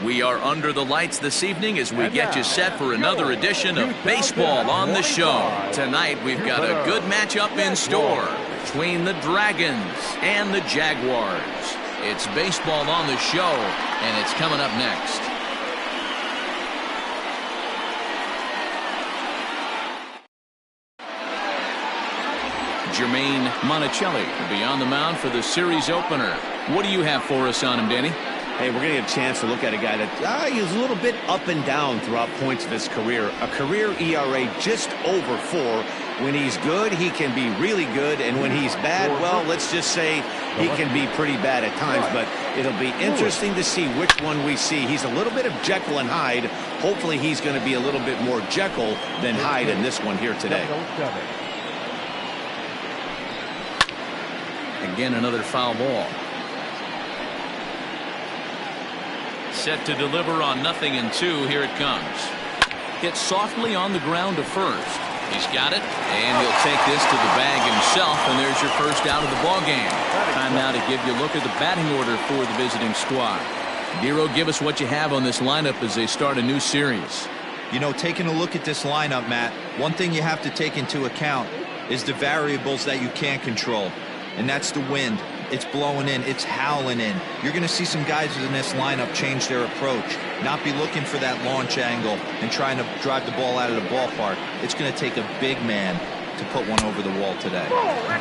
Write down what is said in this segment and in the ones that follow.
We are under the lights this evening as we get you set for another edition of Baseball on the Show. Tonight we've got a good matchup in store between the Dragons and the Jaguars. It's Baseball on the Show, and it's coming up next. Jermaine Monticelli will be on the mound for the series opener. What do you have for us on him, Danny? Hey, we're going to get a chance to look at a guy that he's a little bit up and down throughout points of his career. A career ERA just over 4. When he's good, he can be really good. And when he's bad, well, let's just say he can be pretty bad at times. But it'll be interesting to see which one we see. He's a little bit of Jekyll and Hyde. Hopefully he's going to be a little bit more Jekyll than Hyde in this one here today. Again, another foul ball. Set to deliver on 0-2. Here it comes. Hit softly on the ground to first. He's got it, and he'll take this to the bag himself, and there's your first out of the ball game. Time now to give you a look at the batting order for the visiting squad. Dero, give us what you have on this lineup as they start a new series. You know, taking a look at this lineup, Matt, one thing you have to take into account is the variables that you can't control, and that's the wind. It's blowing in. It's howling in. You're going to see some guys in this lineup change their approach, not be looking for that launch angle and trying to drive the ball out of the ballpark. It's going to take a big man to put one over the wall today.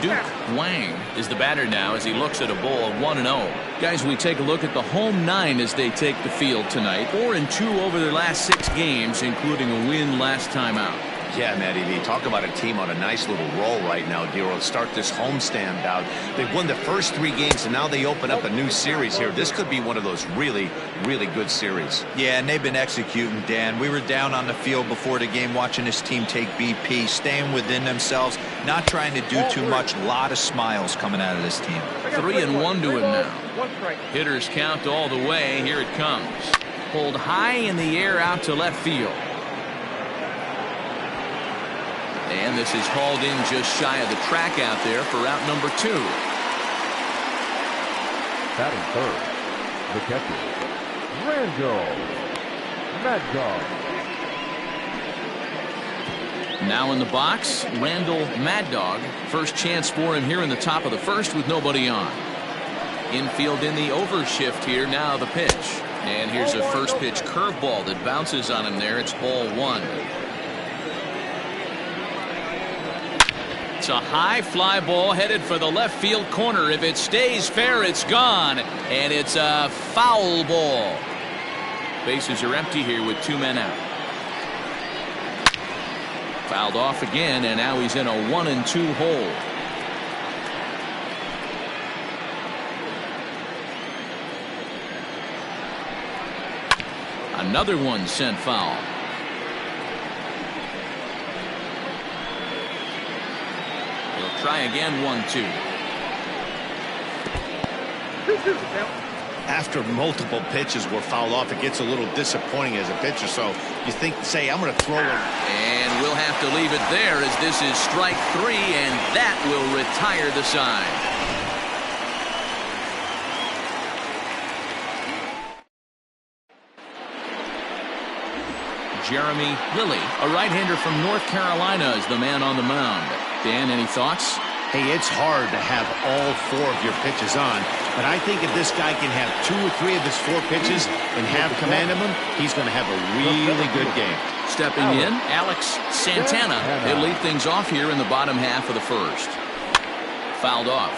Duke Wang is the batter now as he looks at a ball of 1-0. Guys, we take a look at the home 9 as they take the field tonight. 4-2 over their last 6 games, including a win last time out. Yeah, Matty V, talk about a team on a nice little roll right now, Dero. Start this homestand out. They've won the first 3 games, and now they open up a new series here. This could be one of those really, really good series. Yeah, and they've been executing, Dan. We were down on the field before the game watching this team take BP, staying within themselves, not trying to do too much. A lot of smiles coming out of this team. 3-1 to him now. Hitters count all the way. Here it comes. Pulled high in the air out to left field. And this is hauled in just shy of the track out there for out number 2. Batting third, the catcher, Randall Mad Dog. Now in the box, Randall Mad Dog. First chance for him here in the top of the first with nobody on. Infield in the overshift here. Now the pitch. And here's a first pitch curveball that bounces on him there. It's ball 1. It's a high fly ball headed for the left field corner. If it stays fair, it's gone. And it's a foul ball. Bases are empty here with 2 men out. Fouled off again, and now he's in a 1-2 hole. Another one sent foul. Try again, 1-2. After multiple pitches were fouled off, it gets a little disappointing as a pitcher. So you think, say, I'm going to throw it. And we'll have to leave it there as this is strike 3, and that will retire the side. Jeremy Lilly, a right-hander from North Carolina, is the man on the mound. Dan, any thoughts? Hey, it's hard to have all 4 of your pitches on, but I think if this guy can have 2 or 3 of his 4 pitches and have command of them, he's going to have a really good game. Stepping in, Alex Santana. He'll lead things off here in the bottom half of the first. Fouled off.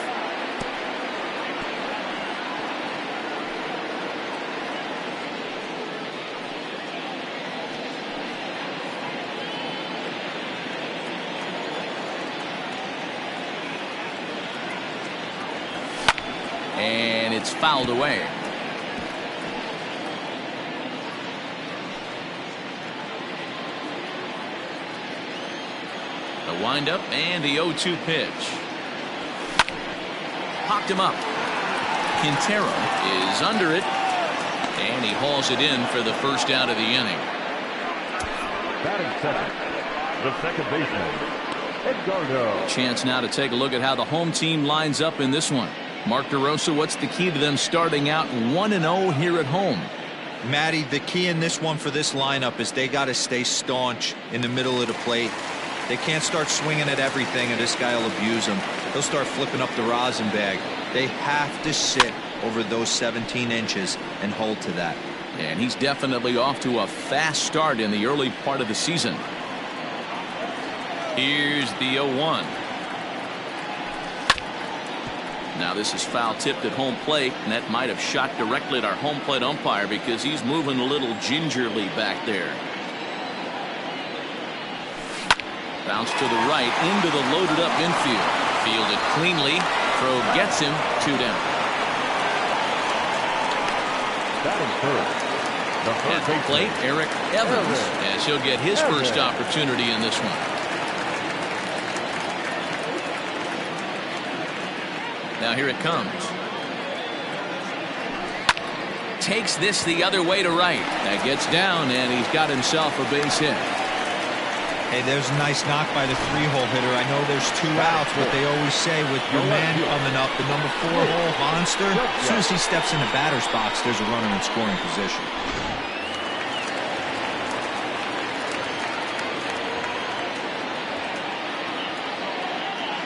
And it's fouled away. The windup and the 0-2 pitch. Popped him up. Quintero is under it. And he hauls it in for the first out of the inning. Batting second, the second baseman, Edgardo. Chance now to take a look at how the home team lines up in this one. Mark DeRosa, what's the key to them starting out 1-0 here at home? Matty, the key in this one for this lineup is they got to stay staunch in the middle of the plate. They can't start swinging at everything, or this guy will abuse them. He'll start flipping up the rosin bag. They have to sit over those 17 inches and hold to that. And he's definitely off to a fast start in the early part of the season. Here's the 0-1. Now this is foul tipped at home plate, and that might have shot directly at our home plate umpire because he's moving a little gingerly back there. Bounce to the right into the loaded up infield. Fielded cleanly. Throw gets him. 2 down. Batting first, the At the plate, Eric Evans, as he'll get his first opportunity in this one. Now here it comes. Takes this the other way to right. That gets down, and he's got himself a base hit. Hey, there's a nice knock by the 3-hole hitter. I know there's 2 outs, but they always say with your man coming up, the number 4-hole monster, as soon as he steps in the batter's box, there's a runner in scoring position.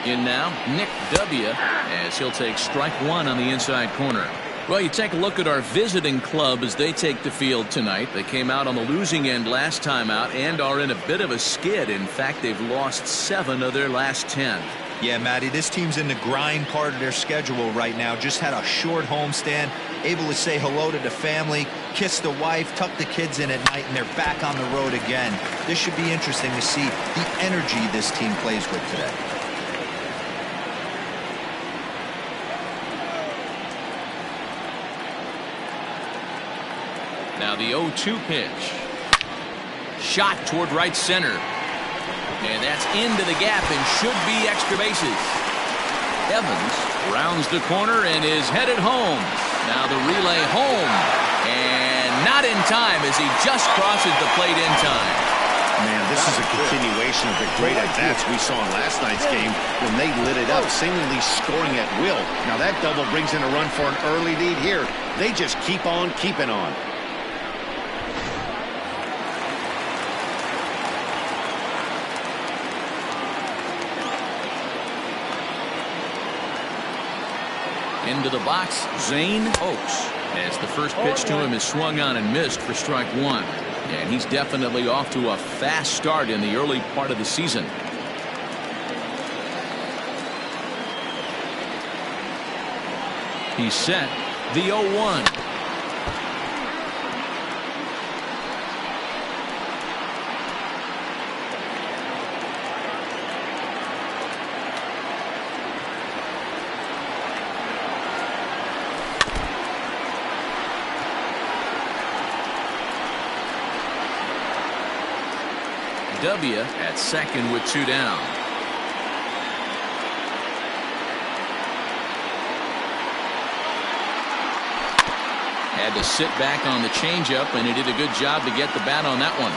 In now, Nick W., as he'll take strike 1 on the inside corner. Well, you take a look at our visiting club as they take the field tonight. They came out on the losing end last time out and are in a bit of a skid. In fact, they've lost 7 of their last 10. Yeah, Matty, this team's in the grind part of their schedule right now. Just had a short homestand, able to say hello to the family, kiss the wife, tuck the kids in at night, and they're back on the road again. This should be interesting to see the energy this team plays with today. Now the 0-2 pitch. Shot toward right center. And that's into the gap and should be extra bases. Evans rounds the corner and is headed home. Now the relay home. And not in time as he just crosses the plate in time. Man, this is a continuation of the great at-bats we saw in last night's game when they lit it up, seemingly scoring at will. Now that double brings in a run for an early lead here. They just keep on keeping on. Into the box, Zane Oaks, as the first pitch to him is swung on and missed for strike 1. And he's definitely off to a fast start in the early part of the season. He's set. The 0-1. W at second with 2 down. Had to sit back on the changeup, and he did a good job to get the bat on that one.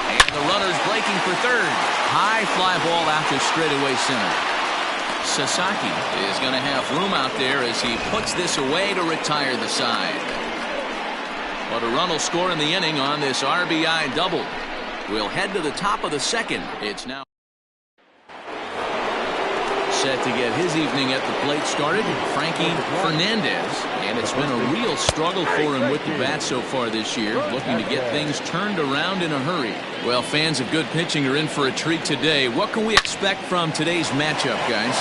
And the runner's breaking for third. High fly ball out to straightaway center. Sasaki is going to have room out there as he puts this away to retire the side. But a run will score in the inning on this RBI double. We'll head to the top of the second. It's now set to get his evening at the plate started, Frankie Fernandez. And it's been a real struggle for him with the bat so far this year, looking to get things turned around in a hurry. Well, fans of good pitching are in for a treat today. What can we expect from today's matchup, guys?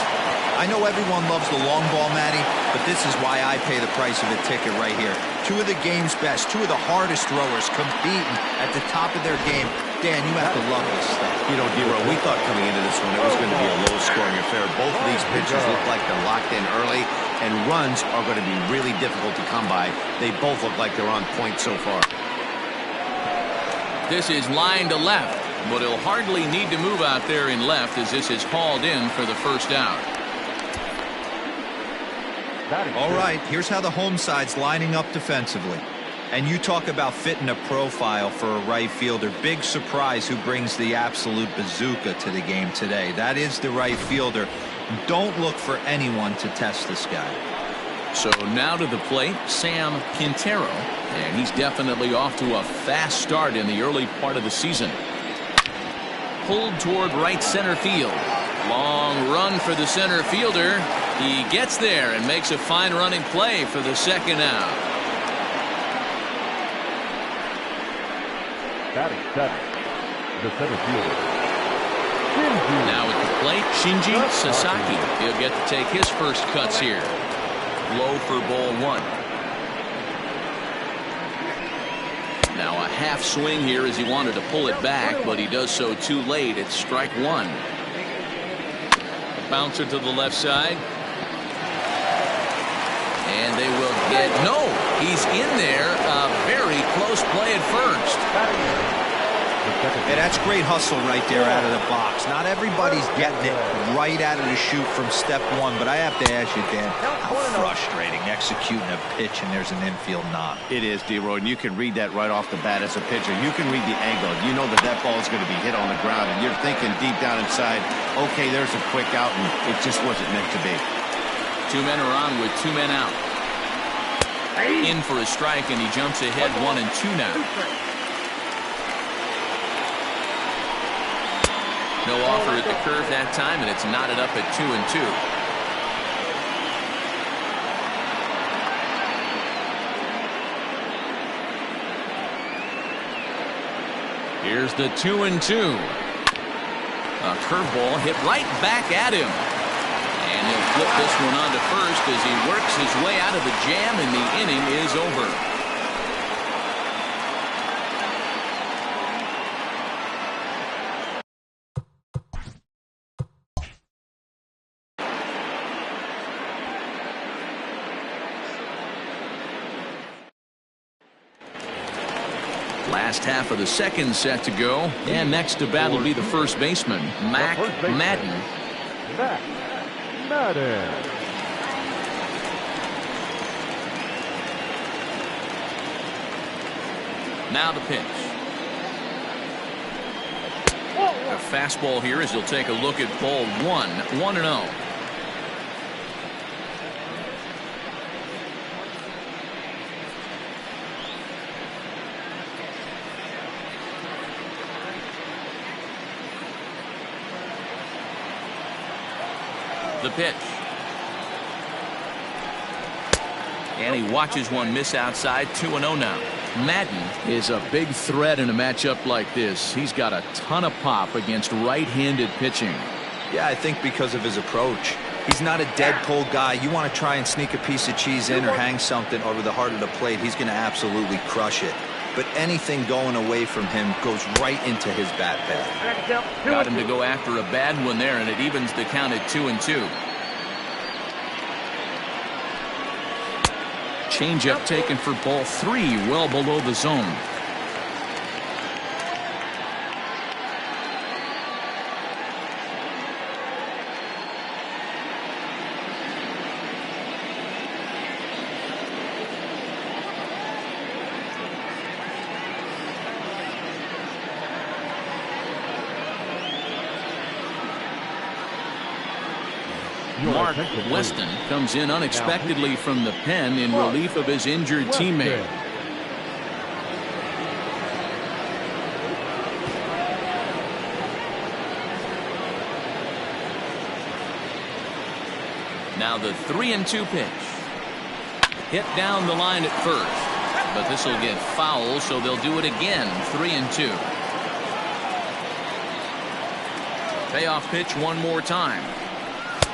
I know everyone loves the long ball, Matty, but this is why I pay the price of a ticket right here. 2 of the game's best, 2 of the hardest throwers competing at the top of their game. Dan, you have to love this stuff. You know, Dero, we thought coming into this one it was going to be a low-scoring affair. Both of these pitchers look like they're locked in early, and runs are going to be really difficult to come by. They both look like they're on point so far. This is line to left, but he'll hardly need to move out there in left as this is hauled in for the first out. All right, here's how the home side's lining up defensively. And you talk about fitting a profile for a right fielder. Big surprise who brings the absolute bazooka to the game today. That is the right fielder. Don't look for anyone to test this guy. So now to the plate, Sam Quintero. And he's definitely off to a fast start in the early part of the season. Pulled toward right center field. Long run for the center fielder. He gets there and makes a fine running play for the second out. Batting seventh, the center fielder. Now at the plate, Shinji Sasaki. He'll get to take his first cuts here. Low for ball one. Now a half swing here as he wanted to pull it back, but he does so too late. It's strike one. Bouncer to the left side. And they will get, no, he's in there. A very close play at first. Yeah, that's great hustle right there out of the box. Not everybody's getting it right out of the chute from step one, but I have to ask you, Dan, how frustrating executing a pitch and there's an infield knock. It is, D-Roy, and you can read that right off the bat as a pitcher. You can read the angle. You know that that ball is going to be hit on the ground, and you're thinking deep down inside, okay, there's a quick out, and it just wasn't meant to be. Two men are on with two men out. In for a strike, and he jumps ahead 1-2 now. No offer at the curve that time, and it's knotted up at 2-2. Here's the 2-2. A curveball hit right back at him. And he'll flip this one on to first as he works his way out of the jam, and the inning is over. Last half of the second set to go, and next to bat will be the first baseman, Mac Madden. Mac Madden. Now the pitch. A fastball here as he'll take a look at ball one. 1-0. The pitch. And he watches one miss outside. 2-0 now. Madden is a big threat in a matchup like this. He's got a ton of pop against right-handed pitching. Yeah, I think because of his approach. He's not a dead pull guy. You want to try and sneak a piece of cheese in or hang something over the heart of the plate, he's going to absolutely crush it. But anything going away from him goes right into his bat path. Got him to go after a bad one there, and it evens the count at 2-2. Changeup taken for ball three, well below the zone. Mark Weston comes in unexpectedly from the pen in relief of his injured teammate. Now the 3-2 pitch. Hit down the line at first, but this will get foul, so they'll do it again. 3-2. Payoff pitch one more time.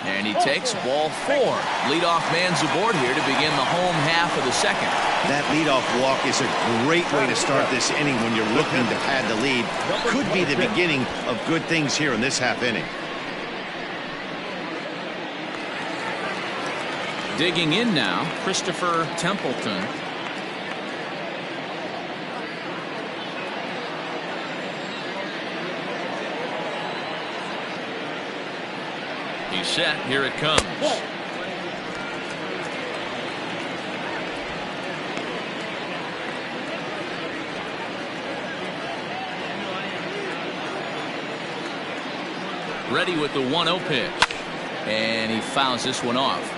And he takes ball four. Leadoff man's aboard here to begin the home half of the second. That leadoff walk is a great way to start this inning when you're looking to pad the lead. Could be the beginning of good things here in this half inning. Digging in now, Christopher Templeton. He's set. Here it comes. Ready with the 1-0 pitch. And he fouls this one off.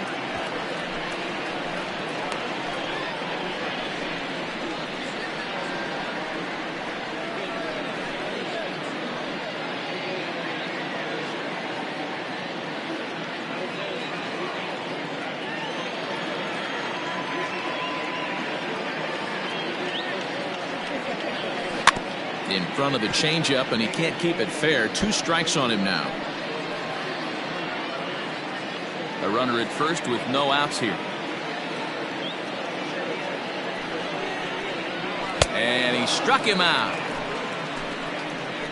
In front of the changeup, and he can't keep it fair. 2 strikes on him now. A runner at first with no outs here. And he struck him out.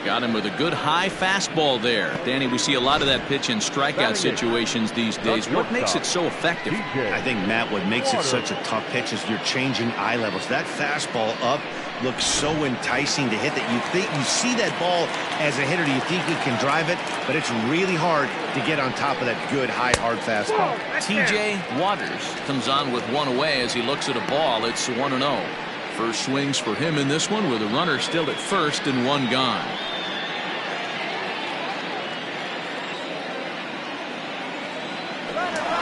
Got him with a good high fastball there. Danny, we see a lot of that pitch in strikeout situations these days. What makes it so effective? I think, Matt, what makes it such a tough pitch is you're changing eye levels. That fastball up looks so enticing to hit that you see that ball as a hitter. You think you can drive it, but it's really hard to get on top of that good high hard fastball. TJ Waters comes on with 1 away as he looks at a ball. It's 1-0. First swings for him in this one with a runner still at first and 1 gone.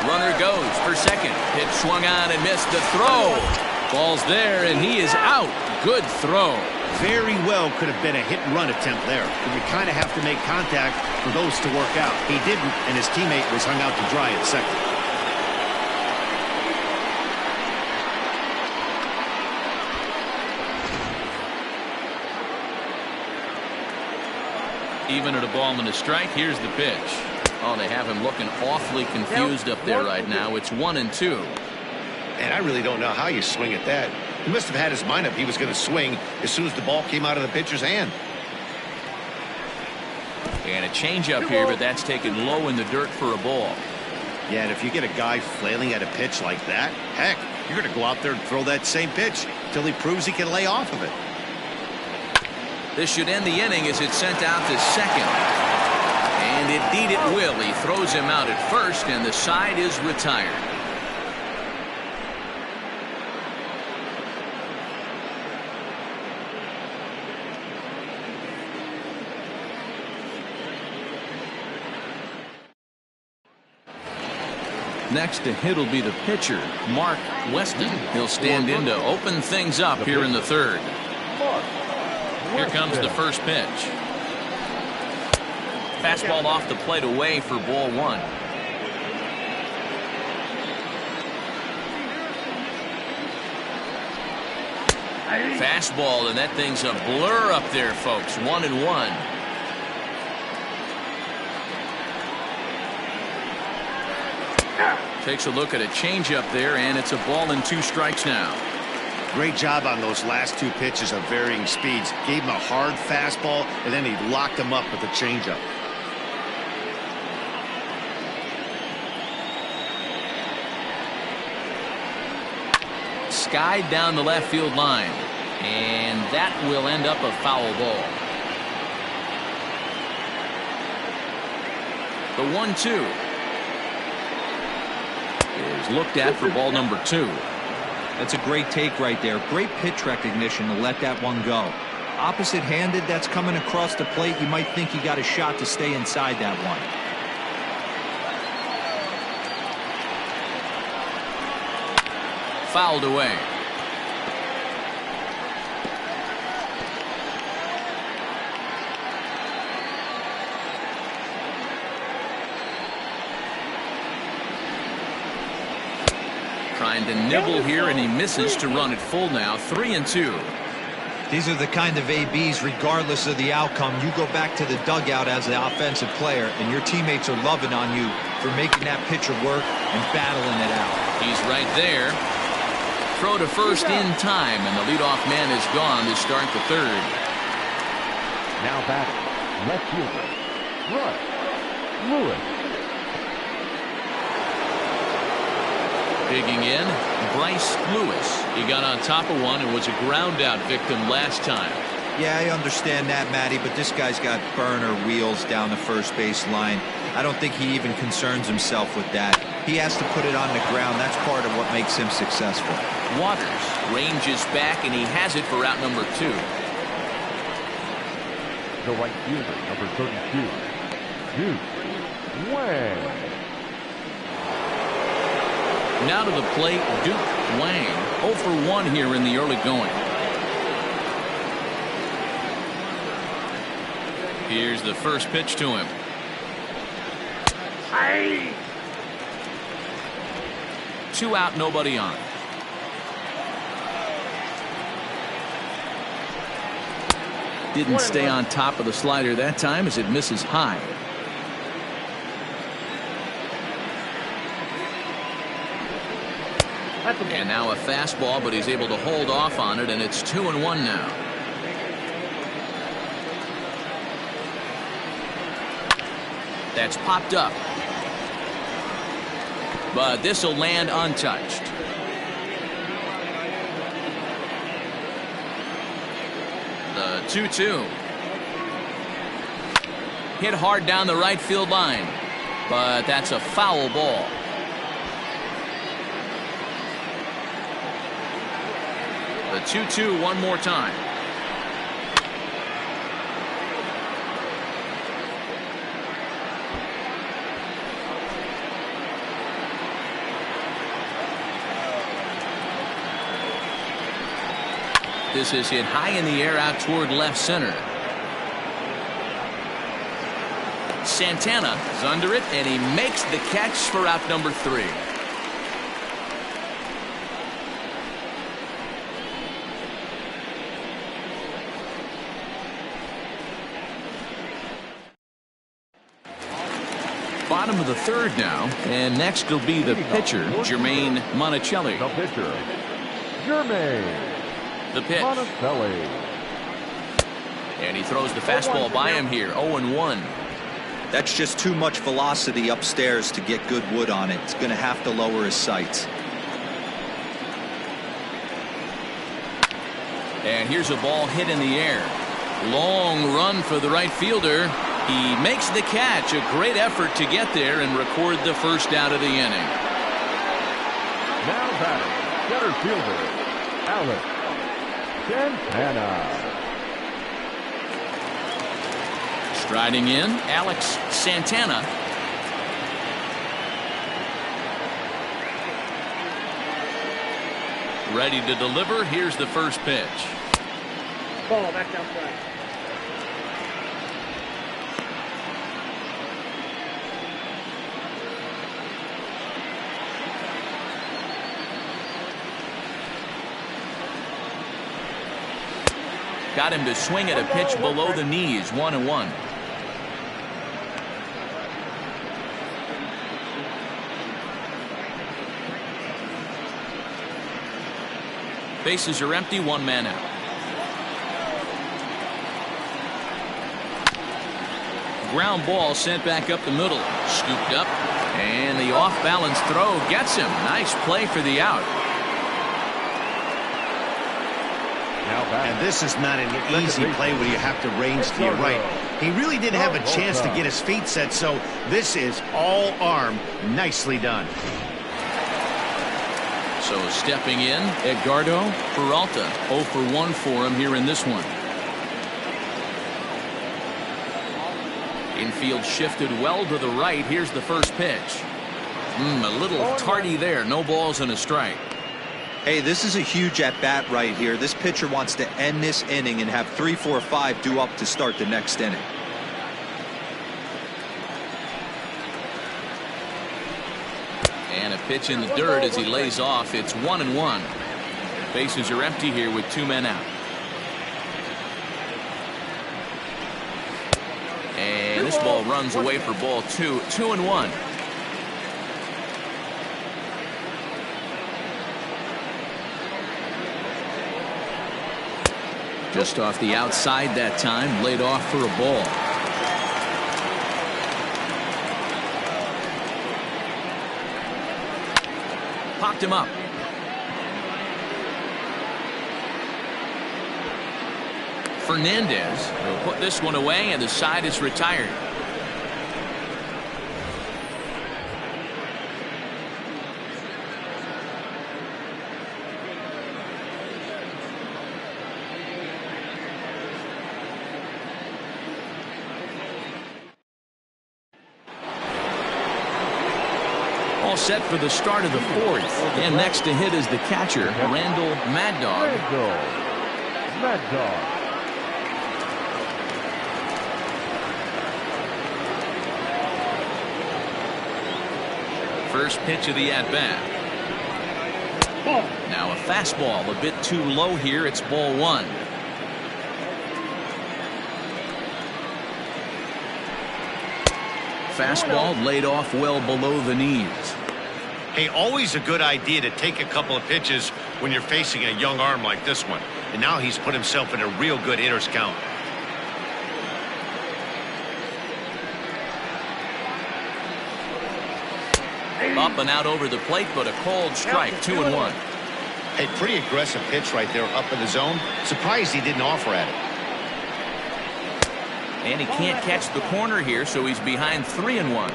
Runner goes for second. Hit swung on and missed the throw. Ball's there and he is out. Good throw. Very well could have been a hit and run attempt there. But you kind of have to make contact for those to work out. He didn't, and his teammate was hung out to dry at second. Even at a ball and a strike, here's the pitch. Oh, they have him looking awfully confused up there right now. It's 1-2. And I really don't know how you swing at that. He must have had his mind up he was going to swing as soon as the ball came out of the pitcher's hand. And a changeup here, but that's taken low in the dirt for a ball. Yeah, and if you get a guy flailing at a pitch like that, heck, you're going to go out there and throw that same pitch till he proves he can lay off of it. This should end the inning as it's sent out to second. And indeed it will. He throws him out at first, and the side is retired. Next to hit will be the pitcher, Mark Weston. He'll stand in to open things up here in the third. Here comes the first pitch. Fastball off the plate away for ball 1. Fastball, and that thing's a blur up there, folks. 1-1. Takes a look at a changeup there, and it's a ball and 2 strikes now. Great job on those last 2 pitches of varying speeds. Gave him a hard fastball, and then he locked him up with a changeup. Skied down the left field line, and that will end up a foul ball. The 1-2 is looked at for ball number 2. That's a great take right there. Great pitch recognition to let that one go. Opposite handed, that's coming across the plate. You might think you got a shot to stay inside that one. Fouled away. Trying to nibble here, and he misses to run it full now. 3-2. These are the kind of ABs, regardless of the outcome. You go back to the dugout as the offensive player, and your teammates are loving on you for making that pitcher work and battling it out. He's right there. Throw to first in time, and the leadoff man is gone to start the third. Now batting, left fielder, Russ Lewis. Digging in, Bryce Lewis. He got on top of one and was a ground out victim last time. Yeah, I understand that, Matty, but this guy's got burner wheels down the first base line. I don't think he even concerns himself with that. He has to put it on the ground. That's part of what makes him successful. Waters ranges back, and he has it for out number 2. The right fielder, number 32, Duke Wang. Now to the plate, Duke Wang. 0 for 1 here in the early going. Here's the first pitch to him. Hey. 2 out, nobody on. Didn't stay on top of the slider that time as it misses high. And now a fastball, but he's able to hold off on it, and it's 2-1 now. That's popped up. But this will land untouched. The 2-2. Hit hard down the right field line, but that's a foul ball. The 2-2 one more time. This is hit high in the air out toward left center. Santana is under it, and he makes the catch for out number 3. Bottom of the 3rd now, and next will be the pitcher, Jermaine Monticelli. The pitcher, Jermaine. The pitch. Monticelli. And he throws the fastball by him here. 0-1. That's just too much velocity upstairs to get good wood on it. It's going to have to lower his sights. And here's a ball hit in the air. Long run for the right fielder. He makes the catch. A great effort to get there and record the first out of the inning. Now batting, center fielder, Alex Santana. Striding in, Alex Santana. Ready to deliver. Here's the first pitch. Ball back outside. Got him to swing at a pitch below the knees. 1-1. Bases are empty, 1 man out. Ground ball sent back up the middle. Scooped up, and the off-balance throw gets him. Nice play for the out. And this is not an easy play when you have to range to your right. He really didn't have a chance to get his feet set, so this is all arm. Nicely done. So stepping in, Edgardo Peralta. 0 for 1 for him here in this one. Infield shifted well to the right. Here's the first pitch. A little tardy there. No balls and a strike. Hey, this is a huge at-bat right here. This pitcher wants to end this inning and have 3, 4, 5 due up to start the next inning. And a pitch in the dirt as he lays off. It's 1-1. Bases are empty here with 2 men out. And this ball runs away for ball 2. 2-1. Just off the outside that time, laid off for a ball. Popped him up. Fernandez will put this one away, and the side is retired. All set for the start of the fourth. And next to hit is the catcher, Randall Mad Dog. Mad Dog. First pitch of the at-bat. Now a fastball a bit too low here. It's ball one. Fastball laid off well below the knees. Hey, always a good idea to take a couple of pitches when you're facing a young arm like this one. And now he's put himself in a real good hitter's count. Up and out over the plate, but a called strike, 2-1. Hey, pretty aggressive pitch right there up in the zone. Surprised he didn't offer at it. And he can't catch the corner here, so he's behind 3-1.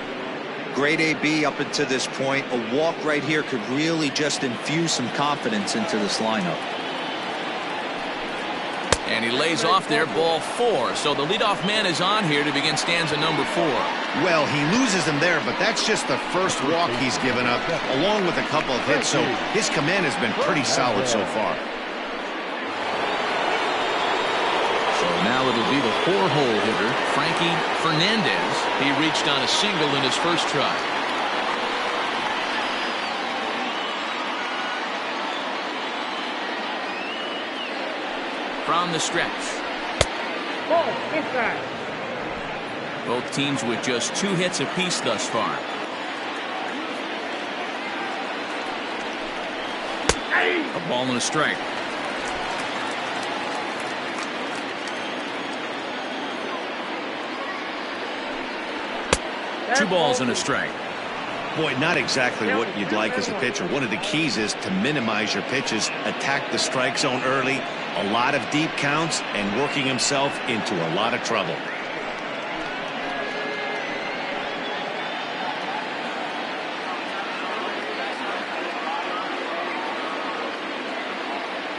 Great AB up until this point. A walk right here could really just infuse some confidence into this lineup. And he lays off there, ball four. So the leadoff man is on here to begin stanza number 4. Well, he loses him there, but that's just the first walk he's given up, along with a couple of hits, so his command has been pretty solid so far. So now it'll be the 4-hole hitter, Frankie Fernandez. He reached on a single in his first try. From the stretch. Both teams with just 2 hits apiece thus far. A ball and a strike. Two balls and a strike. Boy, not exactly what you'd like as a pitcher. One of the keys is to minimize your pitches, attack the strike zone early, a lot of deep counts, and working himself into a lot of trouble.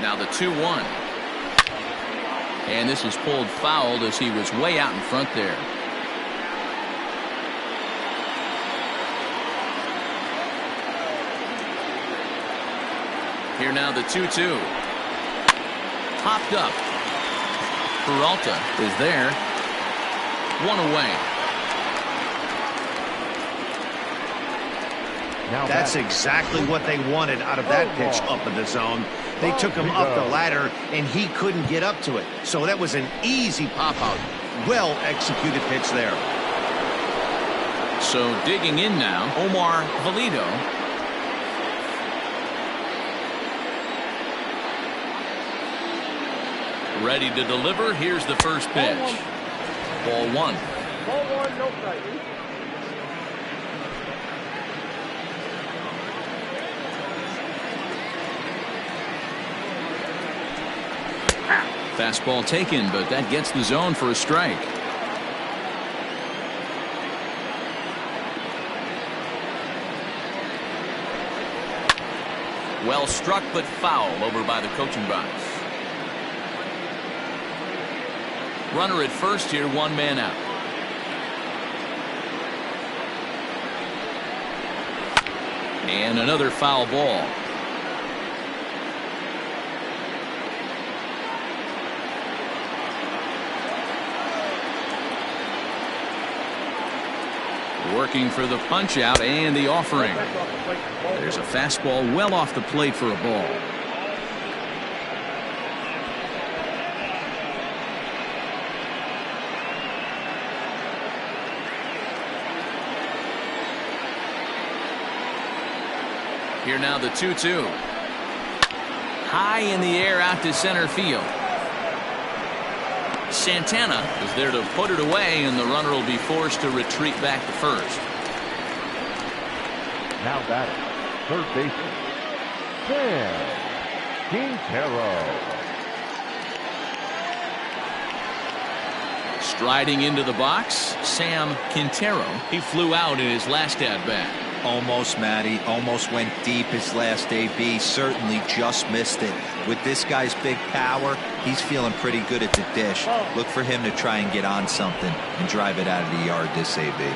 Now the 2-1. And this is pulled foul as he was way out in front there. Here now the 2-2. Popped up. Peralta is there. 1 away. That's exactly what they wanted out of that pitch up in the zone. They took him up the ladder, and he couldn't get up to it. So that was an easy pop-out. Well-executed pitch there. So digging in now, Omar Valido. Ready to deliver. Here's the first pitch. Ball 1. Ball 1, no strike. Fastball taken, but that gets the zone for a strike. Well struck, but foul over by the coaching box. Runner at first here, 1 man out. And another foul ball. Working for the punch out and the offering. There's a fastball well off the plate for a ball. Here now the 2-2. High in the air out to center field. Santana is there to put it away, and the runner will be forced to retreat back to first. Now batting, third baseman, Sam Quintero. Striding into the box, Sam Quintero. He flew out in his last at-bat. Almost, Matty. Almost went deep his last AB. Certainly just missed it. With this guy's big power, he's feeling pretty good at the dish. Look for him to try and get on something and drive it out of the yard this AB.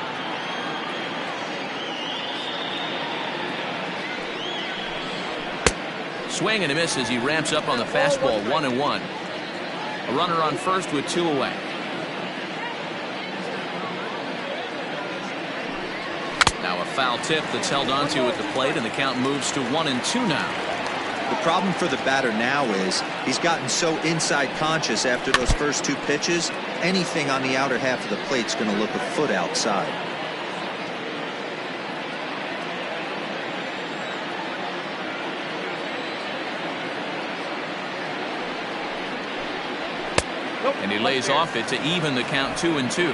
swing and a miss as he ramps up on the fastball. 1-1. A runner on first with 2 away. Now a foul tip that's held onto at the plate, and the count moves to 1-2 now. The problem for the batter now is he's gotten so inside conscious after those first 2 pitches. Anything on the outer half of the plate's going to look a foot outside. And he lays off it to even the count 2-2.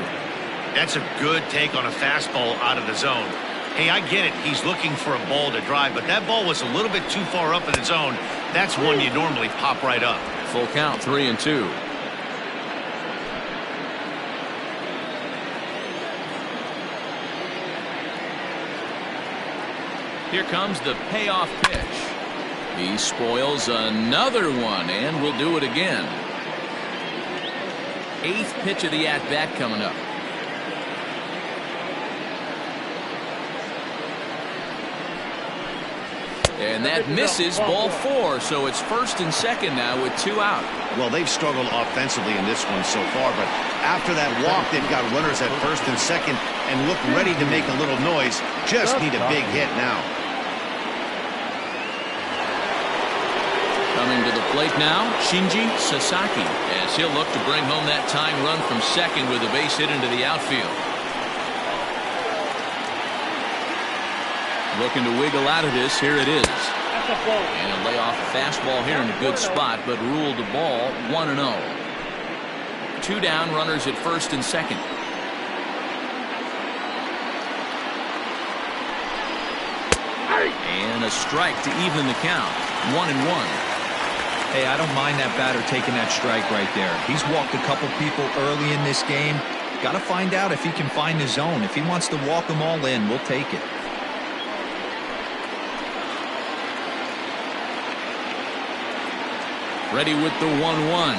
That's a good take on a fastball out of the zone. Hey, I get it. He's looking for a ball to drive, but that ball was a little bit too far up in the zone. That's one you normally pop right up. Full count, 3-2. Here comes the payoff pitch. He spoils another one, and will do it again. 8th pitch of the at-bat coming up. And that misses, ball 4, so it's first and second now with 2 out. Well, they've struggled offensively in this one so far, but after that walk, they've got runners at first and second and look ready to make a little noise. Just need a big hit now. Coming to the plate now, Shinji Sasaki, as he'll look to bring home that tying run from second with a base hit into the outfield. Looking to wiggle out of this. Here it is. And he'll lay off a fastball here in a good spot, but ruled the ball 1-0. 2 down, runners at first and second. And a strike to even the count. 1-1. Hey, I don't mind that batter taking that strike right there. He's walked a couple people early in this game. Got to find out if he can find the zone. If he wants to walk them all in, we'll take it. Ready with the 1-1.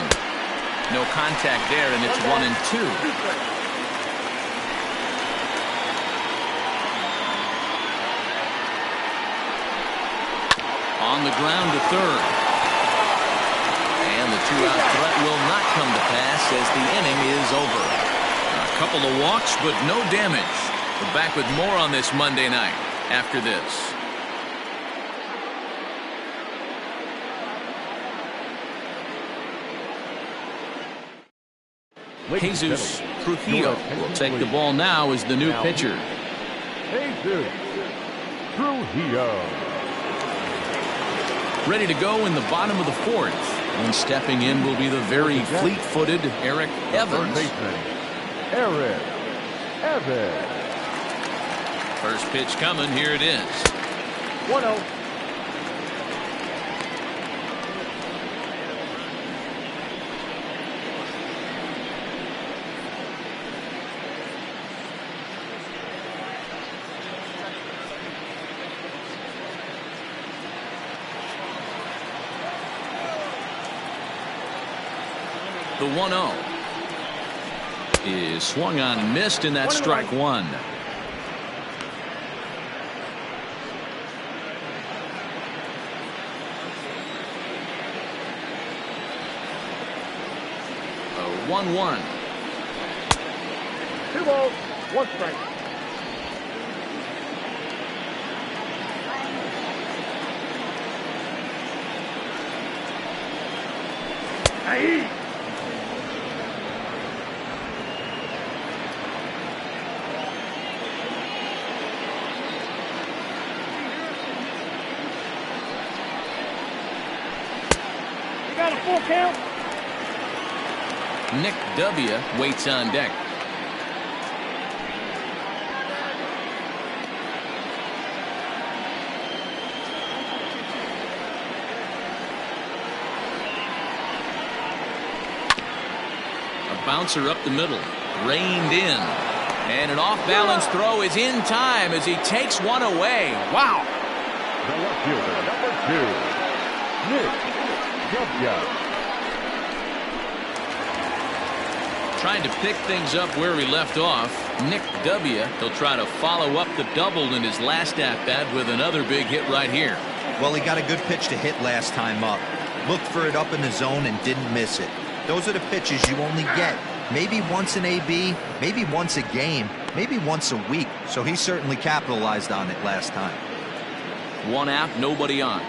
No contact there, and it's 1-2. On the ground to third. And the 2-out threat will not come to pass as the inning is over. A couple of walks, but no damage. We're back with more on this Monday night after this. Jesus Trujillo will take the ball now as the new pitcher. Jesus Trujillo. Ready to go in the bottom of the 4th. And stepping in will be the very fleet-footed Eric Evans. Eric Evans. First pitch coming. Here it is. 1-0. The 1-0 is swung on and missed, and that's strike 1. A 1-1. 2 balls, 1 strike. Aye. Got a full count. Nick W. waits on deck. A bouncer up the middle, reined in, and an off-balance throw is in time as he takes one away. Wow! The left fielder, number 2, Nick W. Trying to pick things up where he left off. Nick W. He'll try to follow up the double in his last at-bat with another big hit right here. Well, he got a good pitch to hit last time up. Looked for it up in the zone and didn't miss it. Those are the pitches you only get maybe once in AB, maybe once a game, maybe once a week. So he certainly capitalized on it last time. One out, nobody on.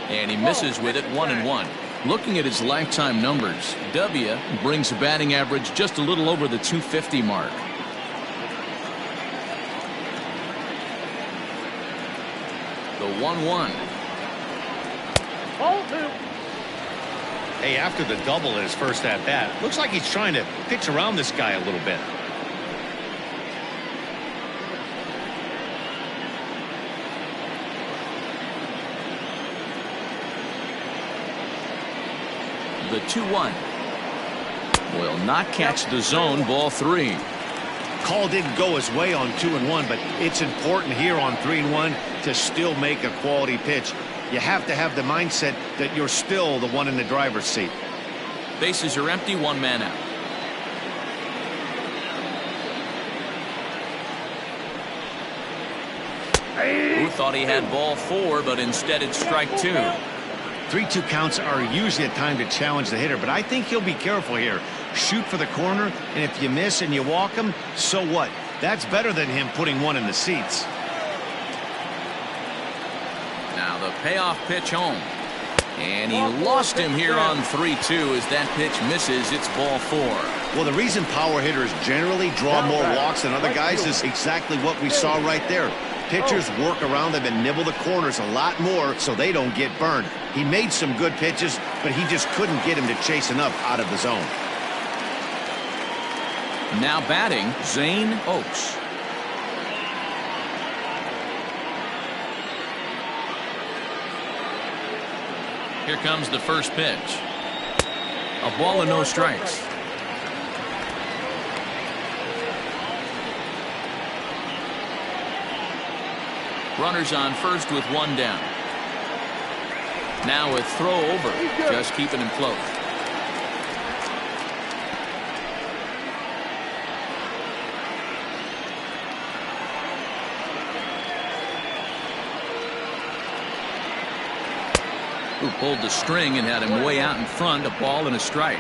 And he misses with it, 1-1. Looking at his lifetime numbers, W brings a batting average just a little over the 250 mark. The 1-1. Ball two. Hey, after the double in his first at bat, looks like he's trying to pitch around this guy a little bit. The 2-1 will not catch the zone. Ball 3. Call didn't go his way on 2-1, but it's important here on 3-1 to still make a quality pitch. You have to have the mindset that you're still the one in the driver's seat. Bases are empty, one man out. Who thought he had ball 4, but instead it's strike 2. 3-2 counts are usually a time to challenge the hitter, but I think he'll be careful here. Shoot for the corner, and if you miss and you walk him, so what? That's better than him putting one in the seats. Now the payoff pitch home. And he lost him here on 3-2 as that pitch misses. It's ball 4. Well, the reason power hitters generally draw more walks than other guys is exactly what we saw right there. Pitchers work around them and nibble the corners a lot more so they don't get burned. He made some good pitches, but he just couldn't get him to chase enough out of the zone. Now batting, Zane Oaks. Here comes the first pitch. A ball and no strikes. Runners on first with one down. Now a throw over, just keeping him close. Who pulled the string and had him way out in front, a ball and a strike.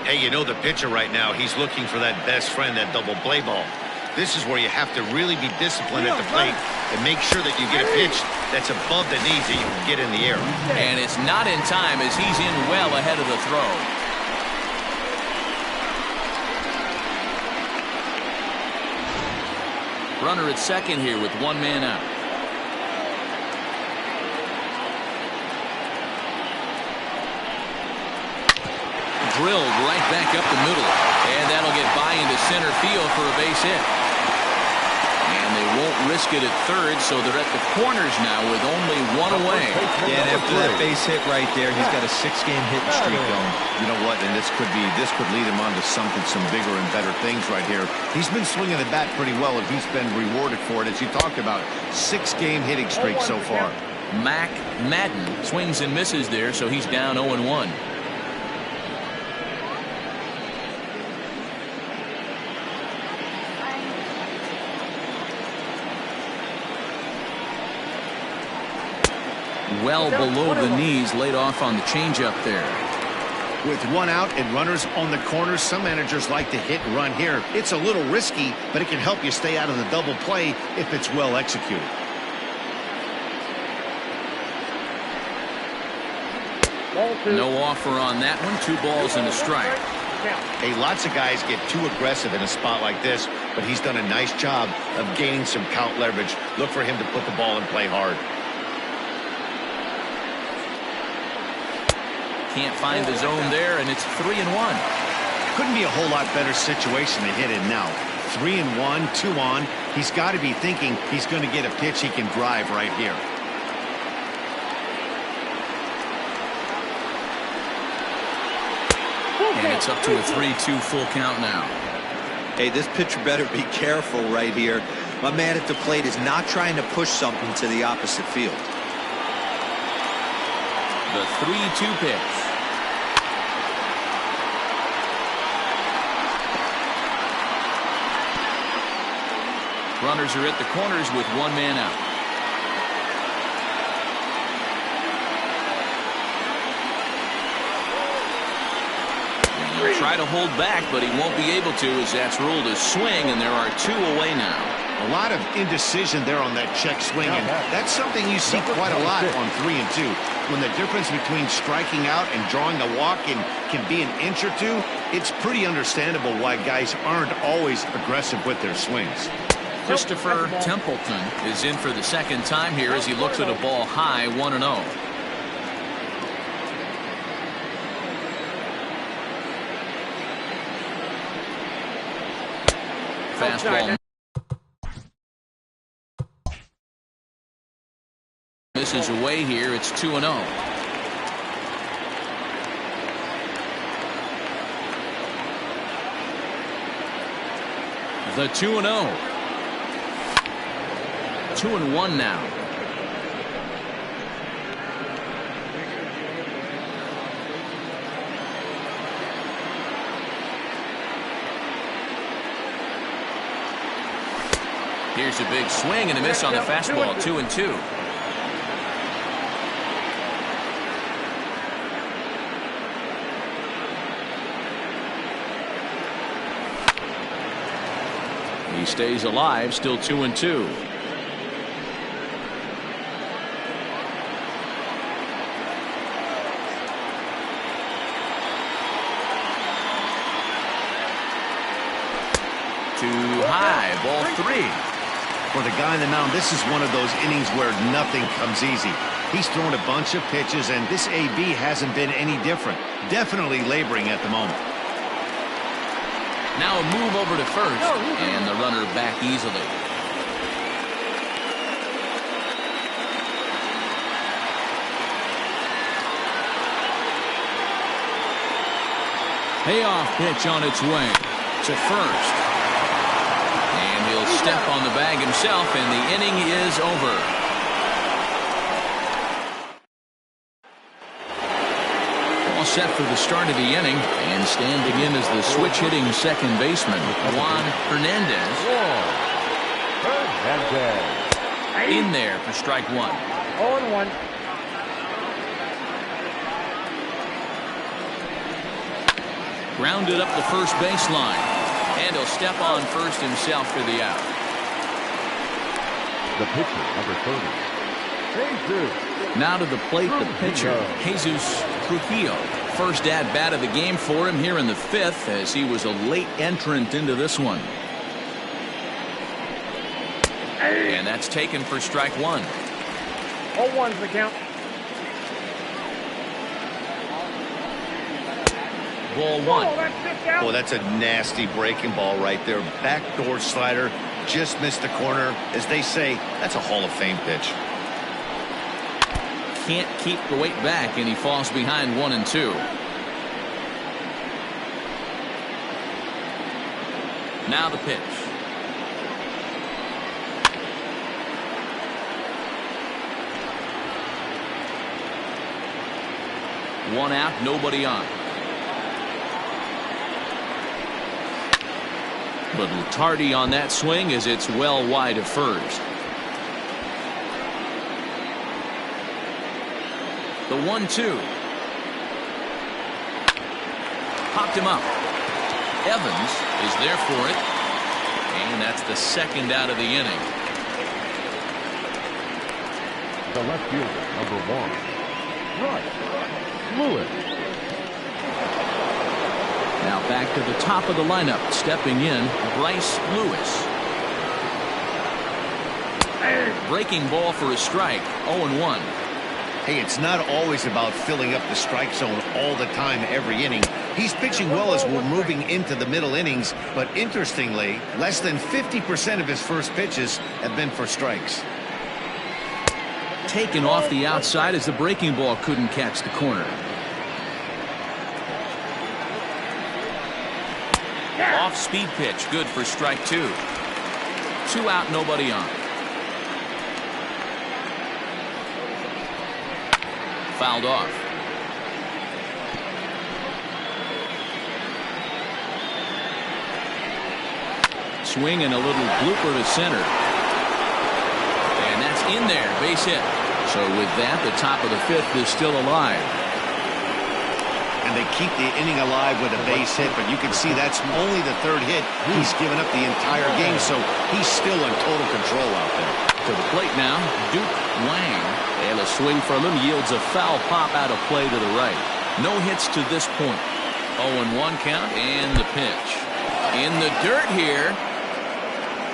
Hey, you know the pitcher right now, he's looking for that best friend, that double play ball. This is where you have to really be disciplined at the plate and make sure that you get a pitch that's above the knees that you can get in the air. And it's not in time as he's in well ahead of the throw. Runner at second here with one man out. Drilled right back up the middle, and that'll get by into center field for a base hit. And they won't risk it at third, so they're at the corners now with only one away. Yeah, and after that base hit right there, he's got a 6-game hitting streak going. You know what? And this could lead him on to some bigger and better things right here. He's been swinging the bat pretty well, and he's been rewarded for it, as you talked about. 6-game hitting streak so far. Mac Madden swings and misses there, so he's down 0-1. Well below the knees, laid off on the changeup there. With one out and runners on the corners, some managers like to hit and run here. It's a little risky, but it can help you stay out of the double play if it's well executed. No offer on that one. 2 balls and a strike. Hey, lots of guys get too aggressive in a spot like this, but he's done a nice job of gaining some count leverage. Look for him to put the ball and play hard. Can't find the zone there, and it's 3-1. Couldn't be a whole lot better situation to hit in now. 3-1, 2 on. He's got to be thinking he's going to get a pitch he can drive right here. And it's up to a 3-2 full count now. Hey, this pitcher better be careful right here. My man at the plate is not trying to push something to the opposite field. The 3-2 pitch. Runners are at the corners with one man out. He'll try to hold back, but he won't be able to as that's ruled a swing, and there are two away now. A lot of indecision there on that check swing, and that's something you see quite a lot on 3 and 2. When the difference between striking out and drawing a walk can be an inch or two, it's pretty understandable why guys aren't always aggressive with their swings. Christopher Templeton is in for the second time here as he looks at a ball high, 1-0. Fastball misses away here. It's 2-0. The 2-0. 2-1 now. Here's a big swing and a miss on the fastball. 2-2. He stays alive, still 2-2. Too high, ball 3. For the guy on the mound, this is one of those innings where nothing comes easy. He's thrown a bunch of pitches, and this AB hasn't been any different. Definitely laboring at the moment. Now a move over to first, and the runner back easily. Payoff pitch on its way to first. And he'll step on the bag himself, and the inning is over. All set for the start of the inning, and standing in as the switch-hitting second baseman, Juan Hernandez. In there for strike 1. 0-1. Grounded up the first baseline, and he'll step on first himself for the out. The pitcher, number 30, Jesus. Now to the plate, the pitcher, Jesus Trujillo. First at-bat of the game for him here in the 5th, as he was a late entrant into this one. And that's taken for strike 1. 0-1's the count. Ball 1. Well, that's a nasty breaking ball right there. Backdoor slider, just missed the corner. As they say, that's a Hall of Fame pitch. Can't keep the weight back, and he falls behind 1 and 2. Now the pitch. One out, nobody on. But tardy on that swing as it's well wide of first. The 1-2. Popped him up. Evans is there for it. And that's the second out of the inning. The left fielder, number 1, Lewis. Now back to the top of the lineup. Stepping in, Bryce Lewis. Breaking ball for a strike. 0-1. Hey, it's not always about filling up the strike zone all the time every inning. He's pitching well as we're moving into the middle innings, but interestingly, less than 50% of his first pitches have been for strikes. Taken off the outside as the breaking ball couldn't catch the corner. Off-speed pitch, good for strike 2. 2 out, nobody on. Fouled off. swing and a little blooper to center. And that's in there, base hit. So with that, the top of the 5th is still alive. And they keep the inning alive with a base hit, but you can see that's only the 3rd hit. He's given up the entire game, so he's still in total control out there. To the plate now, Duke Wang. And a swing from him yields a foul pop out of play to the right. No hits to this point. 0-1 count and the pitch. In the dirt here.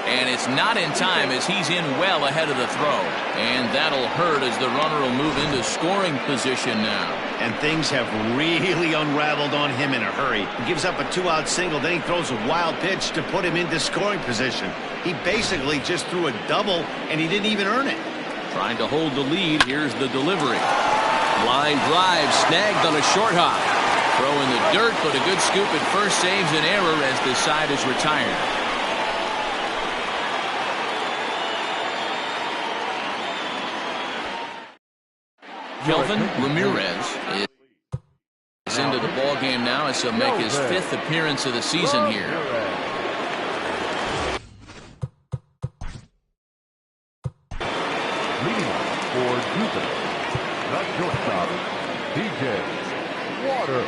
And it's not in time as he's in well ahead of the throw. And that'll hurt as the runner will move into scoring position now. And things have really unraveled on him in a hurry. He gives up a 2-out single, then he throws a wild pitch to put him into scoring position. He basically just threw a double, and he didn't even earn it. Trying to hold the lead. Here's the delivery. Line drive snagged on a short hop. Throw in the dirt, but a good scoop at first saves an error as the side is retired. Kelvin Ramirez is into the ball game now as he'll make his 5th appearance of the season here. Leading off for Jupiter, the shortstop, DJ Water.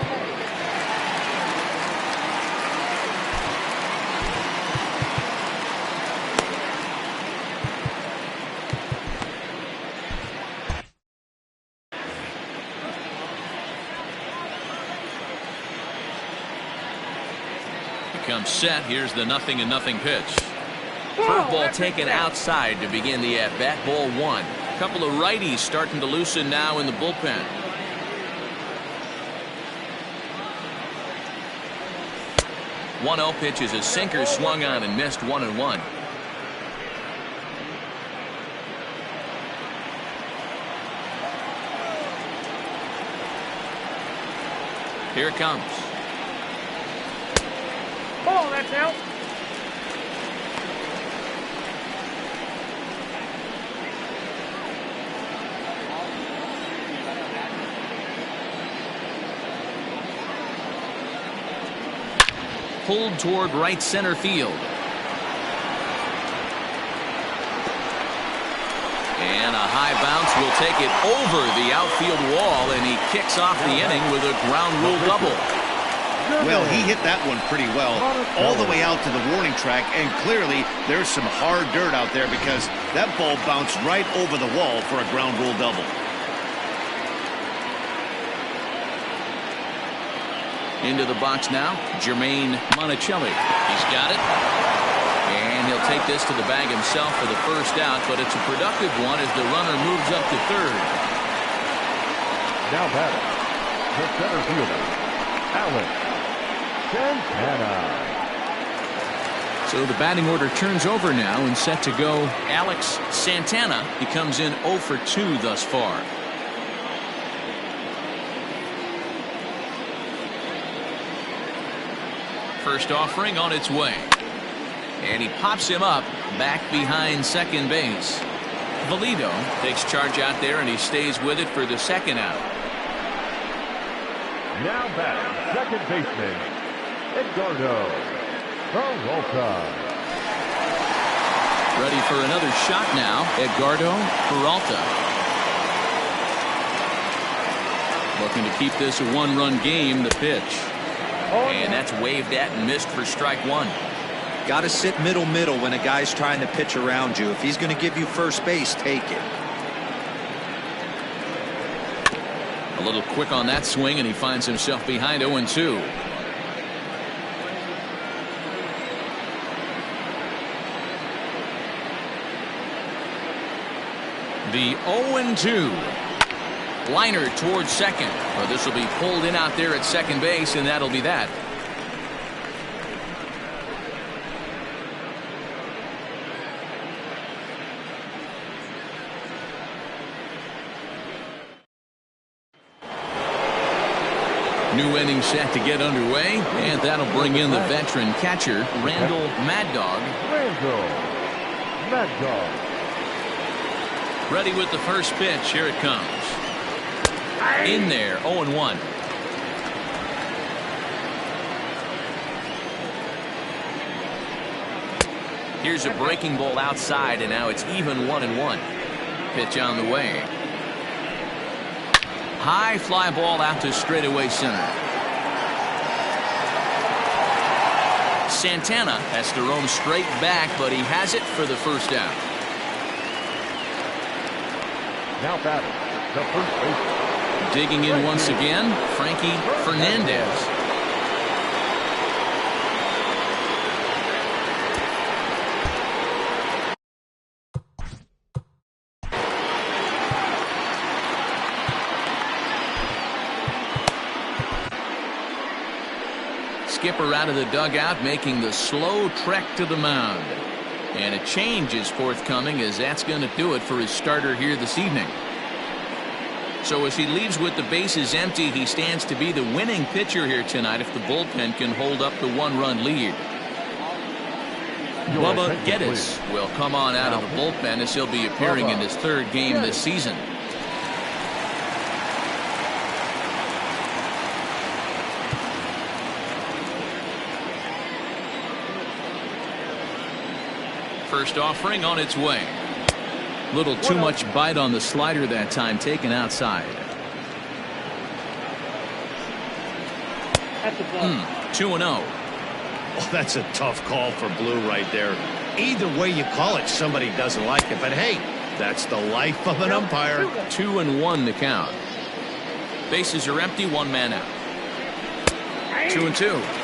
Comes set. Here's the 0-0 pitch. Curveball taken outside to begin the at-bat. Ball 1. Couple of righties starting to loosen now in the bullpen. One 0 pitch is a sinker swung on and missed. 1-1. Here it comes. Oh, that's out. Pulled toward right center field. And a high bounce will take it over the outfield wall, and he kicks off the inning with a ground rule double. Well, he hit that one pretty well all the way out to the warning track, and clearly there's some hard dirt out there because that ball bounced right over the wall for a ground rule double. Into the box now, Jermaine Monticelli. He's got it. And he'll take this to the bag himself for the first out, but it's a productive one as the runner moves up to 3rd. Now batting, the center fielder, Alex Santana. So the batting order turns over now and set to go. Alex Santana. He comes in 0 for 2 thus far. First offering on its way. And he pops him up back behind second base. Valido takes charge out there, and he stays with it for the 2nd out. Now batting, second baseman, Edgardo Peralta. Ready for another shot now, Edgardo Peralta. Looking to keep this a 1-run game. The pitch. And that's waved at and missed for strike 1. Got to sit middle when a guy's trying to pitch around you. If he's going to give you first base, take it. A little quick on that swing, and he finds himself behind 0-2. The 0-2. Liner towards second. Well, this will be pulled in out there at second base, and that'll be that. New inning set to get underway, and that'll bring in the veteran catcher, Randall Mad Dog. Randall Mad Dog. Ready with the first pitch. Here it comes. In there, 0-1. Here's a breaking ball outside, and now it's even 1-1. Pitch on the way. High fly ball out to straightaway center. Santana has to roam straight back, but he has it for the first out. Now batting, the first baseman. Digging in once again, Frankie Fernandez. Skipper out of the dugout, making the slow trek to the mound. And a change is forthcoming, as that's going to do it for his starter here this evening. So as he leaves with the bases empty, he stands to be the winning pitcher here tonight if the bullpen can hold up the one-run lead. Bubba Geddes will come on out of the bullpen as he'll be appearing in his third game this season. First offering on its way. Little too much bite on the slider that time, taken outside. 2-0. Oh, that's a tough call for Blue right there. Either way you call it, somebody doesn't like it. But hey, that's the life of an umpire. 2-1 the count. Bases are empty, one man out. 2-2.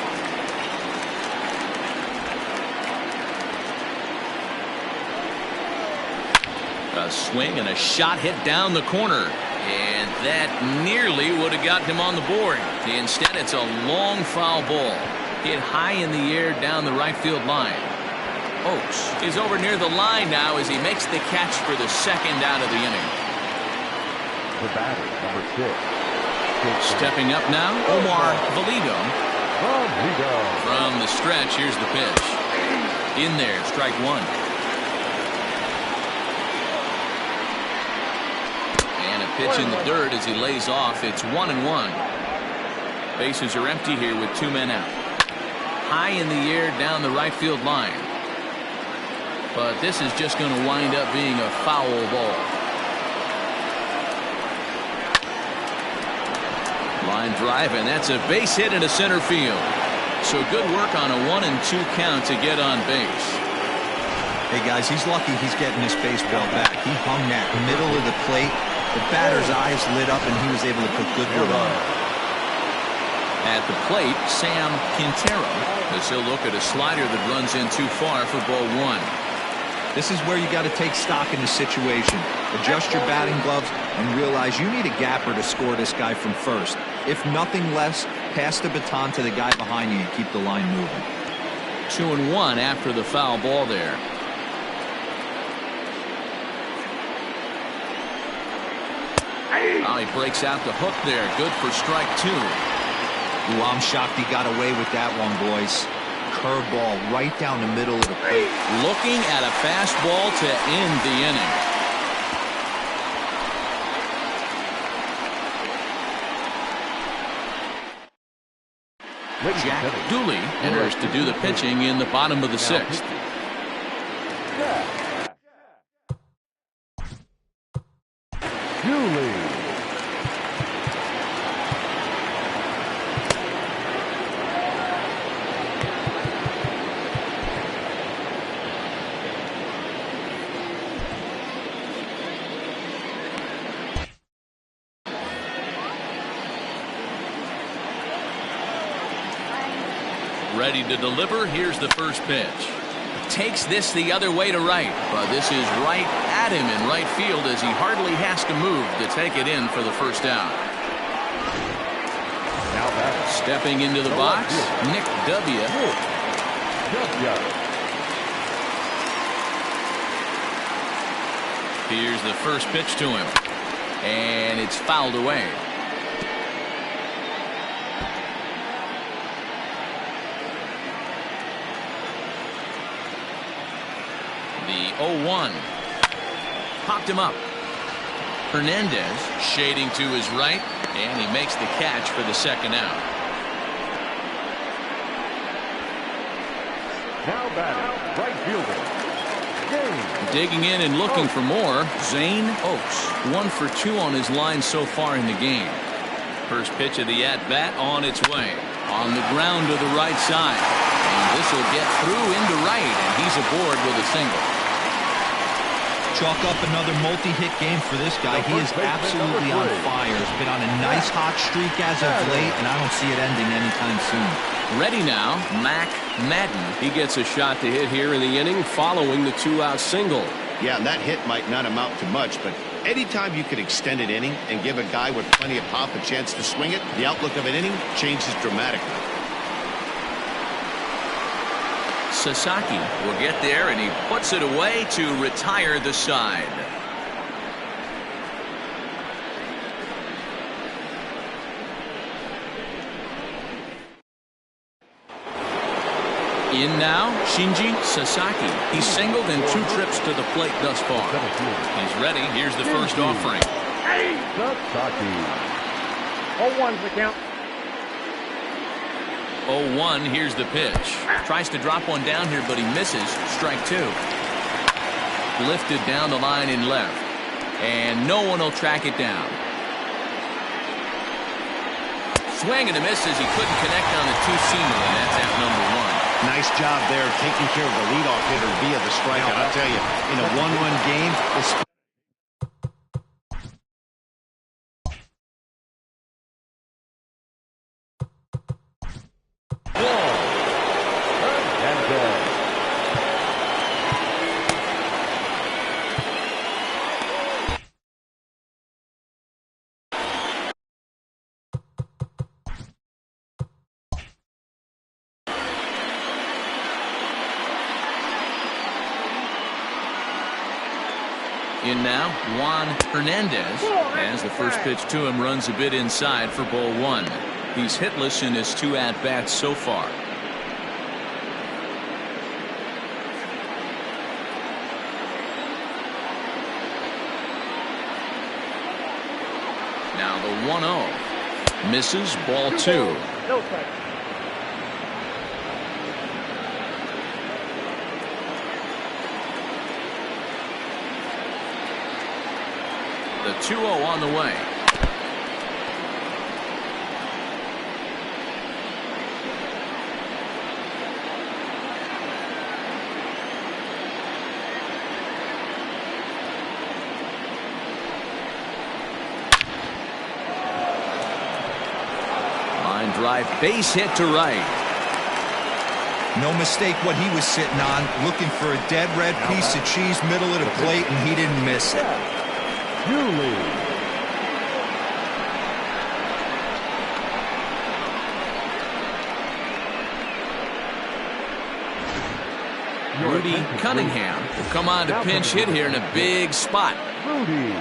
A swing and a shot hit down the corner, and that nearly would have gotten him on the board. Instead, it's a long foul ball hit high in the air down the right field line. Oaks is over near the line now as he makes the catch for the second out of the inning. The batter, number 6. Stepping up now, Omar Valido. Valido. From the stretch, here's the pitch. In there, strike one. Pitch in the dirt as he lays off. It's 1-1. Bases are empty here with two men out. High in the air down the right field line. But this is just going to wind up being a foul ball. Line drive, and that's a base hit into center field. So good work on a 1-2 count to get on base. Hey guys, he's lucky he's getting his baseball back. He hung that middle of the plate. The batter's eyes lit up, and he was able to put good wood on. At the plate, Sam Quintero, as he'll look at a slider that runs in too far for ball one. This is where you got to take stock in the situation. Adjust your batting gloves and realize you need a gapper to score this guy from first. If nothing less, pass the baton to the guy behind you and keep the line moving. 2-1 after the foul ball there. Oh, he breaks out the hook there. Good for strike two. Ooh, I'm shocked he got away with that one, boys. Curveball right down the middle of the plate. Looking at a fastball to end the inning. Jack Dooley enters to do the pitching in the bottom of the sixth. Dooley. Ready to deliver. Here's the first pitch. Takes this the other way to right, but this is right at him in right field as he hardly has to move to take it in for the first out. Now back. Stepping into the box, Nick W. Here's the first pitch to him, and it's fouled away. The 0-1. Popped him up. Hernandez shading to his right, and he makes the catch for the second out. Now batting, right fielder. Game. Digging in and looking for more, Zane Oaks. 1 for 2 on his line so far in the game. First pitch of the at-bat on its way. On the ground to the right side. And this will get through into right, and he's aboard with a single. Chalk up another multi-hit game for this guy. He is absolutely on fire. He's been on a nice hot streak as of late, and I don't see it ending anytime soon. Ready now, Mac Madden. He gets a shot to hit here in the inning following the 2-out single. Yeah, and that hit might not amount to much, but anytime you can extend an inning and give a guy with plenty of pop a chance to swing it, the outlook of an inning changes dramatically. Sasaki will get there, and he puts it away to retire the side. In now, Shinji Sasaki. He's singled in 2 trips to the plate thus far. He's ready. Here's the first offering. Sasaki. 0-1's the count. 0-1. Here's the pitch. Tries to drop one down here, but he misses. Strike 2. Lifted down the line in left. And no one will track it down. Swing and a miss as he couldn't connect on the 2-seamer, and that's out number 1. Nice job there taking care of the leadoff hitter via the strikeout. I'll tell you, in a 1-1 game, In now, Juan Hernandez, as the first pitch to him runs a bit inside for ball 1. He's hitless in his 2 at-bats so far. Now the 1-0. Misses, ball 2. No strike. The 2-0 on the way. Line drive, base hit to right. No mistake what he was sitting on, looking for a dead red piece of cheese middle of the plate, and he didn't miss it. Rudy Cunningham will come on to pinch hit here in a big spot. Rudy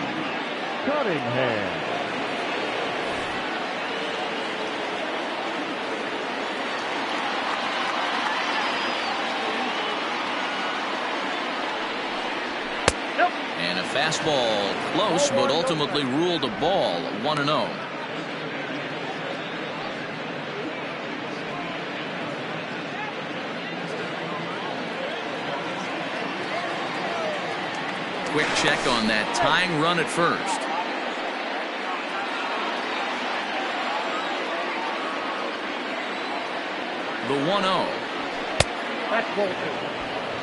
Cunningham. And a fastball close, but ultimately ruled a ball. 1-0. Quick check on that tying run at first. The 1-0. That's ball 2.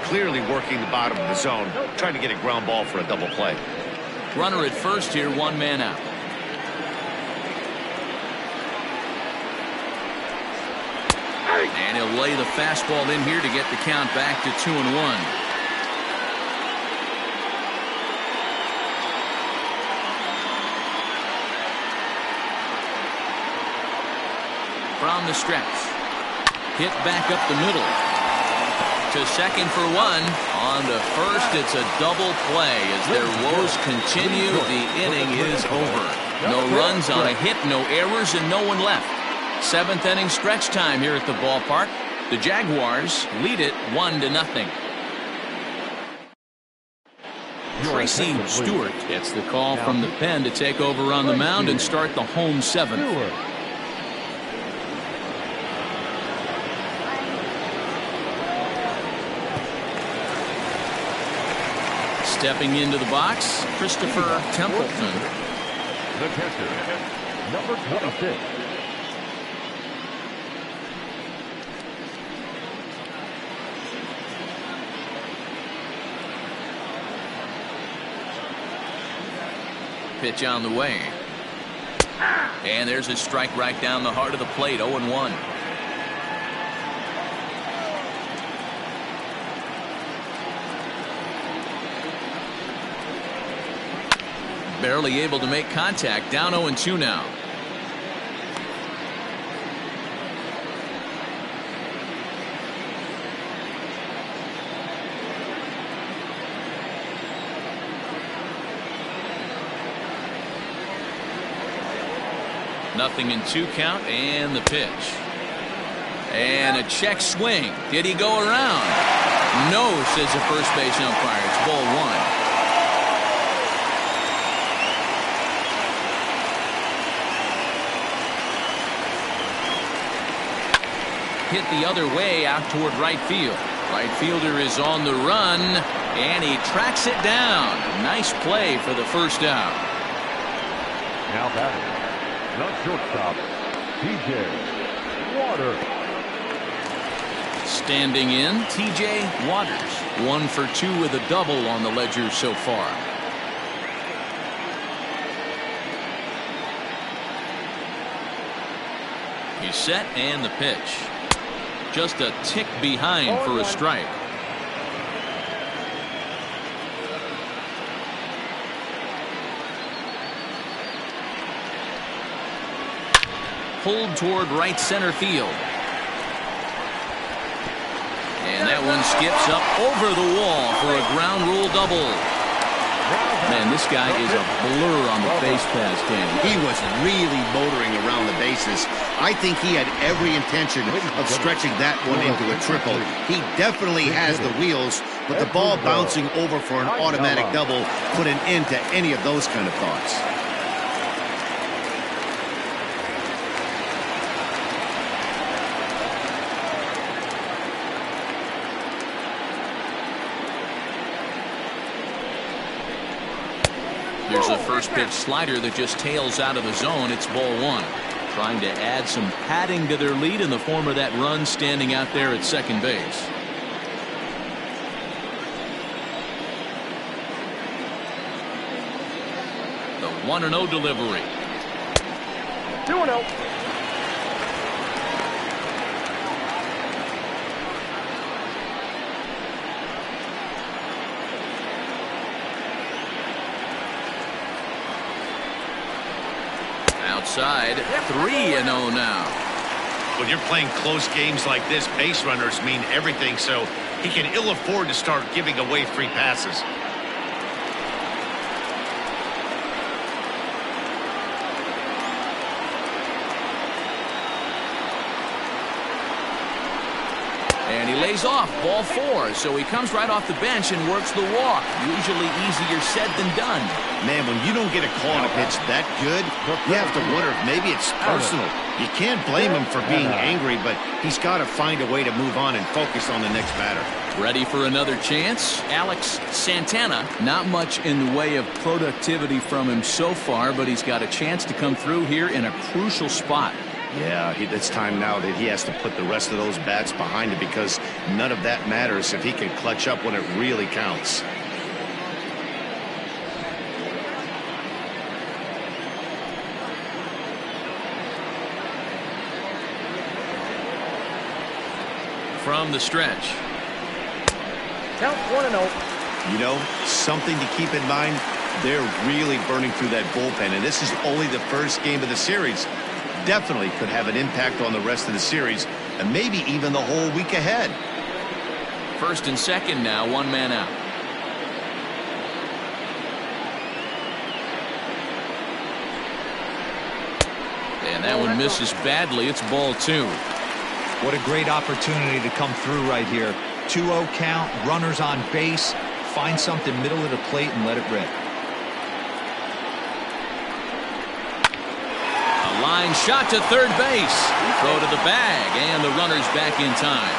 clearly working the bottom of the zone, trying to get a ground ball for a double play. Runner at first here, 1 man out. And he'll lay the fastball in here to get the count back to 2-1. From the stretch. Hit back up the middle. To second for 1. On to first, it's a double play. As their woes continue, the inning is over. No runs on a hit, no errors, and no one left. 7th inning stretch time here at the ballpark. The Jaguars lead it 1-0. Tracy Stewart gets the call from the pen to take over on the mound and start the home 7th. Stepping into the box, Christopher Templeton. The catcher, number 26. Pitch on the way. And there's a strike right down the heart of the plate, 0-1. Barely able to make contact, down 0-2 now. Nothing in 2 count, and the pitch. And a check swing. Did he go around? No, says the first base umpire. It's ball 1. Hit the other way out toward right field. Right fielder is on the run, and he tracks it down. Nice play for the first out. Now batting, the shortstop, T.J. Waters. Standing in, T.J. Waters. 1 for 2 with a double on the ledger so far. He's set, and the pitch. Just a tick behind for a strike. Pulled toward right center field. And that one skips up over the wall for a ground rule double. Man, this guy is a blur on the base pass, Danny. He was really motoring around the bases. I think he had every intention of stretching that one into a triple. He definitely has the wheels, but the ball bouncing over for an automatic double put an end to any of those kind of thoughts. Here's a first pitch slider that just tails out of the zone. It's ball 1. Trying to add some padding to their lead in the form of that run standing out there at second base. The 1-0 delivery. 2-0. Outside, 3-0 now. When you're playing close games like this, base runners mean everything, so he can ill afford to start giving away free passes. And he lays off, ball 4, so he comes right off the bench and works the walk. Usually easier said than done. Man, when you don't get a call on a pitch that good, you have to wonder if maybe it's personal. You can't blame him for being angry, but he's got to find a way to move on and focus on the next batter. Ready for another chance? Alex Santana. Not much in the way of productivity from him so far, but he's got a chance to come through here in a crucial spot. Yeah, it's time now that he has to put the rest of those bats behind him, because none of that matters if he can clutch up when it really counts. From the stretch. Count 1-0. You know, something to keep in mind, they're really burning through that bullpen, and this is only the first game of the series. Definitely could have an impact on the rest of the series, and maybe even the whole week ahead. First and second now, 1 man out. And that one misses badly. It's ball 2. What a great opportunity to come through right here. 2-0 count, runners on base. Find something middle of the plate and let it rip. A line shot to third base. Throw to the bag, and the runner's back in time.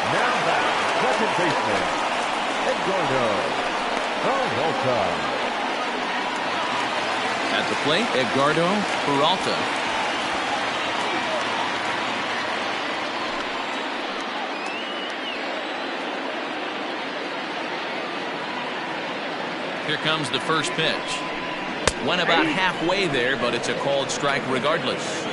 Now back, second baseman, Edgardo. No time. At the plate, Edgardo Peralta. Here comes the first pitch. Went about halfway there, but it's a called strike regardless.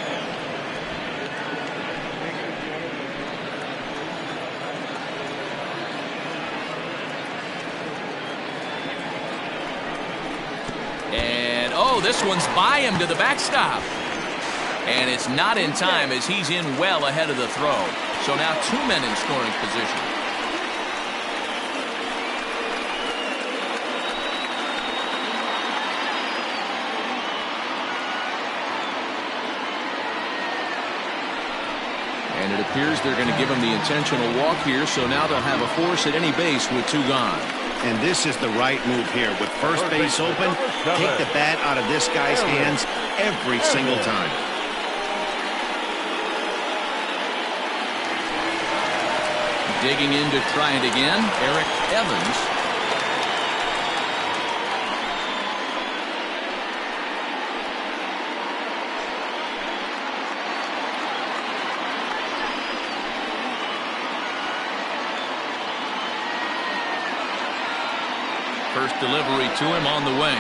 And, oh, this one's by him to the backstop. And it's not in time as he's in well ahead of the throw. So now 2 men in scoring position. And it appears they're going to give him the intentional walk here, so now they'll have a force at any base with 2 gone. And this is the right move here. With first base open, take the bat out of this guy's hands every single time. Digging in to try it again, Eric Evans. First delivery to him on the way.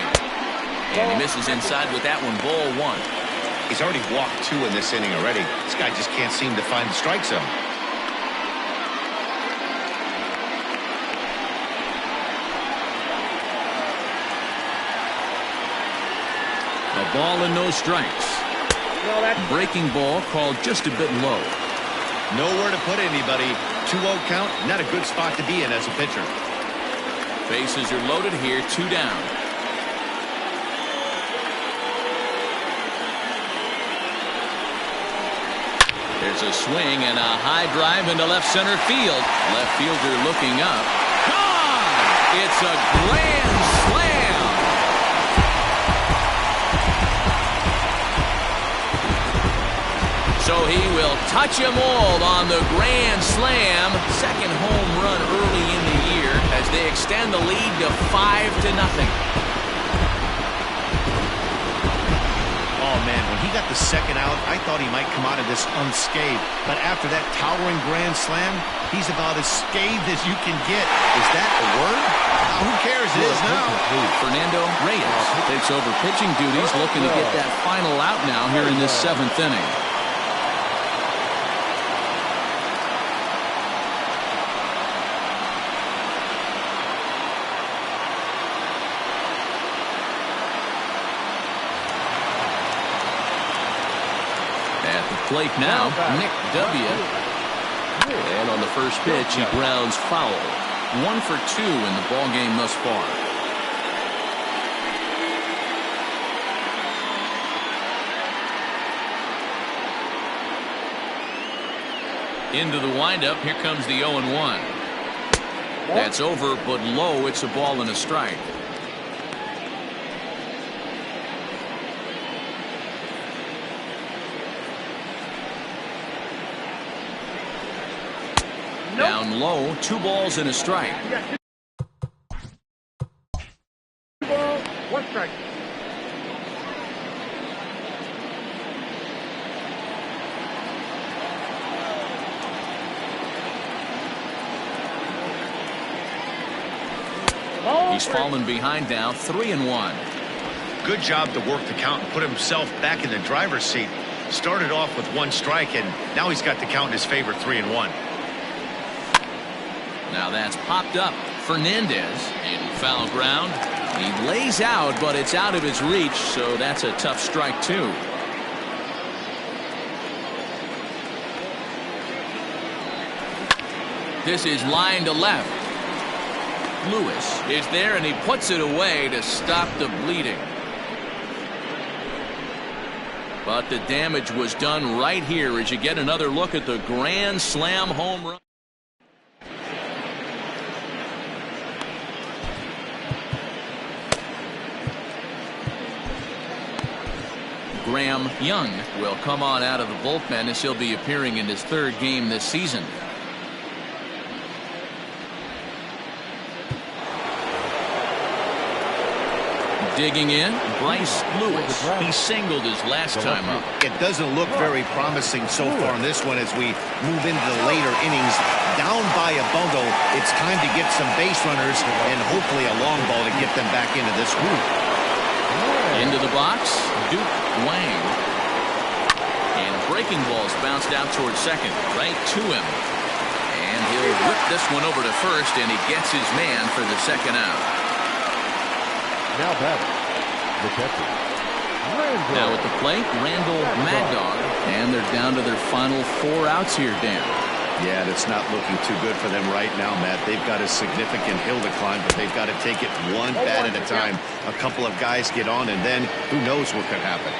And he misses inside with that one, ball 1. He's already walked 2 in this inning already. This guy just can't seem to find the strike zone. A ball and no strikes. Breaking ball called just a bit low. Nowhere to put anybody. 2-0 count, not a good spot to be in as a pitcher. Bases are loaded here, 2 down. There's a swing and a high drive into left center field. Left fielder looking up. Gone! It's a grand slam! So he will touch them all on the grand slam. Second home run early in the year as they extend the lead to 5-0. Oh, man, when he got the second out, I thought he might come out of this unscathed. But after that towering grand slam, he's about as scathed as you can get. Is that a word? Who cares? It is now. Fernando Reyes takes over pitching duties, looking to get that final out now here in this 7th inning. Plate now, Nick W. And on the first pitch, he grounds foul. 1 for 2 in the ball game thus far. Into the windup, here comes the 0-1. That's over, but low. It's a ball and a strike. Down low, 2 balls and a strike. 2 balls, 1 strike. He's fallen behind now, 3-1. Good job to work the count and put himself back in the driver's seat. Started off with 1 strike, and now he's got the count in his favor, 3-1. Now that's popped up. Fernandez in foul ground. He lays out, but it's out of his reach, so that's a tough strike, too. This is line to left. Lewis is there, and he puts it away to stop the bleeding. But the damage was done right here as you get another look at the grand slam home run. Graham Young will come on out of the bullpen as he'll be appearing in his 3rd game this season. Digging in, Bryce Lewis. He singled his last time up. It doesn't look very promising so far in this one as we move into the later innings. Down by a bundle, it's time to get some base runners and hopefully a long ball to get them back into this one. Into the box, Duke Wang. And breaking ball's bounced out towards second, right to him. And he'll whip this one over to first, and he gets his man for the second out. Now batting, the catcher, Randall. Now at the plate, Randall Mad Dog, and they're down to their final 4 outs here, Dan. Yeah, that's not looking too good for them right now, Matt. They've got a significant hill to climb, but they've got to take it one bat at a time. A couple of guys get on, and then who knows what could happen.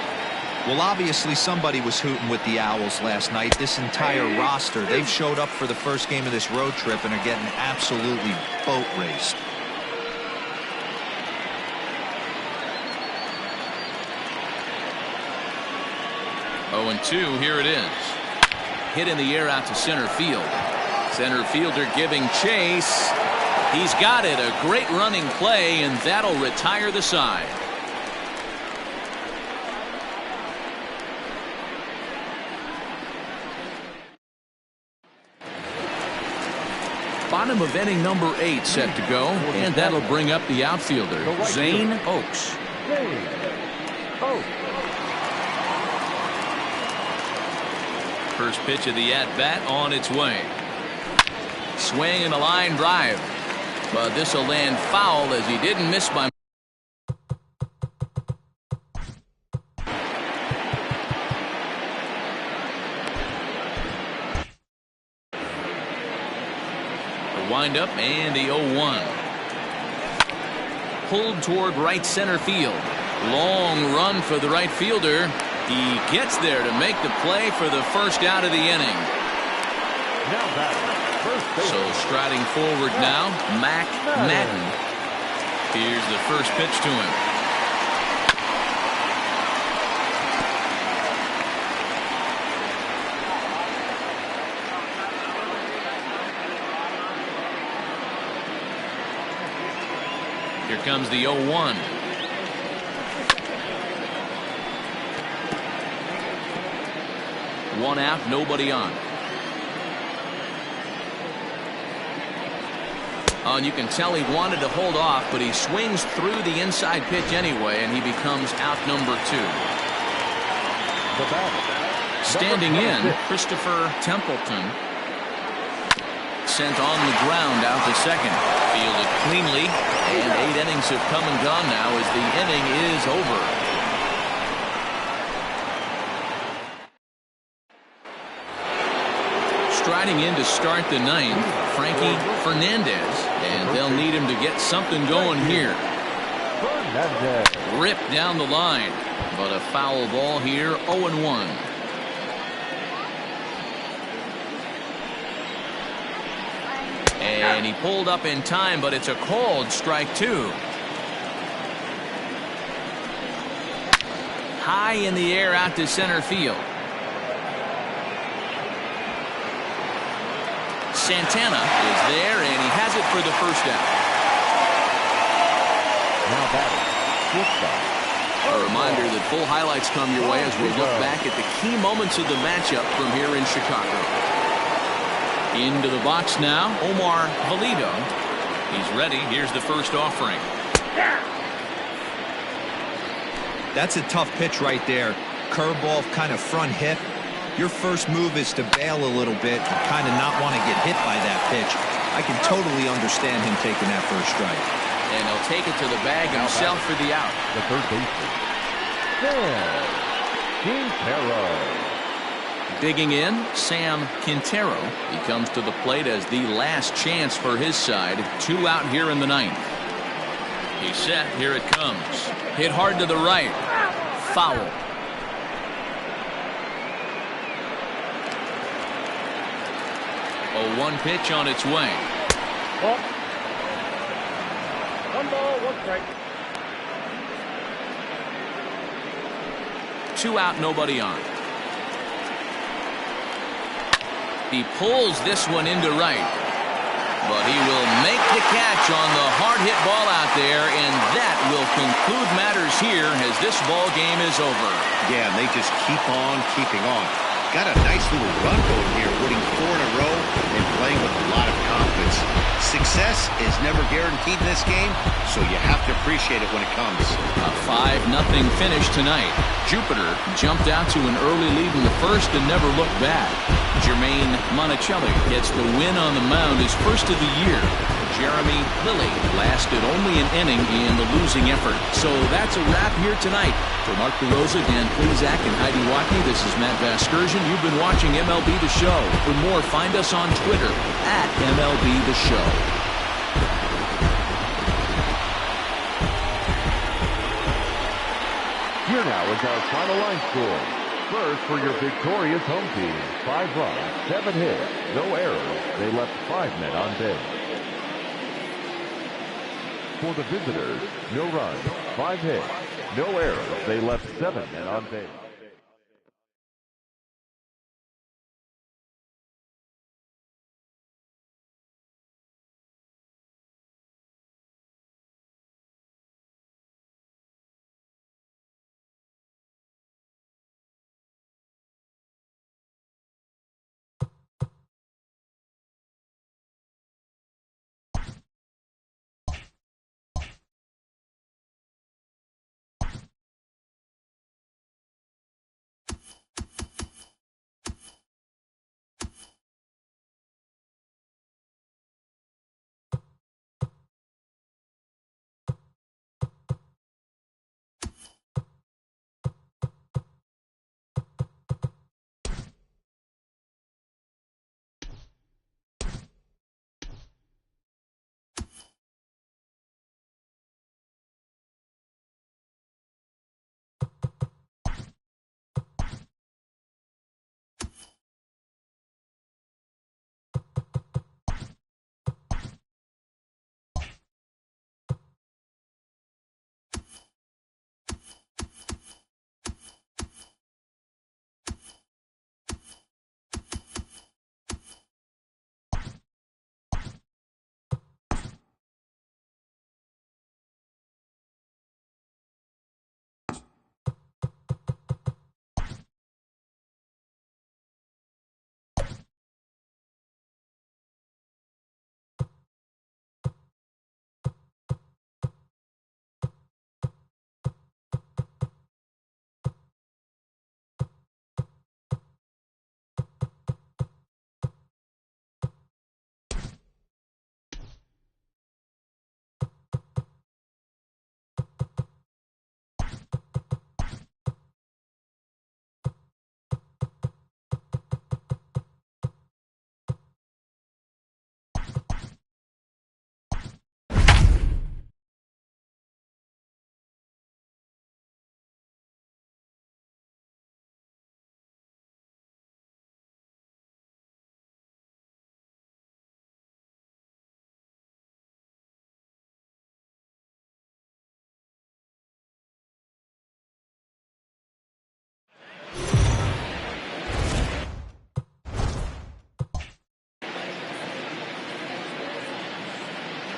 Well, obviously somebody was hooting with the Owls last night. This entire roster, they've showed up for the first game of this road trip and are getting absolutely boat raced. Oh, and 2, here it is. Hit in the air out to center field. Center fielder giving chase. He's got it. A great running play, and that'll retire the side. Bottom of inning number 8 set to go, and that'll bring up the outfielder, Zane Oaks. First pitch of the at-bat on its way. Swing and a line drive. But this will land foul as he didn't miss by. The windup and the 0-1. Pulled toward right center field. Long run for the right fielder. He gets there to make the play for the first out of the inning. So striding forward now, Mac Madden. Here's the first pitch to him. Here comes the 0-1. One out, nobody on. Oh, and you can tell he wanted to hold off, but he swings through the inside pitch anyway, and he becomes out number 2. Standing in, Christopher Templeton. Sent on the ground out to second. Fielded cleanly, and 8 innings have come and gone now as the inning is over. Striding in to start the 9th, Frankie Fernandez, and they'll need him to get something going here. Ripped down the line, but a foul ball here, 0-1. And he pulled up in time, but it's a called strike 2. High in the air out to center field. Santana is there, and he has it for the first out. Now batting, A reminder that full highlights come your way as we look back at the key moments of the matchup from here in Chicago. Into the box now, Omar Valido. He's ready. Here's the first offering. That's a tough pitch right there. Curveball, kind of front hip. Your first move is to bail a little bit and kind of not want to get hit by that pitch. I can totally understand him taking that first strike. And he'll take it to the bag himself for the out. the third baseman, Sam Quintero. Digging in, Sam Quintero. He comes to the plate as the last chance for his side. 2 out here in the 9th. He's set. Here it comes. Hit hard to the right. Foul. 0-1 pitch on its way. Ball. 1 ball, 1 strike. 2 out, nobody on. He pulls this one into right. but he will make the catch on the hard-hit ball out there, and that will conclude matters here as this ball game is over. Yeah, and they just keep on keeping on. Got a nice little run going here, winning 4 in a row and playing with a lot of confidence. Success is never guaranteed in this game, so you have to appreciate it when it comes. A 5-0 finish tonight. Jupiter jumped out to an early lead in the first and never looked back. Jermaine Monticelli gets the win on the mound, his first of the year. Jeremy Lilly lasted only an inning in the losing effort. So that's a wrap here tonight. For Mark DeRosa, Dan Plezak, and Heidi Wackey, this is Matt Vasgersian. You've been watching MLB The Show. For more, find us on Twitter at MLB The Show. Here now is our final line score. First for your victorious home team, 5 runs, 7 hits, no errors. They left 5 men on base. For the visitors, no runs, 5 hits, no errors. They left 7 men on base.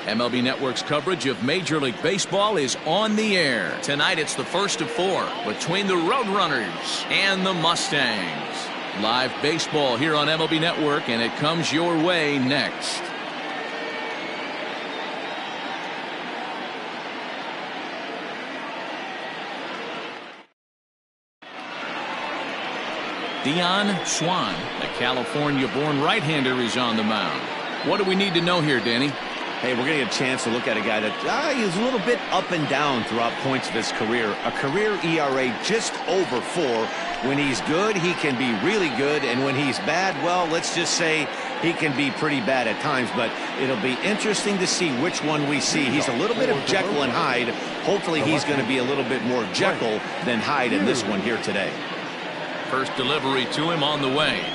MLB Network's coverage of Major League Baseball is on the air. Tonight it's the first of 4 between the Roadrunners and the Mustangs. Live baseball here on MLB Network, and it comes your way next. Dion Swan, the California-born right-hander, is on the mound. What do we need to know here, Danny? Hey, we're going to get a chance to look at a guy that he's a little bit up and down throughout points of his career. A career ERA just over 4. When he's good, he can be really good. And when he's bad, well, let's just say he can be pretty bad at times. But it'll be interesting to see which one we see. He's a little bit of Jekyll and Hyde. Hopefully he's going to be a little bit more Jekyll than Hyde in this one here today. First delivery to him on the way.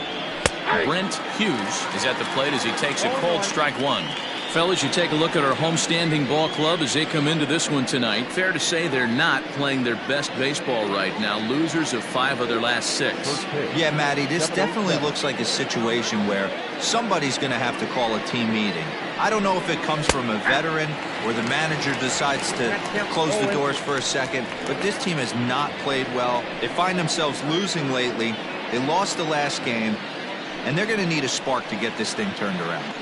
Brent Hughes is at the plate as he takes a cold strike 1. Fellas, you take a look at our homestanding ball club as they come into this one tonight. Fair to say they're not playing their best baseball right now. Losers of 5 of their last 6. Yeah, Matty, this definitely looks like a situation where somebody's going to have to call a team meeting. I don't know if it comes from a veteran or the manager decides to close the doors for a second, but this team has not played well. They find themselves losing lately. They lost the last game, and they're going to need a spark to get this thing turned around.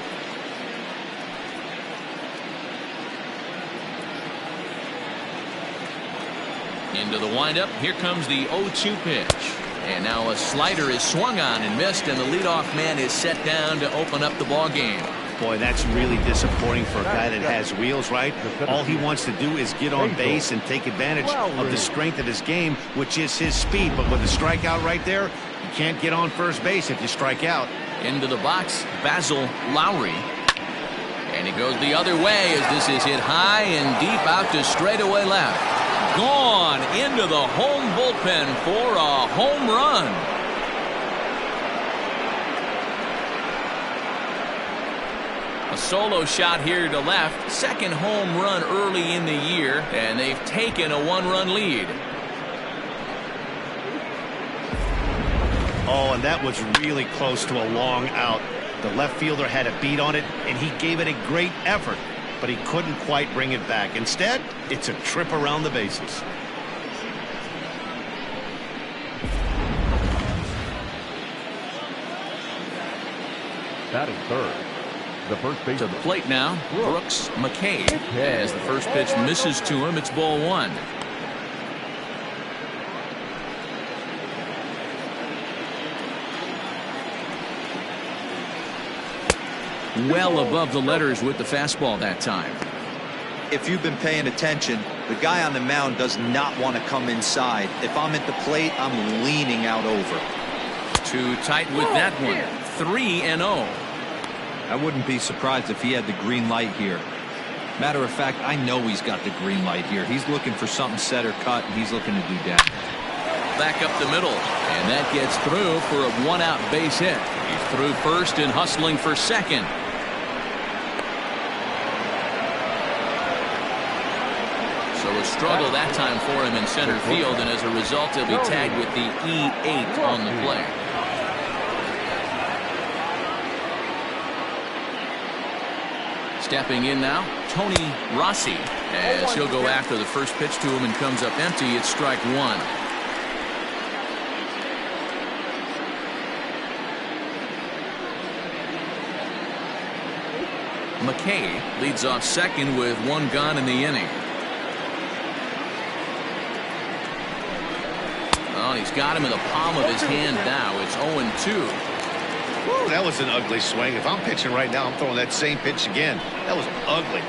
Into the windup. Here comes the 0-2 pitch. And now a slider is swung on and missed, and the leadoff man is set down to open up the ball game. Boy, that's really disappointing for a guy that has wheels, right? All he wants to do is get on base and take advantage of the strength of his game, which is his speed. But with the strikeout right there, you can't get on first base if you strike out. Into the box, Basil Lowry. And he goes the other way as this is hit high and deep out to straightaway left. Gone into the home bullpen for a home run. A solo shot here to left. Second home run early in the year, and they've taken a 1-run lead. Oh, and that was really close to a long out. The left fielder had a beat on it, and he gave it a great effort, but he couldn't quite bring it back. Instead, it's a trip around the bases. Batting third, the first base. To the plate now, Brooks McKay. As the first pitch misses to him, it's ball 1. Well above the letters with the fastball that time. If you've been paying attention, the guy on the mound does not want to come inside. If I'm at the plate, I'm leaning out over. Too tight with that one. 3-0. I wouldn't be surprised if he had the green light here. Matter of fact, I know he's got the green light here. He's looking for something set or cut, and he's looking to do damage. Back up the middle, and that gets through for a 1-out base hit. He's through first and hustling for second. So a struggle that time for him in center field, and as a result, he'll be tagged with the E8 on the play. Stepping in now, Tony Rossi, as he'll go after the first pitch to him and comes up empty. It's strike 1. McKay leads off second with 1 gone in the inning. Oh, he's got him in the palm of his hand now. It's 0-2. Woo, that was an ugly swing. If I'm pitching right now, I'm throwing that same pitch again. That was ugly.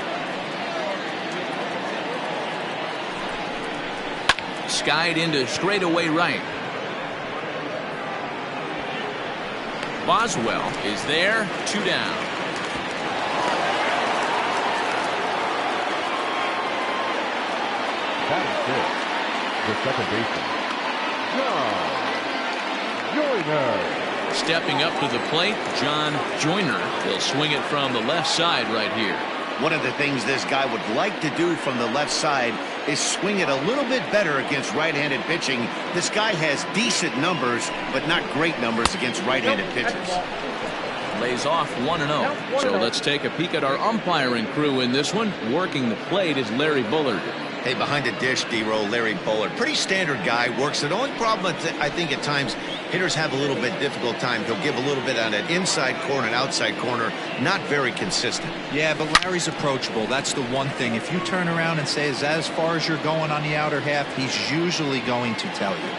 Skied into straightaway right. Boswell is there, 2 down. Batting fifth, the second baseman, John Joyner. Stepping up to the plate, John Joyner. He'll swing it from the left side right here. One of the things this guy would like to do from the left side is swing it a little bit better against right-handed pitching. This guy has decent numbers, but not great numbers against right-handed pitchers. Lays off 1-0. So let's take a peek at our umpiring crew in this one. Working the plate is Larry Bullard. Hey, behind the dish, D-Roll, Larry Bullard. Pretty standard guy, works it. The only problem I think at times hitters have a little bit difficult time. He'll give a little bit on an inside corner and outside corner. Not very consistent. Yeah, but Larry's approachable. That's the one thing. If you turn around and say, is that as far as you're going on the outer half, he's usually going to tell you.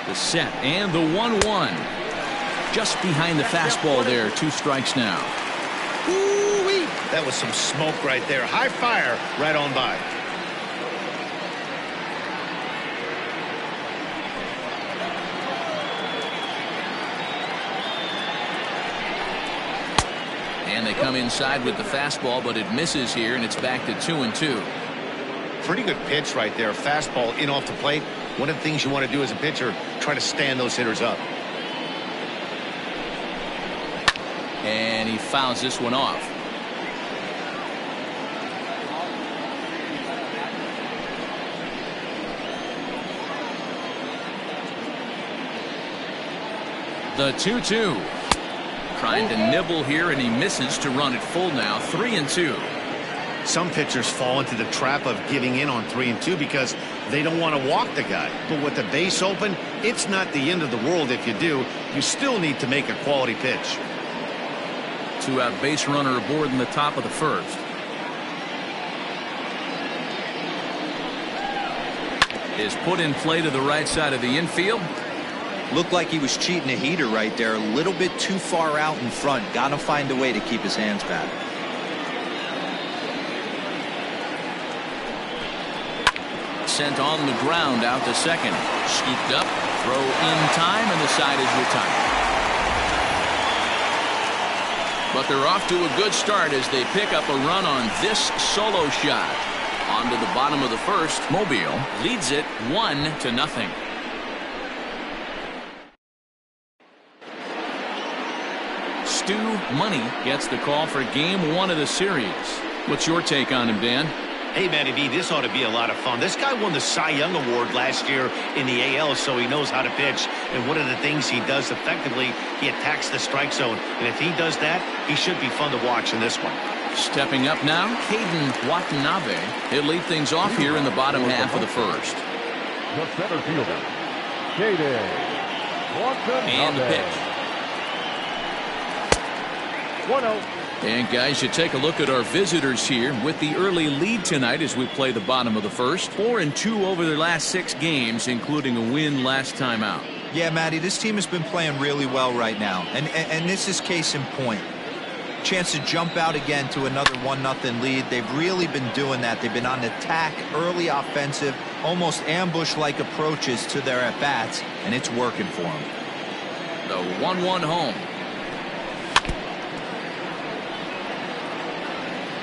The set and the 1-1. Just behind the fastball there. 2 strikes now. Ooh-wee. That was some smoke right there. High fire right on by. And they come inside with the fastball, but it misses here, and it's back to 2-2. Pretty good pitch right there. Fastball in off the plate. One of the things you want to do as a pitcher, try to stand those hitters up. and he fouls this one off. The 2-2. Trying to nibble here, and he misses to run it full now. 3-2. Some pitchers fall into the trap of giving in on 3-2 because they don't want to walk the guy. But with the base open, it's not the end of the world if you do. You still need to make a quality pitch. Two-out base runner aboard in the top of the first. Is put in play to the right side of the infield. Looked like he was cheating a heater right there. A little bit too far out in front. Got to find a way to keep his hands back. Sent on the ground out to second. Scooped up. Throw in time, and the side is retired. But they're off to a good start as they pick up a run on this solo shot. On to the bottom of the first. Mobile leads it 1-0. Stu Money gets the call for game 1 of the series. What's your take on him, Dan? Hey, Matty B, this ought to be a lot of fun. This guy won the Cy Young Award last year in the AL, so he knows how to pitch. And one of the things he does effectively, he attacks the strike zone. And if he does that, he should be fun to watch in this one. Stepping up now, Caden Watanabe. He'll lead things off here in the bottom half of the first. The center fielder, Caden Watanabe. And the pitch. 1-0. And guys, you take a look at our visitors here with the early lead tonight as we play the bottom of the first. 4-2 over their last 6 games, including a win last time out. Yeah, Matty, this team has been playing really well right now. And this is case in point. Chance to jump out again to another 1-0 lead. They've really been doing that. They've been on attack, early offensive, almost ambush-like approaches to their at-bats, and it's working for them. The 1-1 home.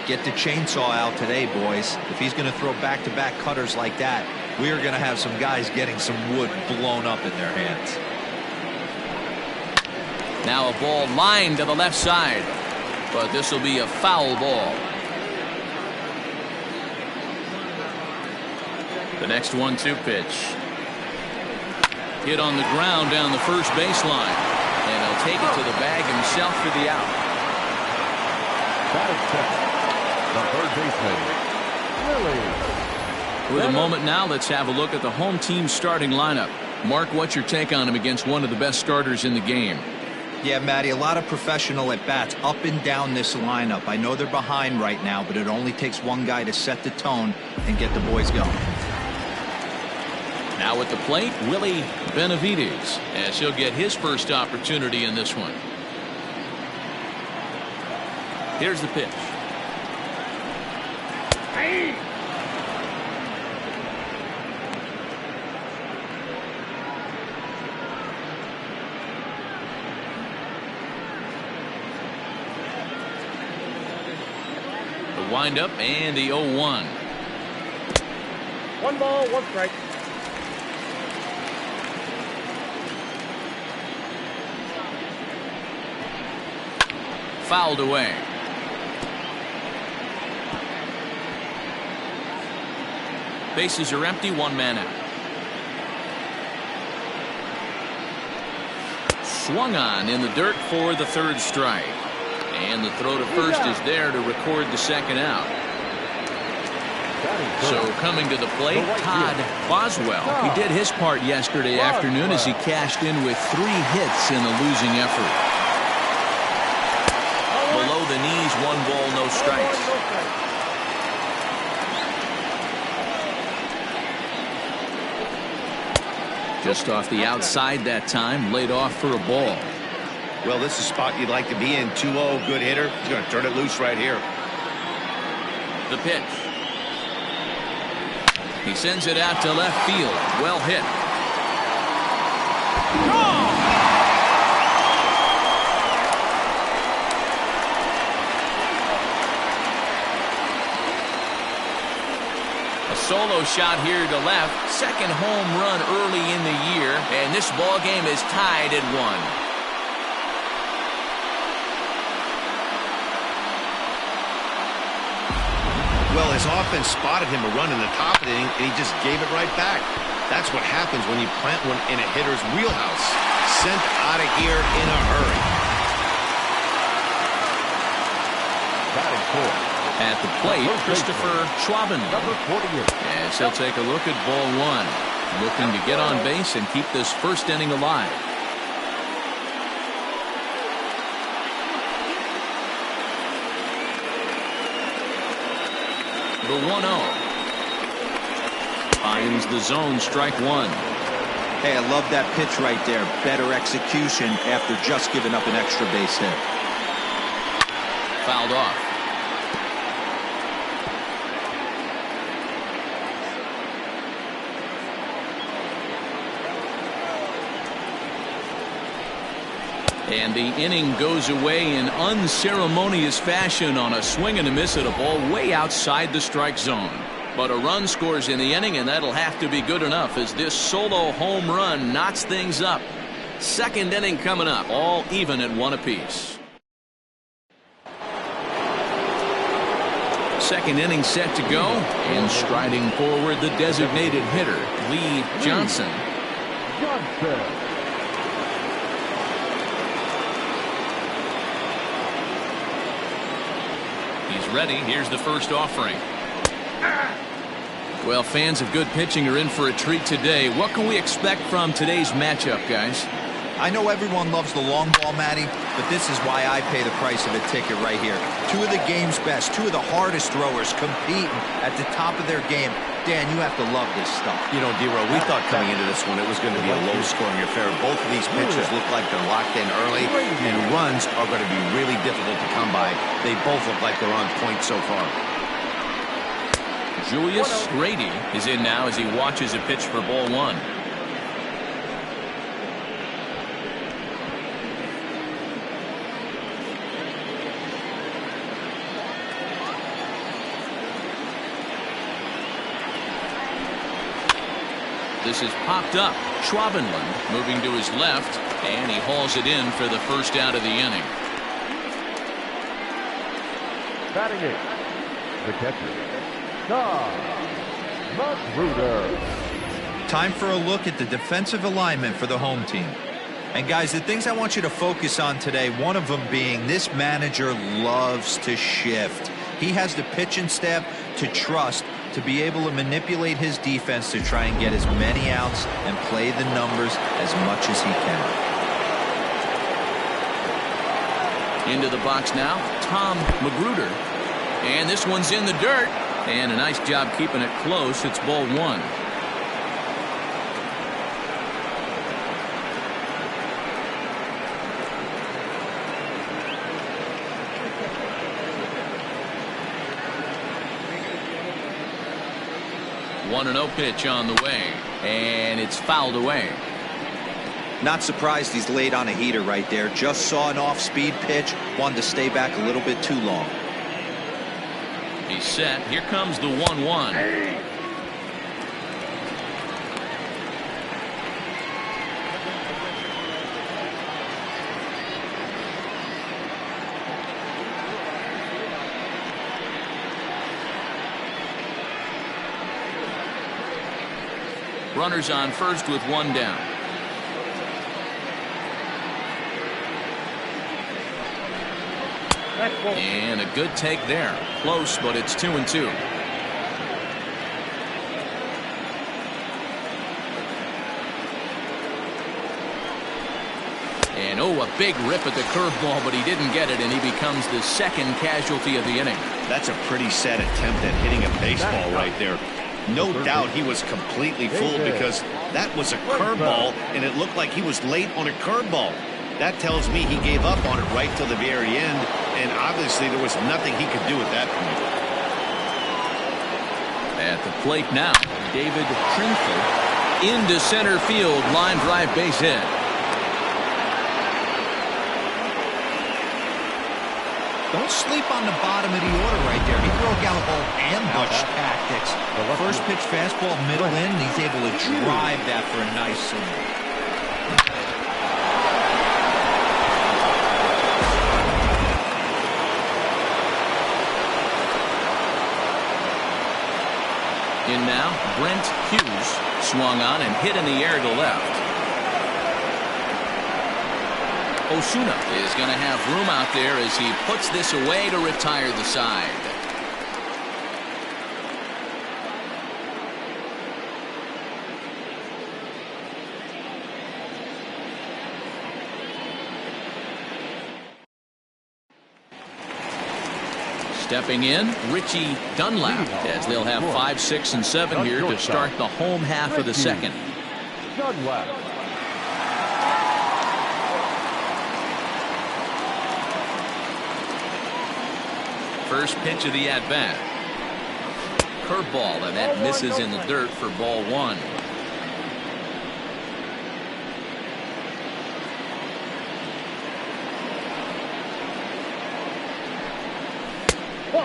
Get the chainsaw out today, boys. If he's going to throw back-to-back cutters like that, we are going to have some guys getting some wood blown up in their hands. Now a ball lined to the left side, but this will be a foul ball. The next 1-2 pitch. Hit on the ground down the first baseline, and he'll take it to the bag himself for the out. That is second. The third baseman, Willie. With a moment now, let's have a look at the home team starting lineup. Mark, what's your take on him against one of the best starters in the game? Yeah, Matty, a lot of professional at-bats up and down this lineup. I know they're behind right now, but it only takes one guy to set the tone and get the boys going. Now at the plate, Willie Benavides, as he'll get his first opportunity in this one. Here's the pitch. The windup and the 0-1. 1 ball, 1 strike. Fouled away. Bases are empty, 1 man out. Swung on in the dirt for the 3rd strike. And the throw to first is there to record the 2nd out. So coming to the plate, Todd Boswell. He did his part yesterday afternoon as he cashed in with 3 hits in the losing effort. Below the knees, 1 ball, no strikes. Just off the outside that time, laid off for a ball. Well, this is a spot you'd like to be in. 2-0, good hitter. He's going to turn it loose right here. The pitch. He sends it out to left field. Well hit. A solo shot here to left. 2nd home run early in the year, and this ball game is tied at 1. Well, his offense spotted him a run in the top of the inning, and he just gave it right back. That's what happens when you plant one in a hitter's wheelhouse. Sent out of here in a hurry. Batting fourth. At the plate, Christopher Schwabin. Number 48. As he'll take a look at ball one. Looking to get on base and keep this first inning alive. The 1-0. Finds the zone, strike one. Hey, I love that pitch right there. Better execution after just giving up an extra base hit. Fouled off. And the inning goes away in unceremonious fashion on a swing and a miss at a ball way outside the strike zone. But a run scores in the inning, and that'll have to be good enough as this solo home run knocks things up. Second inning coming up, all even at one apiece. Second inning set to go, and striding forward the designated hitter, Lee Johnson. He's ready. Here's the first offering. Well, fans of good pitching are in for a treat today. What can we expect from today's matchup, guys? I know everyone loves the long ball, Matty, but this is why I pay the price of a ticket right here. Two of the game's best, two of the hardest throwers competing at the top of their game. Dan, you have to love this stuff. You know, D-Row, we thought coming into this one it was going to be a low-scoring affair. Both of these pitchers look like they're locked in early, and runs are going to be really difficult to come by. They both look like they're on point so far. Julius Grady is in now as he watches a pitch for ball one. This is popped up. Schwabenland moving to his left, and he hauls it in for the first out of the inning. Batting it, the catcher, Magruder. Time for a look at the defensive alignment for the home team. And guys, the things I want you to focus on today, one of them being this manager loves to shift. He has the pitching staff to trust to be able to manipulate his defense to try and get as many outs and play the numbers as much as he can. Into the box now, Tom Magruder. And this one's in the dirt. And a nice job keeping it close. It's ball one. One and 0 pitch on the way, and it's fouled away. Not surprised he's laid on a heater right there. Just saw an off-speed pitch, wanted to stay back a little bit too long. He's set. Here comes the 1-1. Runners on first with one down. And a good take there. Close, but it's 2-2. And oh, a big rip at the curveball, but he didn't get it, and he becomes the second casualty of the inning. That's a pretty sad attempt at hitting a baseball right there. No doubt he was completely fooled because that was a curveball, and it looked like he was late on a curveball. That tells me he gave up on it right till the very end, and obviously there was nothing he could do at that point. At the plate now, David Trinfel into center field, line drive base hit. Don't sleep on the bottom of the order right there. He broke out all ambush tactics. First pitch fastball, middle in, and he's able to drive that for a nice single. now. Brent Hughes swung on and hit in the air to left. Osuna is going to have room out there as he puts this away to retire the side. Stepping in, Richie Dunlap, as they'll have 5, 6, and 7 here to start the home half of the second. Dunlap. First pitch of the at-bat. Curveball, and that misses in the dirt for ball 1.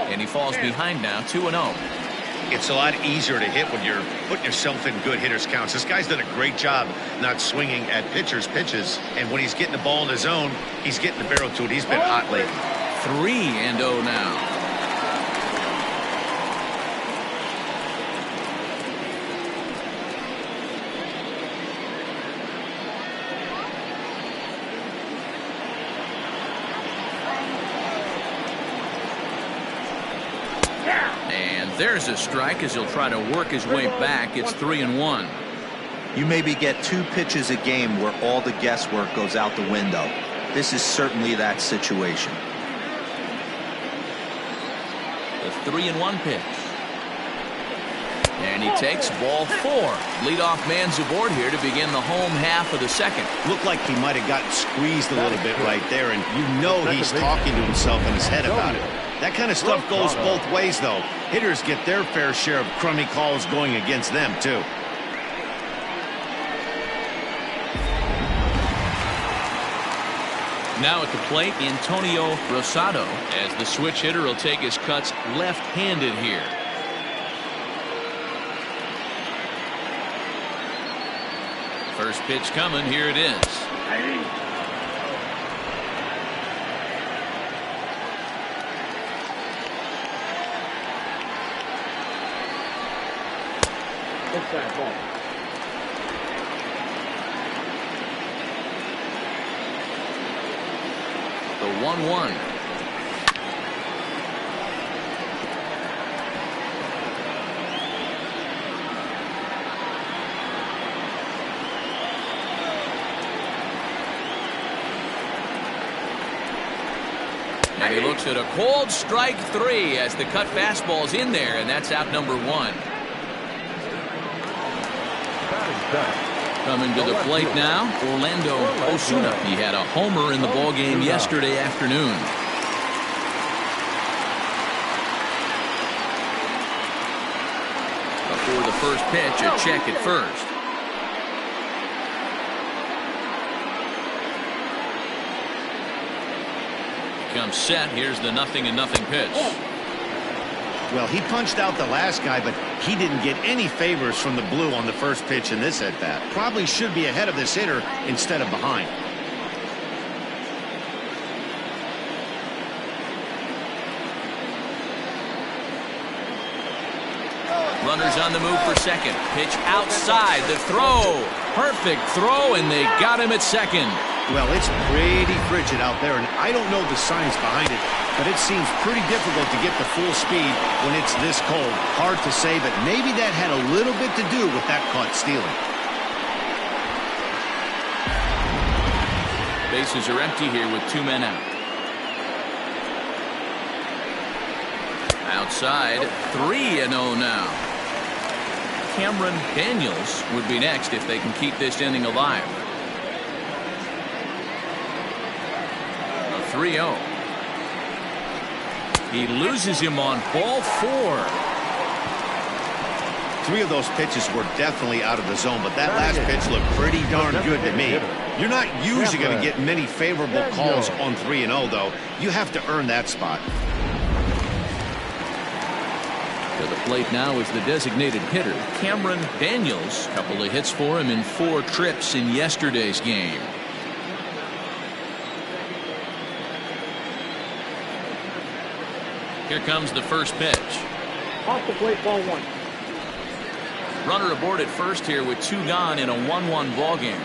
And he falls behind now, 2-0. It's a lot easier to hit when you're putting yourself in good hitters counts. This guy's done a great job not swinging at pitchers' pitches. And when he's getting the ball in his zone, he's getting the barrel to it. He's been hot lately. 3-0 now. There's a strike as he'll try to work his way back. It's 3-1. You maybe get 2 pitches a game where all the guesswork goes out the window. This is certainly that situation. The 3-1 pitch. And he takes ball 4. Leadoff man's aboard here to begin the home half of the second. Looked like he might have gotten squeezed a little bit right there, and you know he's talking to himself in his head about it. That kind of stuff goes both ways, though. Hitters get their fair share of crummy calls going against them, too. Now at the plate, Antonio Rosado, as the switch hitter will take his cuts left-handed here. First pitch coming. Here it is. Inside ball. The 1-1. And he looks at a cold strike 3 as the cut fastball's in there, and that's out number 1. Coming to the plate now, Orlando Osuna. He had a homer in the ballgame yesterday afternoon. Before the first pitch, a check at first. Comes set. Here's the 0-0 pitch. Well, he punched out the last guy, but he didn't get any favors from the blue on the first pitch in this at-bat. Probably should be ahead of this hitter instead of behind. Runners on the move for second. Pitch outside. The throw. Perfect throw, and they got him at second. Well, it's pretty frigid out there, and I don't know the science behind it, but it seems pretty difficult to get the full speed when it's this cold. Hard to say, but maybe that had a little bit to do with that caught stealing. Bases are empty here with 2 men out. Outside, 3-0 now. Cameron Daniels would be next if they can keep this inning alive. 3-0. He loses him on ball 4. 3 of those pitches were definitely out of the zone, but that last pitch looked pretty darn good to me. You're not usually going to get many favorable calls on 3-0, though. You have to earn that spot. To the plate now is the designated hitter, Cameron Daniels. A couple of hits for him in 4 trips in yesterday's game. Here comes the first pitch. Off the plate, ball 1. Runner aboard at first here with 2 gone in a 1-1 ball game.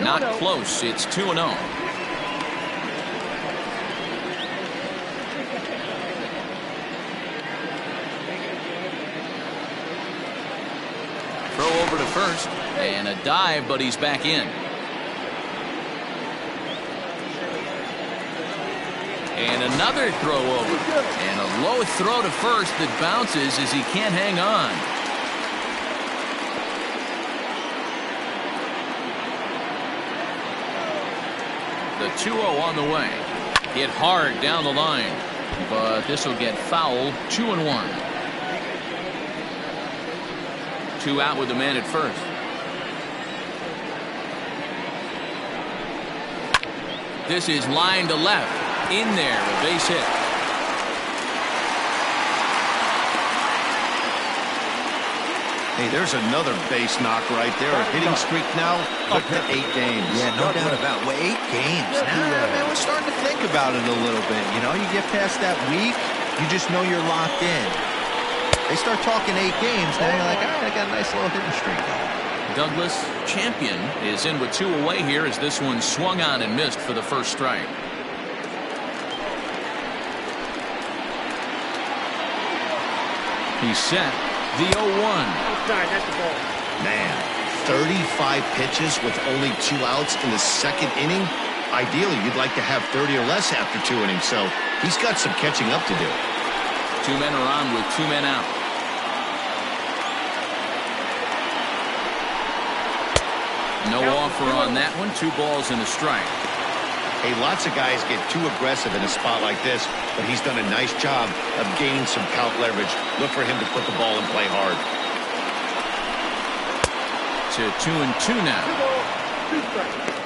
Not close. It's 2-0. Throw over to first and a dive, but he's back in. And another throw over. And a low throw to first that bounces as he can't hang on. The 2-0 on the way. Hit hard down the line. But this will get fouled. 2-1. 2 out with the man at first. This is line to left. In there, a base hit. Hey, there's another base knock right there. A hitting streak now up to 8 games. Yeah, no doubt about it. Well, 8 games. Now, man, we're starting to think about it a little bit. You know, you get past that week, you just know you're locked in. They start talking 8 games, now you're like, all right, I got a nice little hitting streak going. Douglas, champion, is in with 2 away here as this one swung on and missed for the first strike. He's set. The 0-1. Outside, that's the ball. Man, 35 pitches with only 2 outs in the second inning. Ideally, you'd like to have 30 or less after 2 innings, so he's got some catching up to do. 2 men are on with 2 men out. No offer on that one. 2 balls and a strike. Hey, lots of guys get too aggressive in a spot like this, but he's done a nice job of gaining some count leverage. Look for him to put the ball and play hard. To 2-2 now. 2 strikes.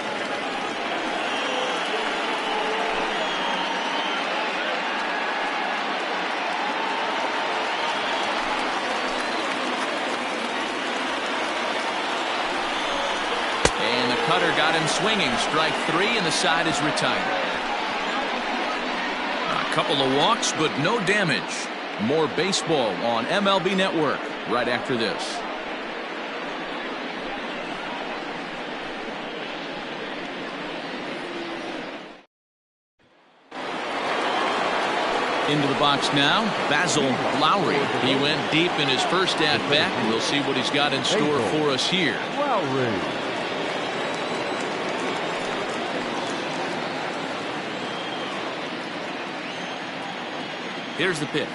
And the cutter got him swinging. Strike 3, and the side is retired. A couple of walks, but no damage. More baseball on MLB Network right after this. Into the box now, Basil Lowry. He went deep in his first at-bat, and we'll see what he's got in store for us here. Lowry. Here's the pitch.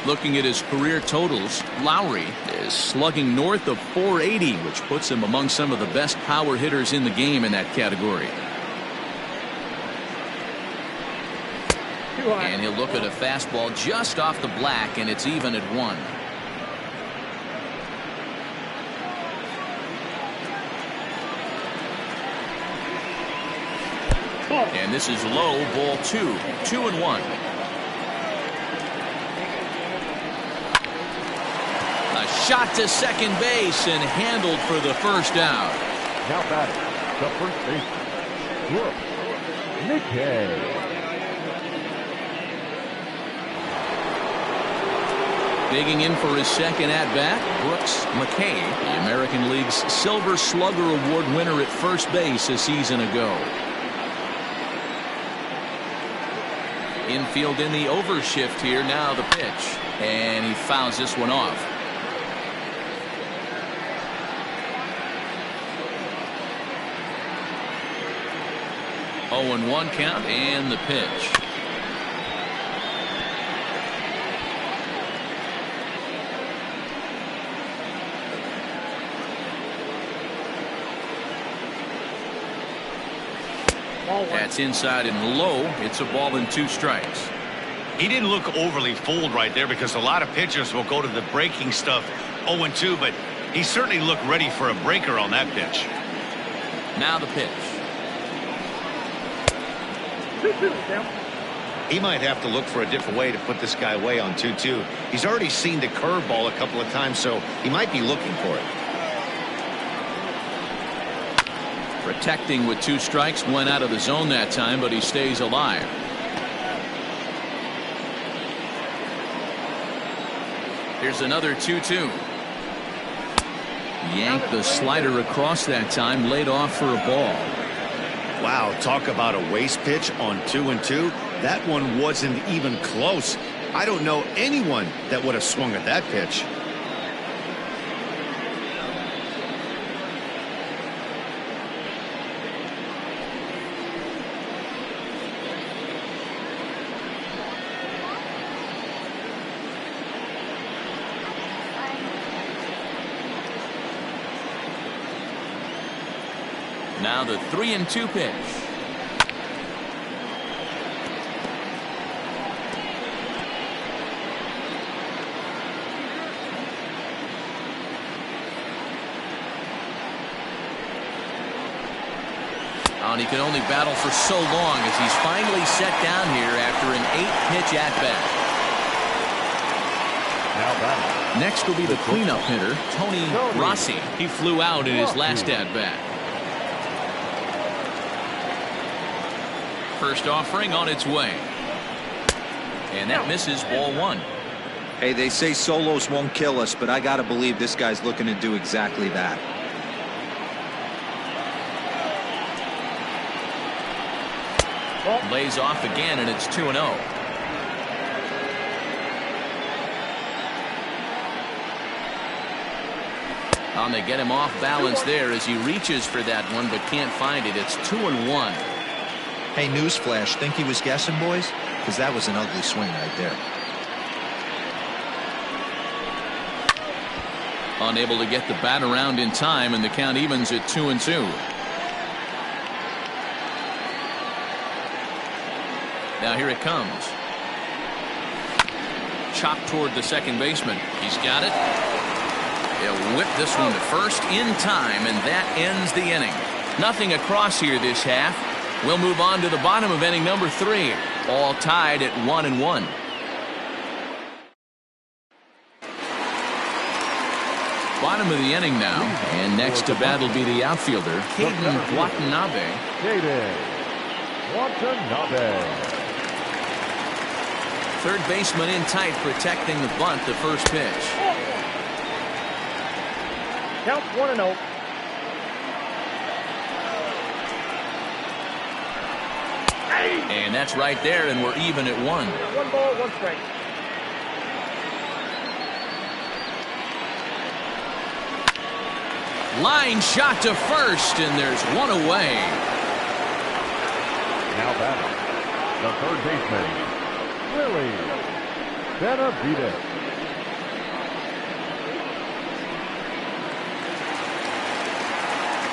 Looking at his career totals, Lowry is slugging north of 480, which puts him among some of the best power hitters in the game in that category. And he'll look at a fastball just off the black, and it's even at 1. And this is low, ball 2. 2-1. A shot to second base and handled for the first out. Now batting, the first baseman, Brooks McKay. Digging in for his second at-bat, Brooks McKay, the American League's Silver Slugger Award winner at first base a season ago. Infield in the overshift here. Now the pitch. And he fouls this one off. Oh, and 1 count, and the pitch. That's inside and low. It's a ball and 2 strikes. He didn't look overly fooled right there because a lot of pitchers will go to the breaking stuff 0-2, but he certainly looked ready for a breaker on that pitch. Now the pitch. He might have to look for a different way to put this guy away on 2-2. He's already seen the curveball a couple of times, so he might be looking for it. protecting with 2 strikes. Went out of the zone that time, but he stays alive. Here's another 2-2. Yanked the slider across that time, laid off for a ball. Wow, talk about a waste pitch on 2-2. That one wasn't even close. I don't know anyone that would have swung at that pitch. Now the 3-2 pitch. And he can only battle for so long as he's finally set down here after an 8-pitch at-bat. Next will be the cleanup hitter, Tony Rossi. He flew out in his last at-bat. First offering on its way. And that misses, ball 1. Hey, they say solos won't kill us, but I got to believe this guy's looking to do exactly that. Lays off again, and it's 2-0. And they get him off balance there as he reaches for that one, but can't find it. It's 2-1. Hey, newsflash, think he was guessing, boys? Because that was an ugly swing right there. Unable to get the bat around in time, and the count evens at 2-2. Now here it comes. Chopped toward the second baseman. He's got it. He'll whip this one to first in time, and that ends the inning. Nothing across here this half. We'll move on to the bottom of inning number 3. All tied at 1-1. Bottom of the inning now, and next to bat will be the outfielder, Caden Watanabe. Caden Watanabe. Third baseman in tight, protecting the bunt, the first pitch. Count 1-0. And that's right there, and we're even at 1. 1 ball, 1 strike. Line shot to first, and there's one away. Now batting, the third baseman, Willie Benavides.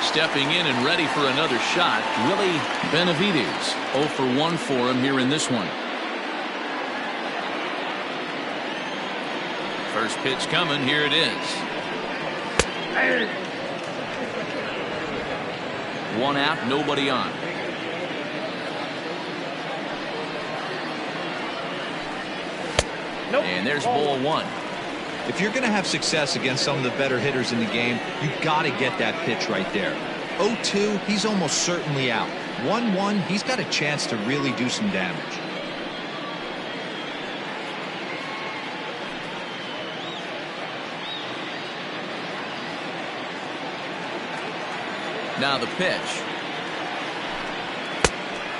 Stepping in and ready for another shot, Willie Benavides. 0 for 1 for him here in this one. First pitch coming, here it is. 1 out, nobody on. Nope. And there's ball 1. If you're going to have success against some of the better hitters in the game, you got to get that pitch right there. 0-2, he's almost certainly out. 1-1, he's got a chance to really do some damage. Now the pitch.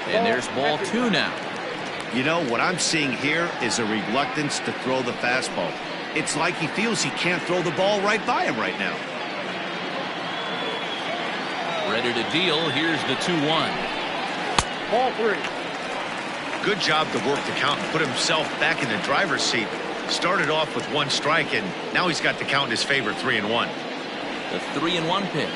And there's ball 2 now. You know, what I'm seeing here is a reluctance to throw the fastball. It's like he feels he can't throw the ball right by him right now. Ready to deal. Here's the 2-1. Ball 3. Good job to work the count and put himself back in the driver's seat. Started off with 1 strike, and now he's got the count in his favor, 3-1. The 3-1 pitch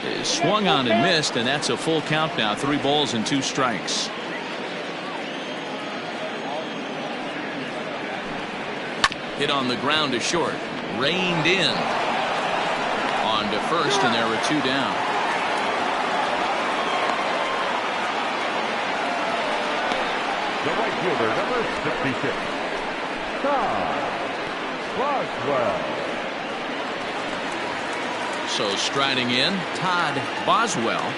is swung on and missed, and that's a full count now. 3 balls and 2 strikes. Hit on the ground to short. Reined in. On to first, and there are 2 down. The right fielder, number 66, Todd Boswell. Also striding in, Todd Boswell.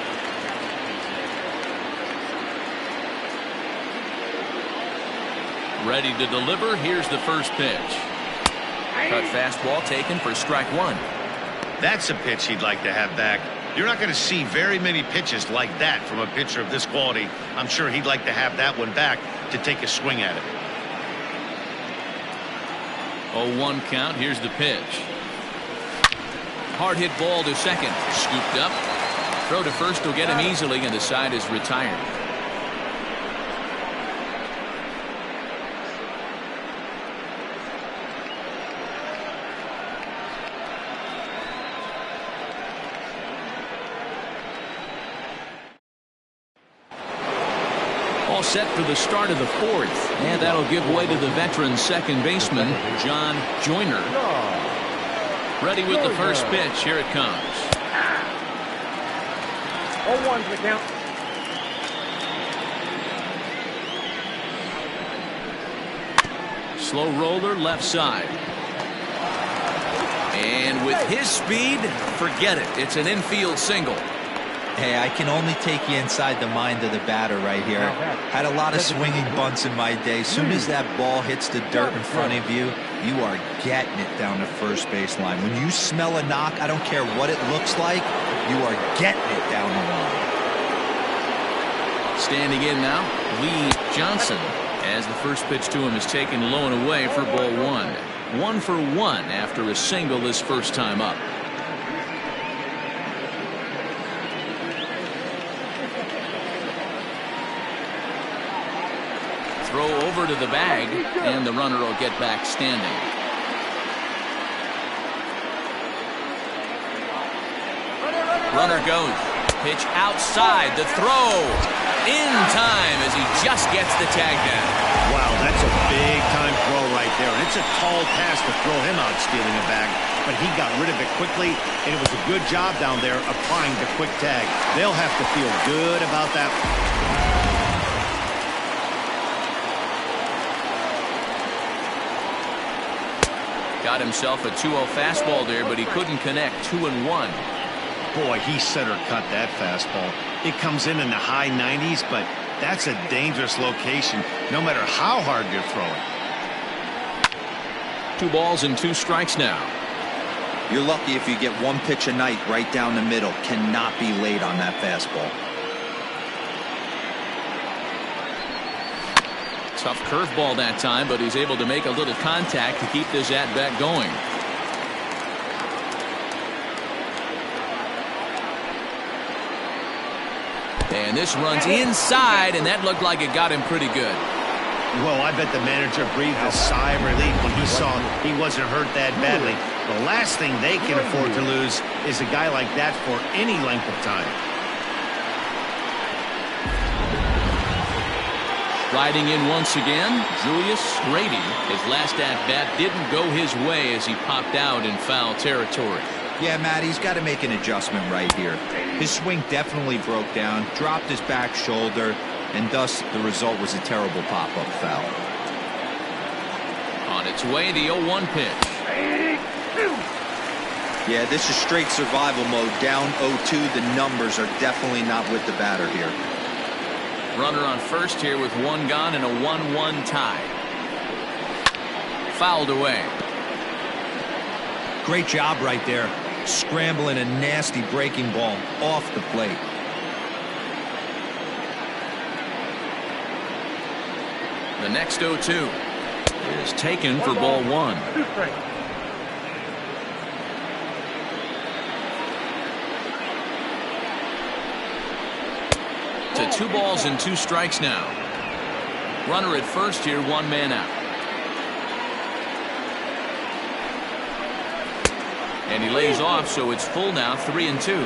Ready to deliver. Here's the first pitch. Cut fastball taken for strike one. That's a pitch he'd like to have back. You're not going to see very many pitches like that from a pitcher of this quality. I'm sure he'd like to have that one back to take a swing at it. 0-1 count. Here's the pitch. Hard hit ball to second. Scooped up. Throw to first will get him easily, and the side is retired. All set for the start of the fourth, and that'll give way to the veteran second baseman John Joyner. Ready with the first pitch. Here it comes. 0-1's the count. Slow roller left side. And with his speed, forget it. It's an infield single. Hey, I can only take you inside the mind of the batter right here. Had a lot of swinging bunts in my day. Soon as that ball hits the dirt in front of you, you are getting it down the first base line. When you smell a knock, I don't care what it looks like, you are getting it down the line. Standing in now, Lee Johnson, as the first pitch to him is taken low and away for ball one. 1 for 1 after a single this first time up. Throw over to the bag, and the runner will get back standing. Runner goes. Pitch outside. The throw in time as he just gets the tag down. Wow, that's a big-time throw right there. And it's a tall task to throw him out stealing a bag. But he got rid of it quickly, and it was a good job down there applying the quick tag. They'll have to feel good about that. Got himself a 2-0 fastball there, but he couldn't connect. 2-1. Boy, he center cut that fastball. It comes in the high 90s, but that's a dangerous location no matter how hard you're throwing. 2 balls and 2 strikes now. You're lucky if you get one pitch a night right down the middle. Cannot be late on that fastball. Tough curveball that time, but he's able to make a little contact to keep this at-bat going. And this runs inside, and that looked like it got him pretty good. Well, I bet the manager breathed a sigh of relief when he saw he wasn't hurt that badly. The last thing they can afford to lose is a guy like that for any length of time. Riding in once again, Julius Grady. His last at-bat didn't go his way as he popped out in foul territory. Yeah, Matt, he's got to make an adjustment right here. His swing definitely broke down, dropped his back shoulder, and thus the result was a terrible pop-up foul. On its way, the 0-1 pitch. Yeah, this is straight survival mode. Down 0-2, the numbers are definitely not with the batter here. Runner on first here with 1 gone and a 1-1 tie. Fouled away. Great job right there. Scrambling a nasty breaking ball off the plate. The next 0-2 is taken for ball 1. To 2 balls and 2 strikes now. Runner at first here, 1 man out. And he lays off, so it's full now, 3-2.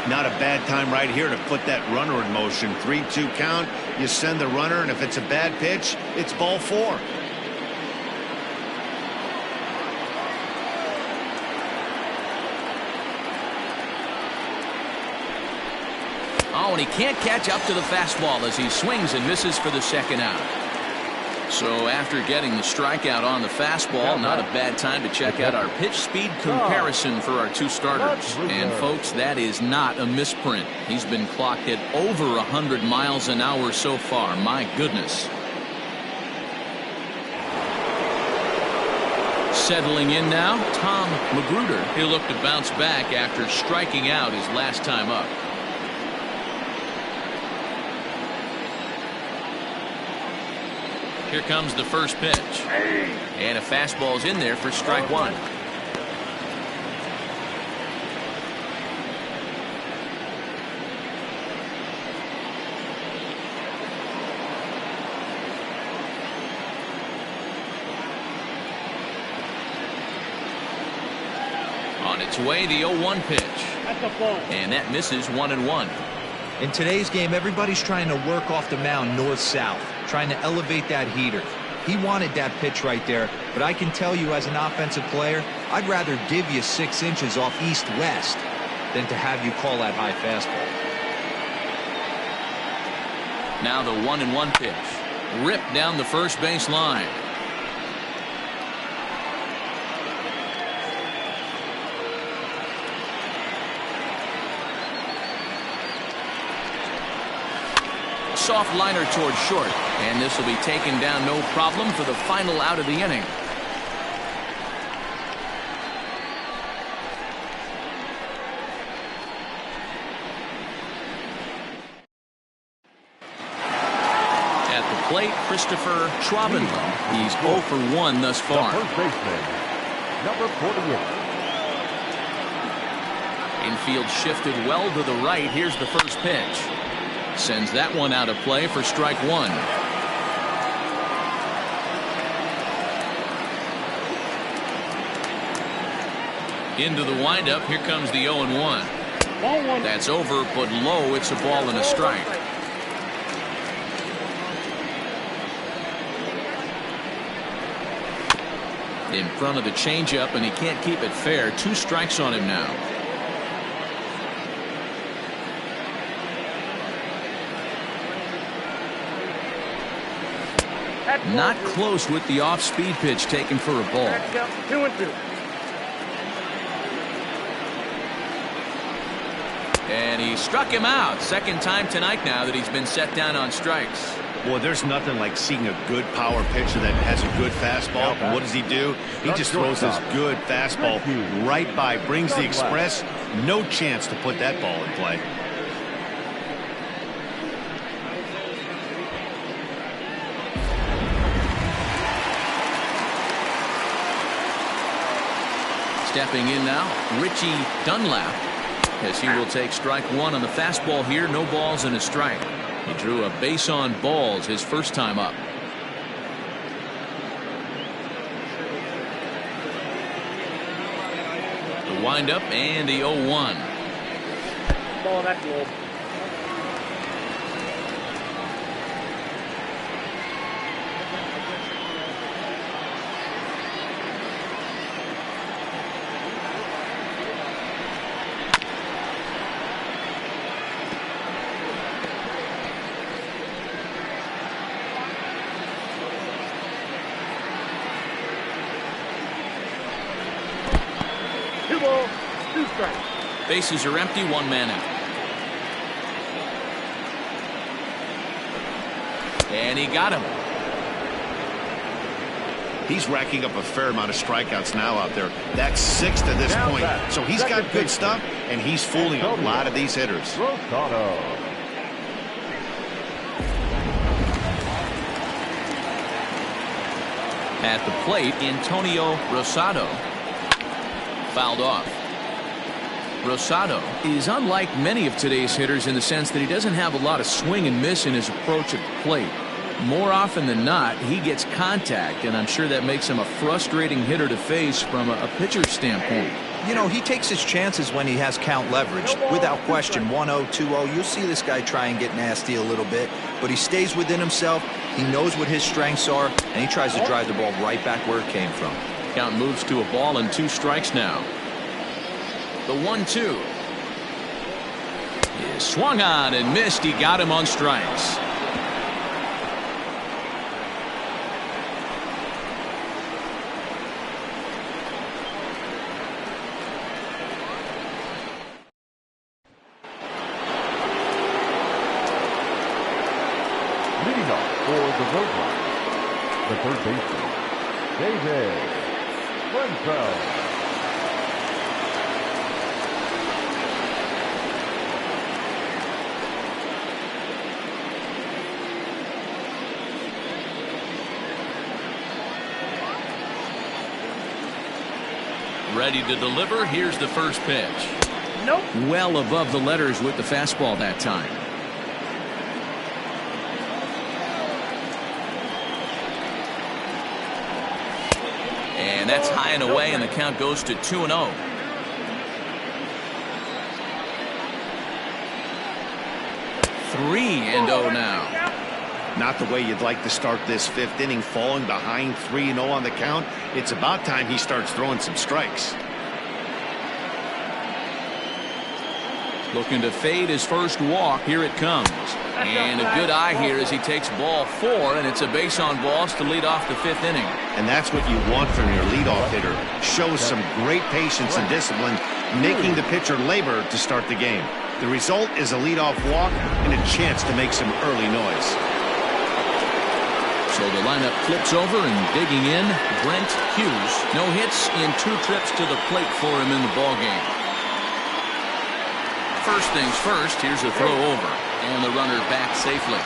Not a bad time right here to put that runner in motion. 3-2 count. You send the runner, and if it's a bad pitch, it's ball 4. Oh, and he can't catch up to the fastball as he swings and misses for the second out. So after getting the strikeout on the fastball, not a bad time to check out our pitch speed comparison for our two starters. And folks, that is not a misprint. He's been clocked at over 100 miles an hour so far. My goodness. Settling in now, Tom Magruder. He'll look to bounce back after striking out his last time up. Here comes the first pitch. And a fastball's in there for strike one. On its way, the 0-1 pitch. And that misses 1-1. In today's game, everybody's trying to work off the mound north-south, trying to elevate that heater. He wanted that pitch right there, but I can tell you as an offensive player, I'd rather give you 6 inches off east-west than to have you call that high fastball. Now the 1-1 pitch. Ripped down the first base line. Soft liner towards short, and this will be taken down no problem for the final out of the inning. At the plate, Christopher Schwabenland. He's 0 for 1 thus far. The first baseman, number 48. Infield shifted well to the right. Here's the first pitch. Sends that one out of play for strike one. Into the windup. Here comes the 0-1. That's over, but low. It's a ball and a strike. In front of the changeup, and he can't keep it fair. 2 strikes on him now. Not close with the off-speed pitch taken for a ball. 2-2. And he struck him out. Second time tonight now that he's been set down on strikes. Well, there's nothing like seeing a good power pitcher that has a good fastball. And what does he do? He just throws this good fastball right by, brings the express. No chance to put that ball in play. Stepping in now, Richie Dunlap, as he will take strike one on the fastball here. No balls and a strike. He drew a base on balls his first time up. The windup and the 0-1. Ball that goal. Bases are empty, 1 man out. And he got him. He's racking up a fair amount of strikeouts now out there. That's 6 to this point. So he's got good stuff, and he's fooling a lot of these hitters. At the plate, Antonio Rosado. Fouled off. Rosado is unlike many of today's hitters in the sense that he doesn't have a lot of swing and miss in his approach at the plate. More often than not, he gets contact, and I'm sure that makes him a frustrating hitter to face from a pitcher's standpoint. You know, he takes his chances when he has count leverage. Without question, 1-0, 2-0, you'll see this guy try and get nasty a little bit, but he stays within himself. He knows what his strengths are, and he tries to drive the ball right back where it came from. Count moves to a ball and 2 strikes now. The 1-2 is swung on and missed. He got him on strikes. For the Roadrunners, the third baseman, David Renfro. Ready to deliver. Here's the first pitch. Nope. Well above the letters with the fastball that time. And that's high and away, and the count goes to 2-0. Three and 0 now. Not the way you'd like to start this fifth inning, falling behind 3-0 on the count. It's about time he starts throwing some strikes. Looking to fade his first walk. Here it comes. And a good eye here as he takes ball 4, and it's a base on balls to lead off the fifth inning. And that's what you want from your leadoff hitter. Shows some great patience and discipline, making the pitcher labor to start the game. The result is a leadoff walk and a chance to make some early noise. So the lineup flips over, and digging in, Brent Hughes. No hits in 2 trips to the plate for him in the ballgame. First things first, here's a throw over, and the runner back safely.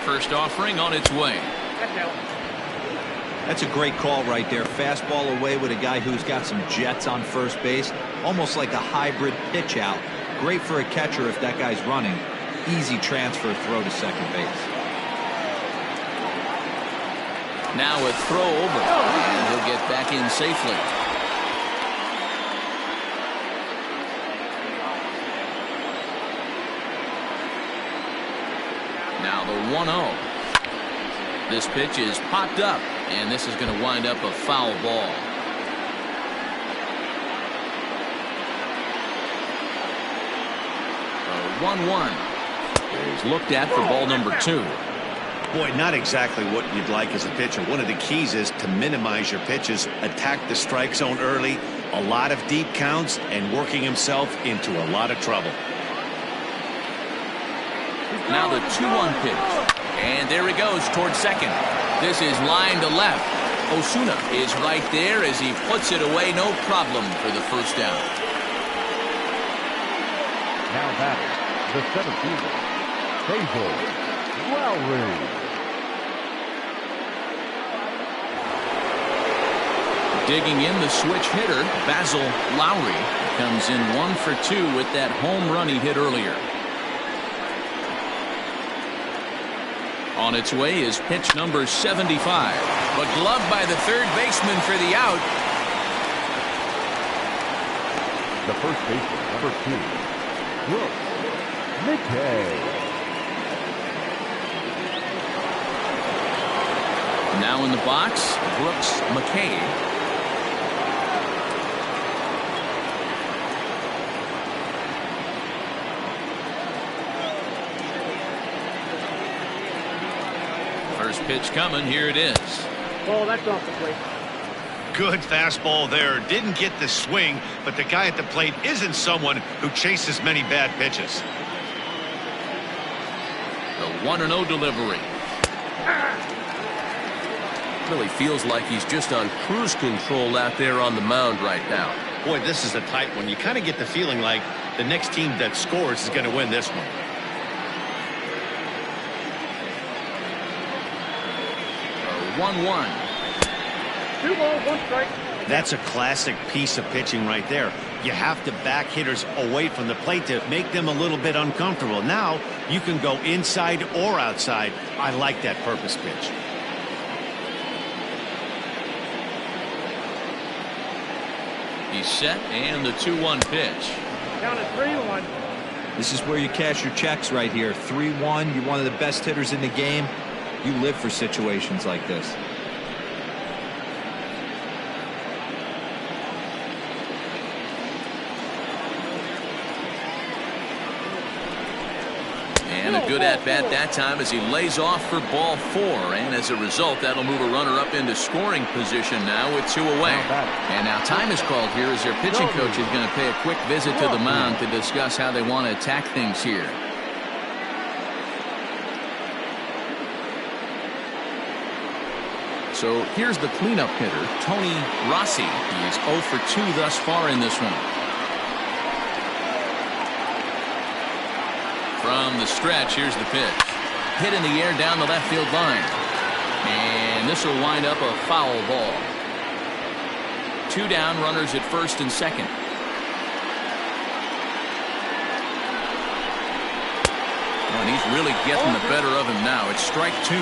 First offering on its way. That's a great call right there. Fastball away with a guy who's got some jets on first base. Almost like a hybrid pitch out. Great for a catcher if that guy's running. Easy transfer throw to second base. Now a throw over, and he'll get back in safely. Now the 1-0. This pitch is popped up, and this is going to wind up a foul ball. A 1-1 is looked at for ball number 2. Boy, not exactly what you'd like as a pitcher. One of the keys is to minimize your pitches, attack the strike zone early, a lot of deep counts, and working himself into a lot of trouble. Now the 2-1 pitch. And there he goes towards second. This is line to left. Osuna is right there as he puts it away. No problem for the first down. Now batting, the 7th fielder, Basil Lowry. Digging in, the switch hitter, Basil Lowry, comes in 1 for 2 with that home run he hit earlier. On its way is pitch number 75, but gloved by the third baseman for the out. The first baseman, number 2, Brooks McKay. Now in the box, Brooks McKay. First pitch coming. Here it is. Ball, that's off the plate. Good fastball there. Didn't get the swing, but the guy at the plate isn't someone who chases many bad pitches. The 1-0 delivery. Really feels like he's just on cruise control out there on the mound right now. Boy, this is a tight one. You kind of get the feeling like the next team that scores is going to win this one. 1-1. 2 balls, 1 strike. That's a classic piece of pitching right there. You have to back hitters away from the plate to make them a little bit uncomfortable. Now you can go inside or outside. I like that purpose pitch. He's set, and the 2-1 pitch. Count at 3-1. This is where you cash your checks right here. 3-1. You're one of the best hitters in the game. You live for situations like this. And a good at-bat that time as he lays off for ball 4. And as a result, that'll move a runner up into scoring position now with 2 away. And now time is called here as their pitching coach is going to pay a quick visit to the mound to discuss how they want to attack things here. So here's the cleanup hitter, Tony Rossi. He's 0 for 2 thus far in this one. From the stretch, here's the pitch. Hit in the air down the left field line. And this will wind up a foul ball. 2 down, runners at first and second. Oh, and he's really getting the better of him now. It's strike 2.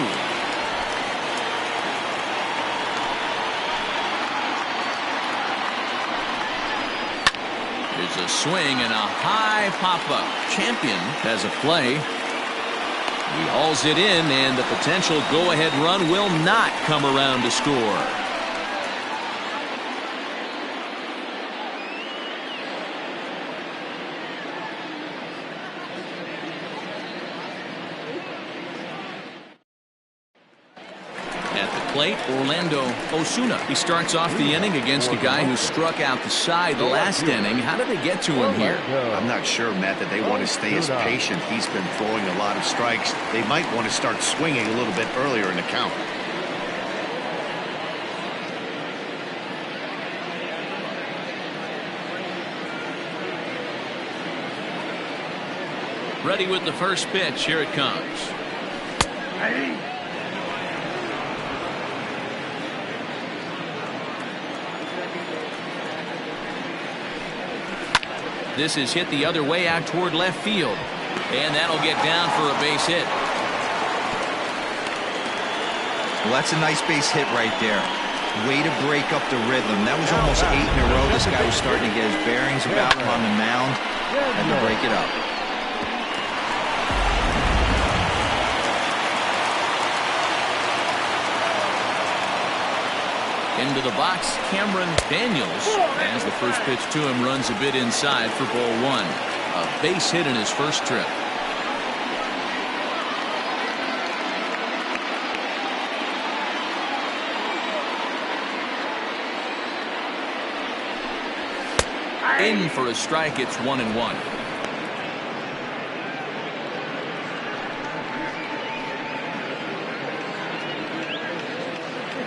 There's a swing and a high pop-up. Champion has a play. He hauls it in, and the potential go-ahead run will not come around to score. Plate, Orlando Osuna. He starts off the inning against a guy who struck out the side last inning. How did they get to him here? I'm not sure, Matt, that they want to stay as patient. He's been throwing a lot of strikes. They might want to start swinging a little bit earlier in the count. Ready with the first pitch. Here it comes. This is hit the other way out toward left field. And that'll get down for a base hit. Well, that's a nice base hit right there. Way to break up the rhythm. That was almost 8 in a row. This guy was starting to get his bearings about him on the mound. Had to break it up. Into the box, Cameron Daniels, as the first pitch to him runs a bit inside for ball 1. A base hit in his first trip. In for a strike. It's 1-1.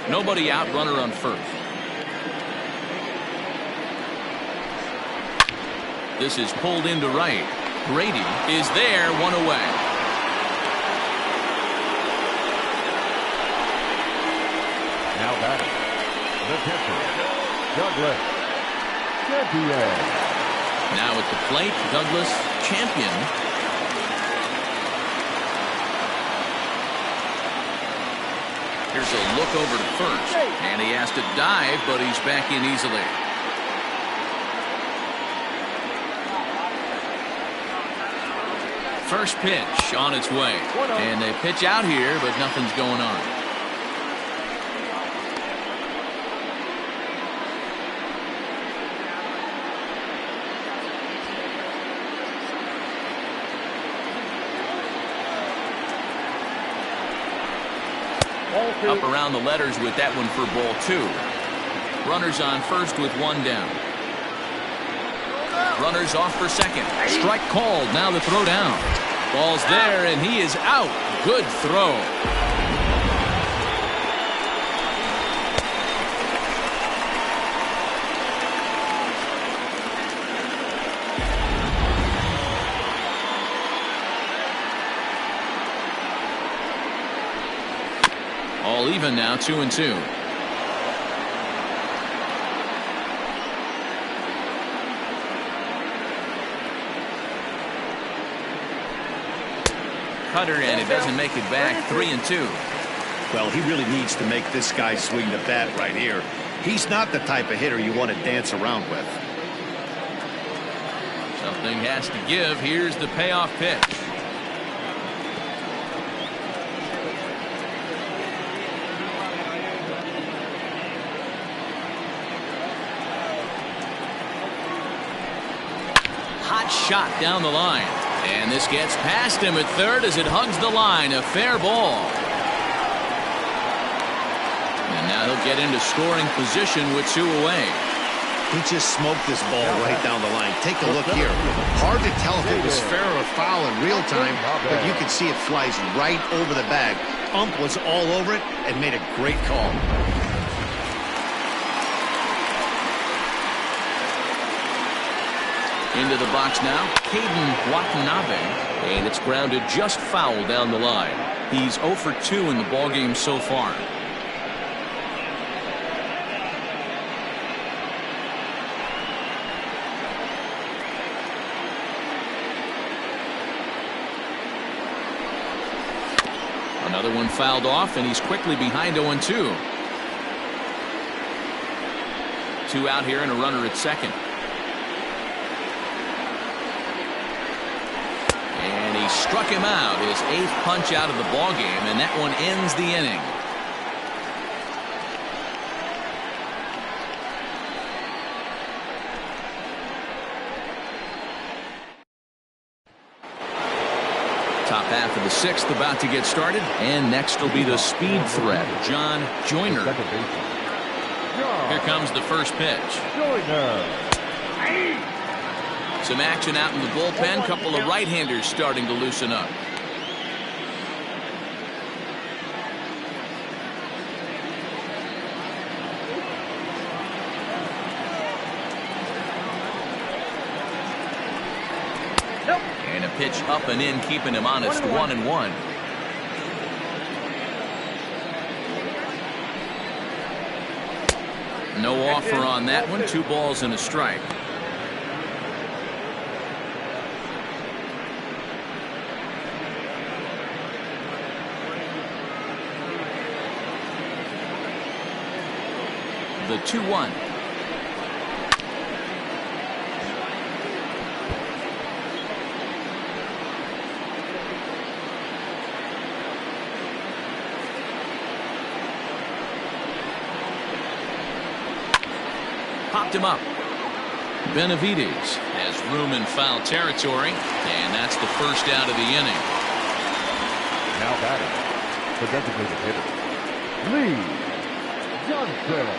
Nobody out, runner on first. This is pulled into right. Brady is there, 1 away. Now batting, the catcher, Douglas Champion. Now at the plate, Douglas Champion. Here's a look over to first, and he has to dive, but he's back in easily. First pitch on its way, and they pitch out here, but nothing's going on. Up around the letters with that one for ball 2. Runners on first with 1 down. Runners off for second. Strike called. Now the throw down. Ball's there, and he is out. Good throw. All even now, 2-2. Cutter, and it doesn't make it back. 3-2. Well, he really needs to make this guy swing the bat right here. He's not the type of hitter you want to dance around with. Something has to give. Here's the payoff pitch. Hot shot down the line. And this gets past him at third as it hugs the line. A fair ball. And now he'll get into scoring position with 2 away. He just smoked this ball right down the line. Take a look here. Hard to tell if it was fair or foul in real time, but you can see it flies right over the bag. Ump was all over it and made a great call. Into the box now, Caden Watanabe, and it's grounded just foul down the line. He's 0 for 2 in the ballgame so far. Another one fouled off, and he's quickly behind 0-2. 2 out here and a runner at second. And he struck him out, his 8th punch out of the ballgame, and that one ends the inning. Top half of the 6th about to get started, and next will be the speed threat, John Joyner. Here comes the first pitch. Some action out in the bullpen. Couple of right-handers starting to loosen up. And a pitch up and in, keeping him honest. 1-1. No offer on that one. 2 balls and a strike. The 2-1. Popped him up. Benavides has room in foul territory, and that's the first out of the inning. Now batting, the designated hitter, Lee Johnson.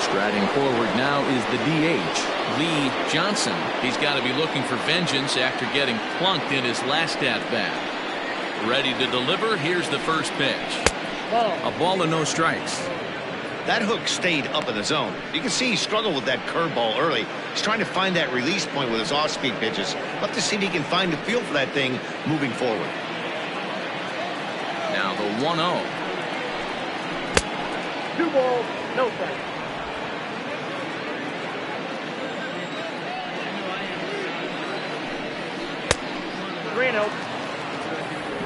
Striding forward now is the DH, Lee Johnson. He's got to be looking for vengeance after getting plunked in his last at-bat. Ready to deliver. Here's the first pitch. A ball and no strikes. That hook stayed up in the zone. You can see he struggled with that curveball early. He's trying to find that release point with his off-speed pitches. Love to see if he can find the feel for that thing moving forward. Now the 1-0. 2 balls, no strikes.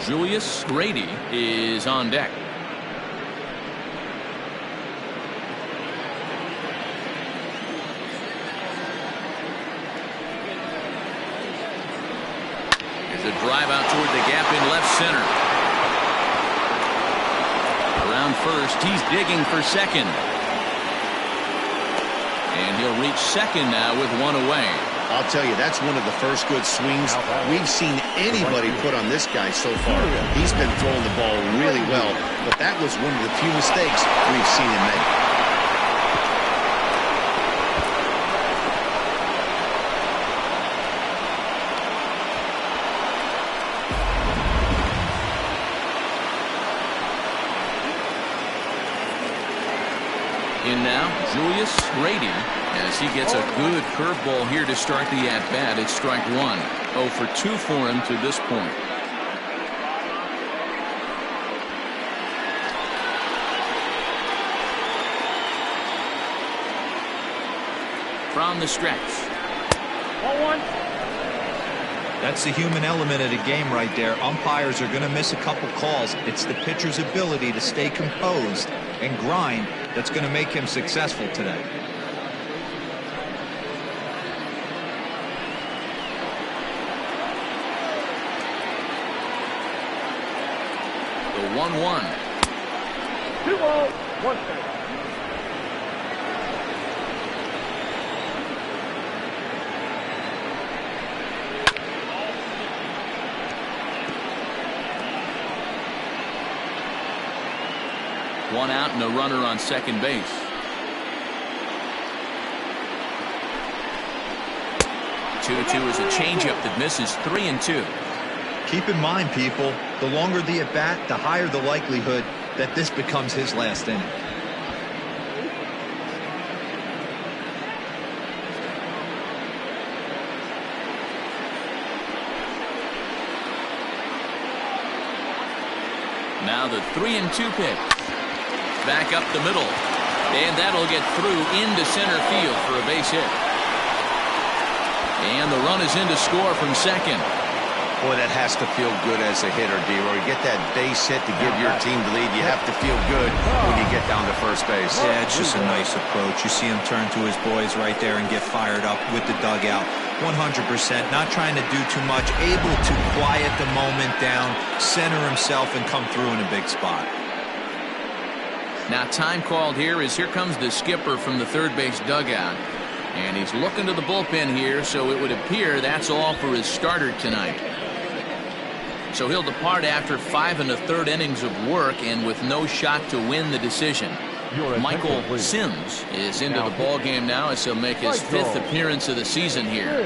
Julius Grady is on deck. There's a drive out toward the gap in left center. Around first, he's digging for second. And he'll reach second now with 1 away. I'll tell you, that's one of the first good swings we've seen anybody put on this guy so far. He's been throwing the ball really well, but that was one of the few mistakes we've seen him make. In now, Julius Grady, as he gets a good curveball here to start the at-bat. It's strike 1. 0 for 2 for him to this point. From the stretch. 1-1. That's the human element of the game right there. Umpires are going to miss a couple calls. It's the pitcher's ability to stay composed and grind that's going to make him successful today. The 1-1. 2 balls, 1 strike. One out and a runner on second base. Two is a changeup that misses. 3-2. Keep in mind, people, the longer the at bat, the higher the likelihood that this becomes his last inning. Now the 3-2 pitch. Back up the middle. And that'll get through into center field for a base hit. And the run is in to score from second. Boy, that has to feel good as a hitter, D-Roy. You get that base hit to give your team the lead. You have to feel good when you get down to first base. Yeah, it's just a nice approach. You see him turn to his boys right there and get fired up with the dugout. 100%. Not trying to do too much. Able to quiet the moment down, center himself, and come through in a big spot. Now time called here as here comes the skipper from the third base dugout. And he's looking to the bullpen here, so it would appear that's all for his starter tonight. So he'll depart after 5 1/3 innings of work and with no shot to win the decision. Michael Sims is into the ball game now as he'll make his 5th appearance of the season here.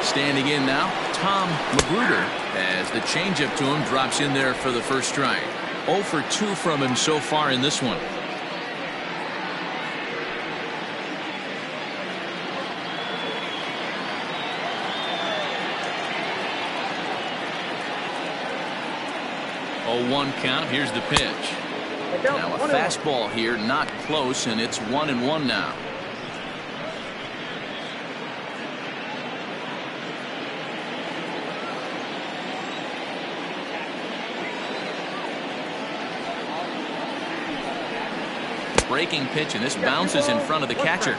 Standing in now, Tom Magruder, as the changeup to him drops in there for the first strike. 0 for 2 from him so far in this one. Oh, 1 count. Here's the pitch. Now a fastball here, not close, and it's 1-1 now. Breaking pitch, and this bounces in front of the catcher.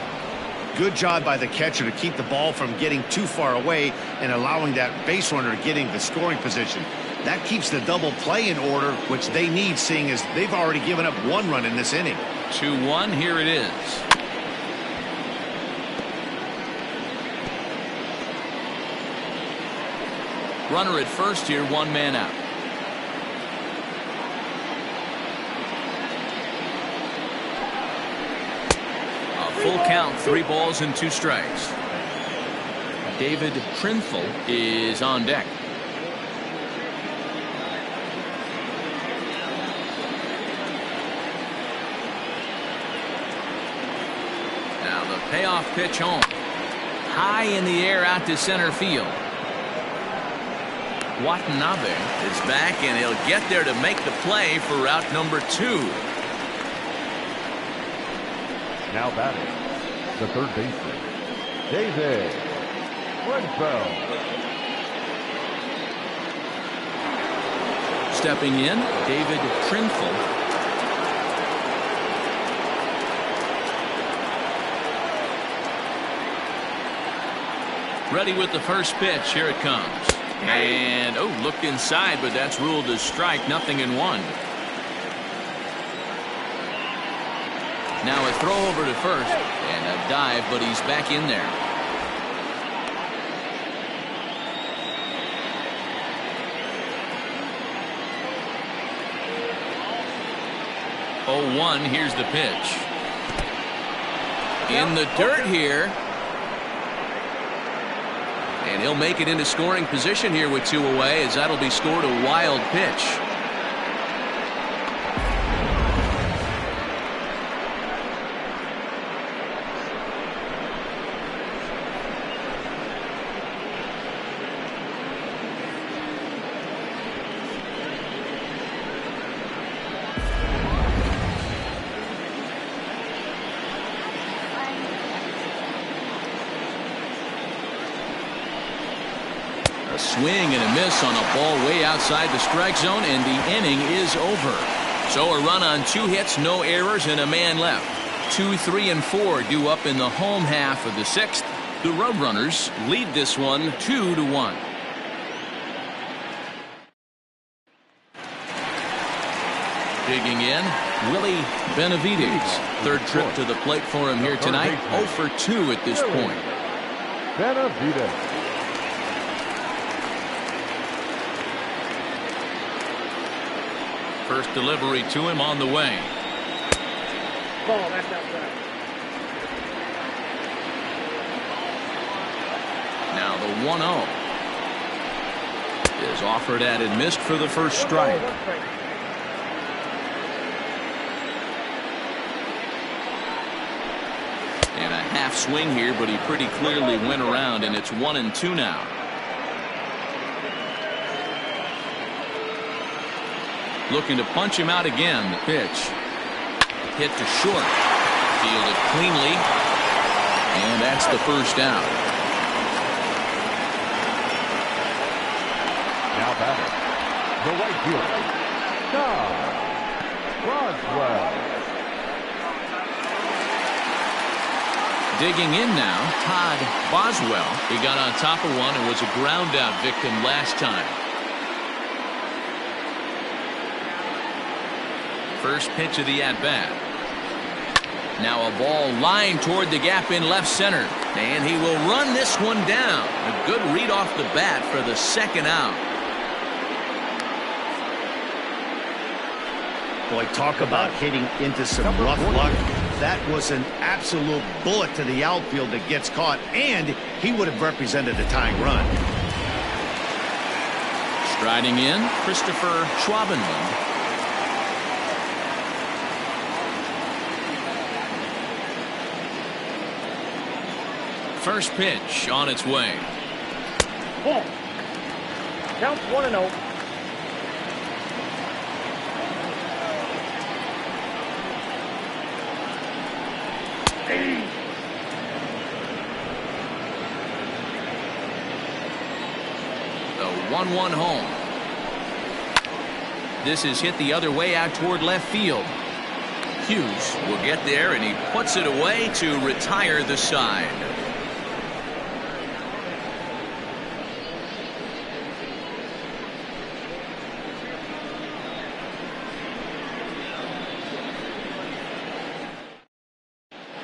Good job by the catcher to keep the ball from getting too far away and allowing that base runner to get into scoring position. That keeps the double play in order, which they need, seeing as they've already given up 1 run in this inning. 2-1, here it is. Runner at first here, 1 man out. Full count, 3 balls and 2 strikes. David Trinthel is on deck. Now the payoff pitch home. High in the air out to center field. Watanabe is back, and he'll get there to make the play for route number 2. Now batting, the third baseman, David Trinthel. Stepping in, David Trinthel. Ready with the first pitch. Here it comes. And, oh, looked inside, but that's ruled a strike. 0-1. Now a throw over to first and a dive, but he's back in there. Oh, 1, here's the pitch. In the dirt here. And he'll make it into scoring position here with 2 away, as that'll be scored a wild pitch. A swing and a miss on a ball way outside the strike zone, and the inning is over. So a run on 2 hits, no errors, and a man left. 2, 3, and 4 due up in the home half of the 6th. The Roadrunners lead this one 2-1. Digging in, Willie Benavides. Third trip to the plate for him here tonight. 0 for 2 at this point. Benavides. First delivery to him on the way. Ball, that's outside. Now the 1-0 is offered at and missed for the first strike. And a half swing here, but he pretty clearly went around, and it's 1-2 now. Looking to punch him out again. The pitch hit to short, fielded cleanly, and that's the first out. Now batter, the right fielder, Todd Boswell. Digging in now, Todd Boswell. He got on top of one and was a ground out victim last time. First pitch of the at-bat. Now a ball lined toward the gap in left center, and he will run this one down. A good read off the bat for the second out. Boy, talk about hitting into some rough luck. That was an absolute bullet to the outfield that gets caught, and he would have represented a tying run. Striding in, Christopher Schwabenland. First pitch on its way. Ball. Counts 1-0. The 1-1 home. This is hit the other way out toward left field. Hughes will get there, and he puts it away to retire the side.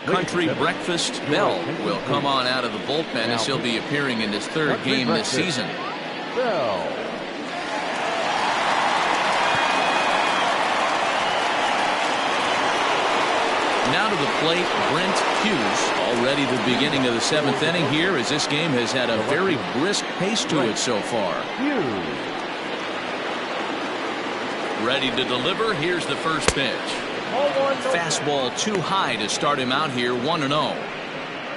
Country Breakfast Bell will come on out of the bullpen as he'll be appearing in his third game this season. Bell. Now to the plate, Brent Hughes. Already the beginning of the seventh inning here, as this game has had a very brisk pace to it so far. Hughes. Ready to deliver. Here's the first pitch. Fastball too high to start him out here, 1-0.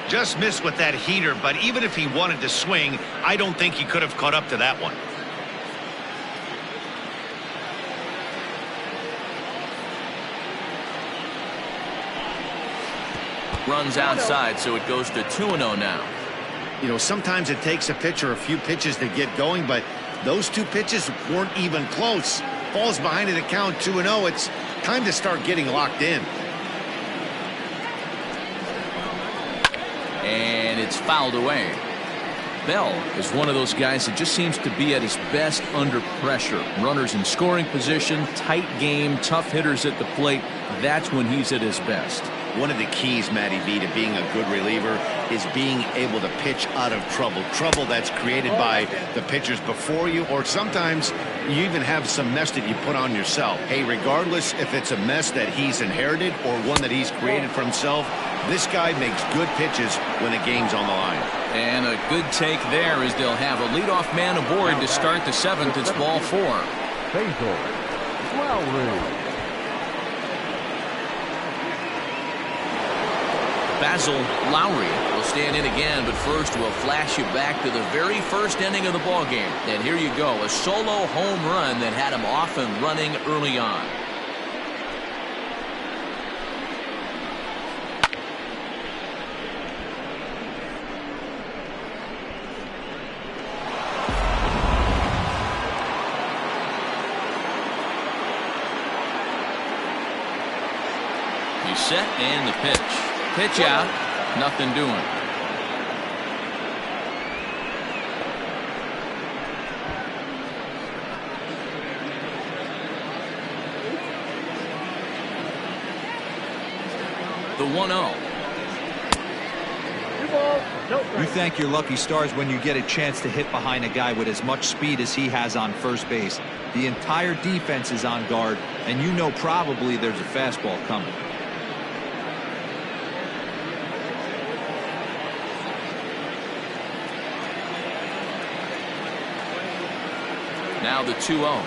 Just missed with that heater, but even if he wanted to swing, I don't think he could have caught up to that one. Runs outside, so it goes to 2-0 now. You know, sometimes it takes a pitcher a few pitches to get going, but those two pitches weren't even close. Falls behind in the count, 2-0. It's time to start getting locked in. And it's fouled away. Bell is one of those guys that just seems to be at his best under pressure. Runners in scoring position, tight game, tough hitters at the plate. That's when he's at his best. One of the keys, Matty B, to being a good reliever is being able to pitch out of trouble. Trouble that's created by the pitchers before you, or sometimes you even have some mess that you put on yourself. Hey, regardless if it's a mess that he's inherited or one that he's created for himself, this guy makes good pitches when the game's on the line. And a good take there as they'll have a leadoff man aboard to start the seventh. It's ball 4. Basil Lowry. Basil Lowry will stand in again, but first we'll flash you back to the very first inning of the ballgame. And here you go, a solo home run that had him off and running early on. He's set and the pitch. Pitch out, nothing doing. The 1-0. 2 balls, no strikes. You thank your lucky stars when you get a chance to hit behind a guy with as much speed as he has on first base. The entire defense is on guard, and you know probably there's a fastball coming. Now the 2-0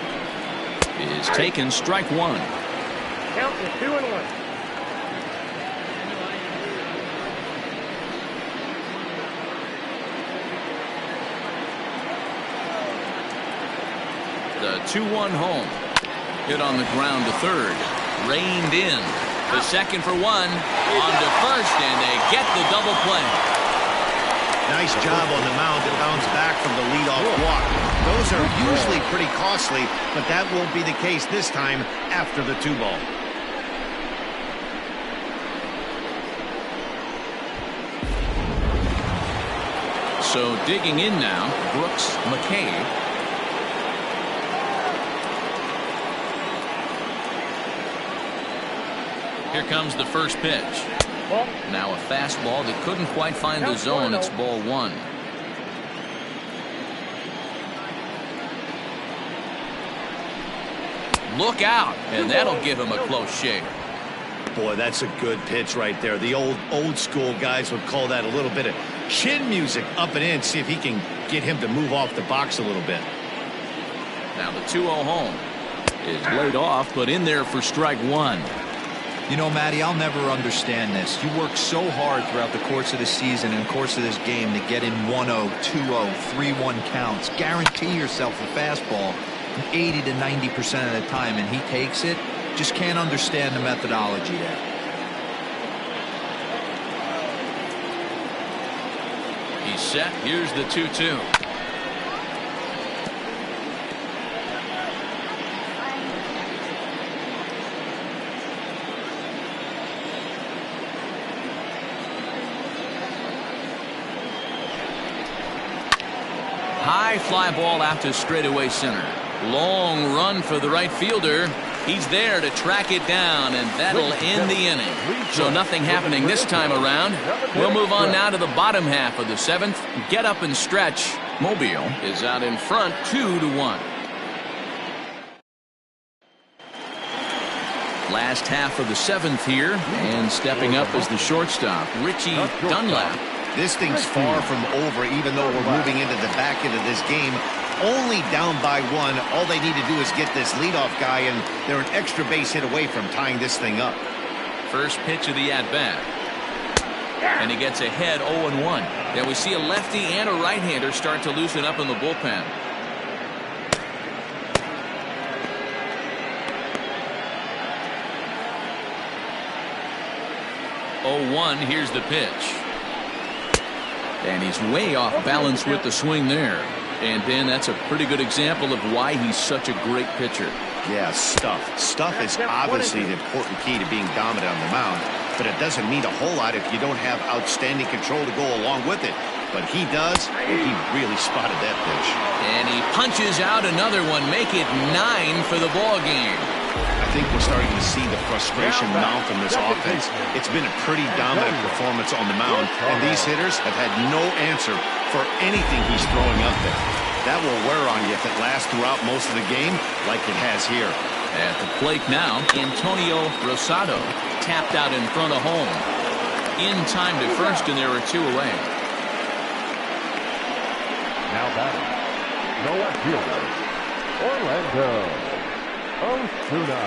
is taken, strike one. Count is 2-1. The 2-1 home. Hit on the ground to third. Reined in. The second for one. On to first, and they get the double play. Nice job on the mound to bounce back from the leadoff walk. Those are usually pretty costly, but that won't be the case this time after the 2-ball. So digging in now, Brooks McKay. Here comes the first pitch. Ball. Now a fastball that couldn't quite find the zone. It's ball one. Look out, and that'll give him a close shave. Boy, that's a good pitch right there. The old school guys would call that a little bit of chin music up and in. See if he can get him to move off the box a little bit. Now the 2-0 home is laid off, but in there for strike one. You know, Matty, I'll never understand this. You work so hard throughout the course of the season and course of this game to get in 1-0, 2-0, 3-1 counts. Guarantee yourself a fastball 80 to 90% of the time, and he takes it. Just can't understand the methodology there. He's set. Here's the 2-2. High fly ball out to straightaway center. Long run for the right fielder. He's there to track it down, and that'll end the inning. So nothing happening this time around. We'll move on now to the bottom half of the seventh. Get up and stretch. Mobile is out in front 2-1. Last half of the seventh here, and stepping up is the shortstop, Richie Dunlap. This thing's far from over, even though we're moving into the back end of this game. Only down by one. All they need to do is get this leadoff guy, and they're an extra base hit away from tying this thing up. First pitch of the at-bat. And he gets ahead 0-1. Then we see a lefty and a right-hander start to loosen up in the bullpen. Here's the pitch. And he's way off balance with the swing there. And Ben, that's a pretty good example of why he's such a great pitcher. Yeah, stuff. Stuff is obviously the important key to being dominant on the mound, but it doesn't mean a whole lot if you don't have outstanding control to go along with it. But he does, and he really spotted that pitch. And he punches out another one, make it 9 for the ball game. I think we're starting to see the frustration mount from this offense. It's been a pretty dominant performance on the mound, and these hitters have had no answer for anything he's throwing up there. That will wear on you if it lasts throughout most of the game like it has here. At the plate now, Antonio Rosado tapped out in front of home. In time to first, and there are 2 away. Now batting, no fielder, Orlando Osuna.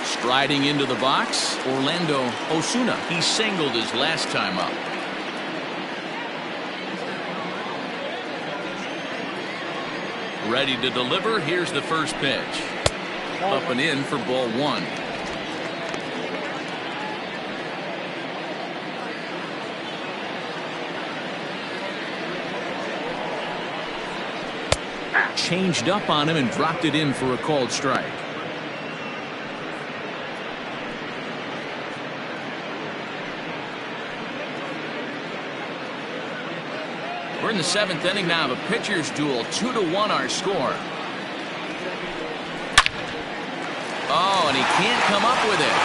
Striding into the box, Orlando Osuna. He singled his last time up. Ready to deliver. Here's the first pitch. Up and in for ball one. Changed up on him and dropped it in for a called strike. We're in the 7th inning now of a pitcher's duel. 2-1 our score. Oh, and he can't come up with it.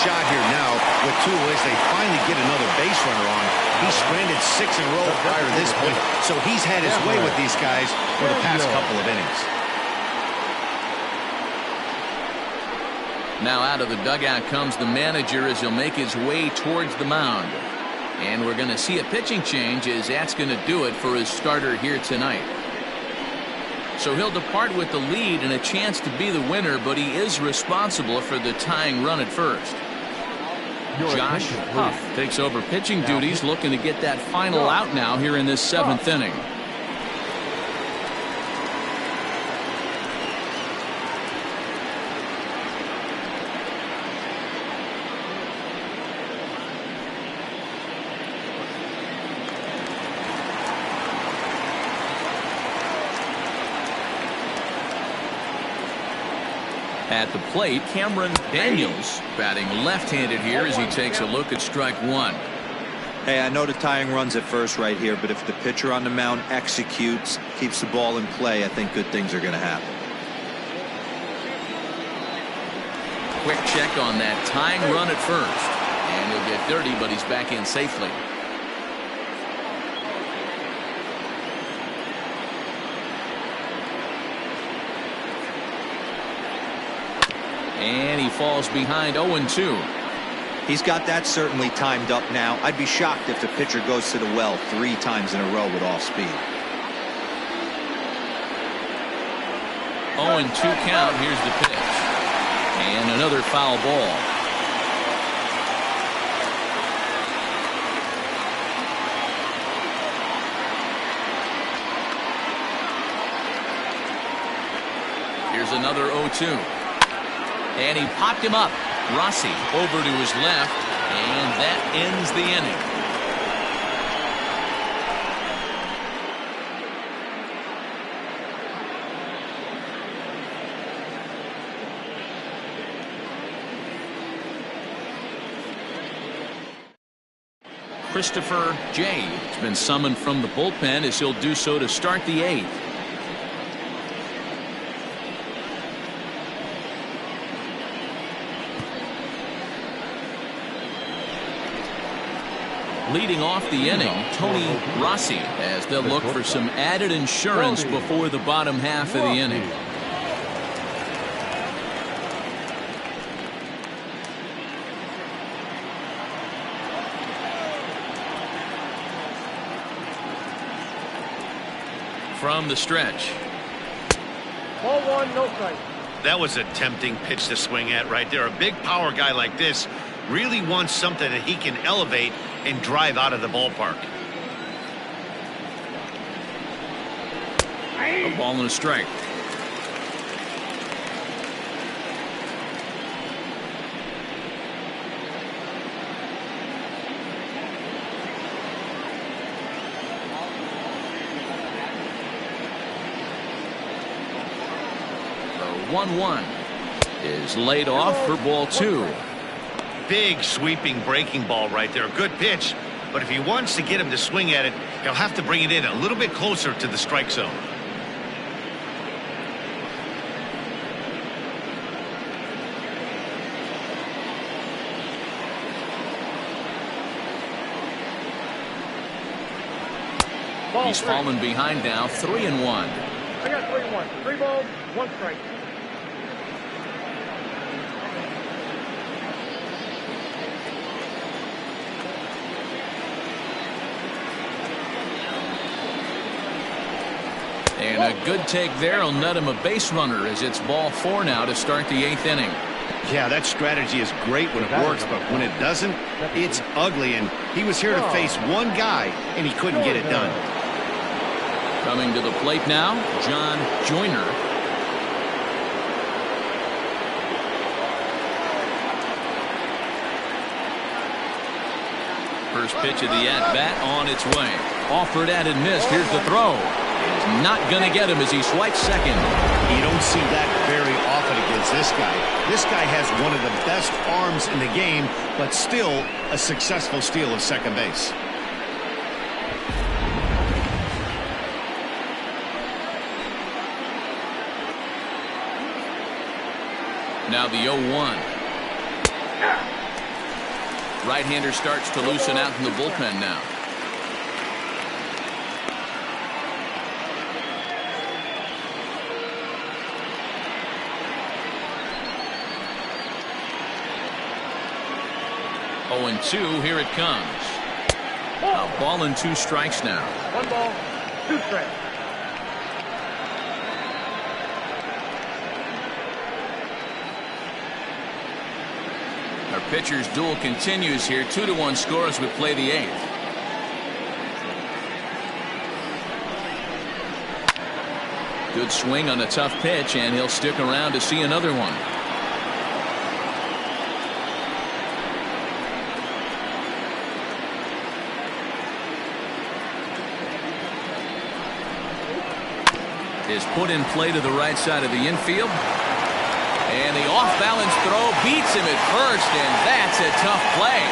shot here now with two as they finally get another base runner on. He's stranded 6 in a row prior to this point, so he's had his way with these guys for the past couple of innings. Now out of the dugout comes the manager as he'll make his way towards the mound. And we're going to see a pitching change as that's going to do it for his starter here tonight. So he'll depart with the lead and a chance to be the winner, but he is responsible for the tying run at first. Josh Huff takes over pitching duties, looking to get that final out now here in this 7th inning. At the plate, Cameron Daniels batting left-handed here as he takes a look at strike one. Hey, I know the tying run's at first right here, but if the pitcher on the mound executes, keeps the ball in play, I think good things are going to happen. Quick check on that tying run at first. And he'll get dirty, but he's back in safely. And he falls behind 0-2. He's got that certainly timed up now. I'd be shocked if the pitcher goes to the well 3 times in a row with off speed. 0-2 count. Here's the pitch. And another foul ball. Here's another 0-2. And he popped him up. Rossi over to his left, and that ends the inning. Christopher J. has been summoned from the bullpen as he'll do so to start the 8th. Leading off the inning, Tony Rossi, as they'll look for some added insurance before the bottom half of the inning. From the stretch. Ball 1, no strike. That was a tempting pitch to swing at right there. A big power guy like this really wants something that he can elevate and drive out of the ballpark. A ball and a strike. The 1-1 is laid off for ball 2. Big sweeping breaking ball right there. Good pitch, but if he wants to get him to swing at it, he'll have to bring it in a little bit closer to the strike zone. He's fallen behind now, 3-1. I got 3-1. 3 balls, 1 strike. And a good take there will net him a base runner as it's ball 4 now to start the 8th inning. Yeah, that strategy is great when it works, but when it doesn't, it's ugly. And he was here to face one guy, and he couldn't get it done. Coming to the plate now, John Joyner. First pitch of the at-bat on its way. Offered at and missed. Here's the throw. It's not going to get him as he swipes second. You don't see that very often against this guy. This guy has one of the best arms in the game, but still a successful steal of second base. Now the 0-1. Right-hander starts to loosen out in the bullpen now. Oh, and 2, here it comes. A ball and 2 strikes now. 1 ball, 2 strikes. Our pitcher's duel continues here. 2-1 score as we play the 8th. Good swing on a tough pitch, and he'll stick around to see another one. Is put in play to the right side of the infield. And the off-balance throw beats him at first, and that's a tough play.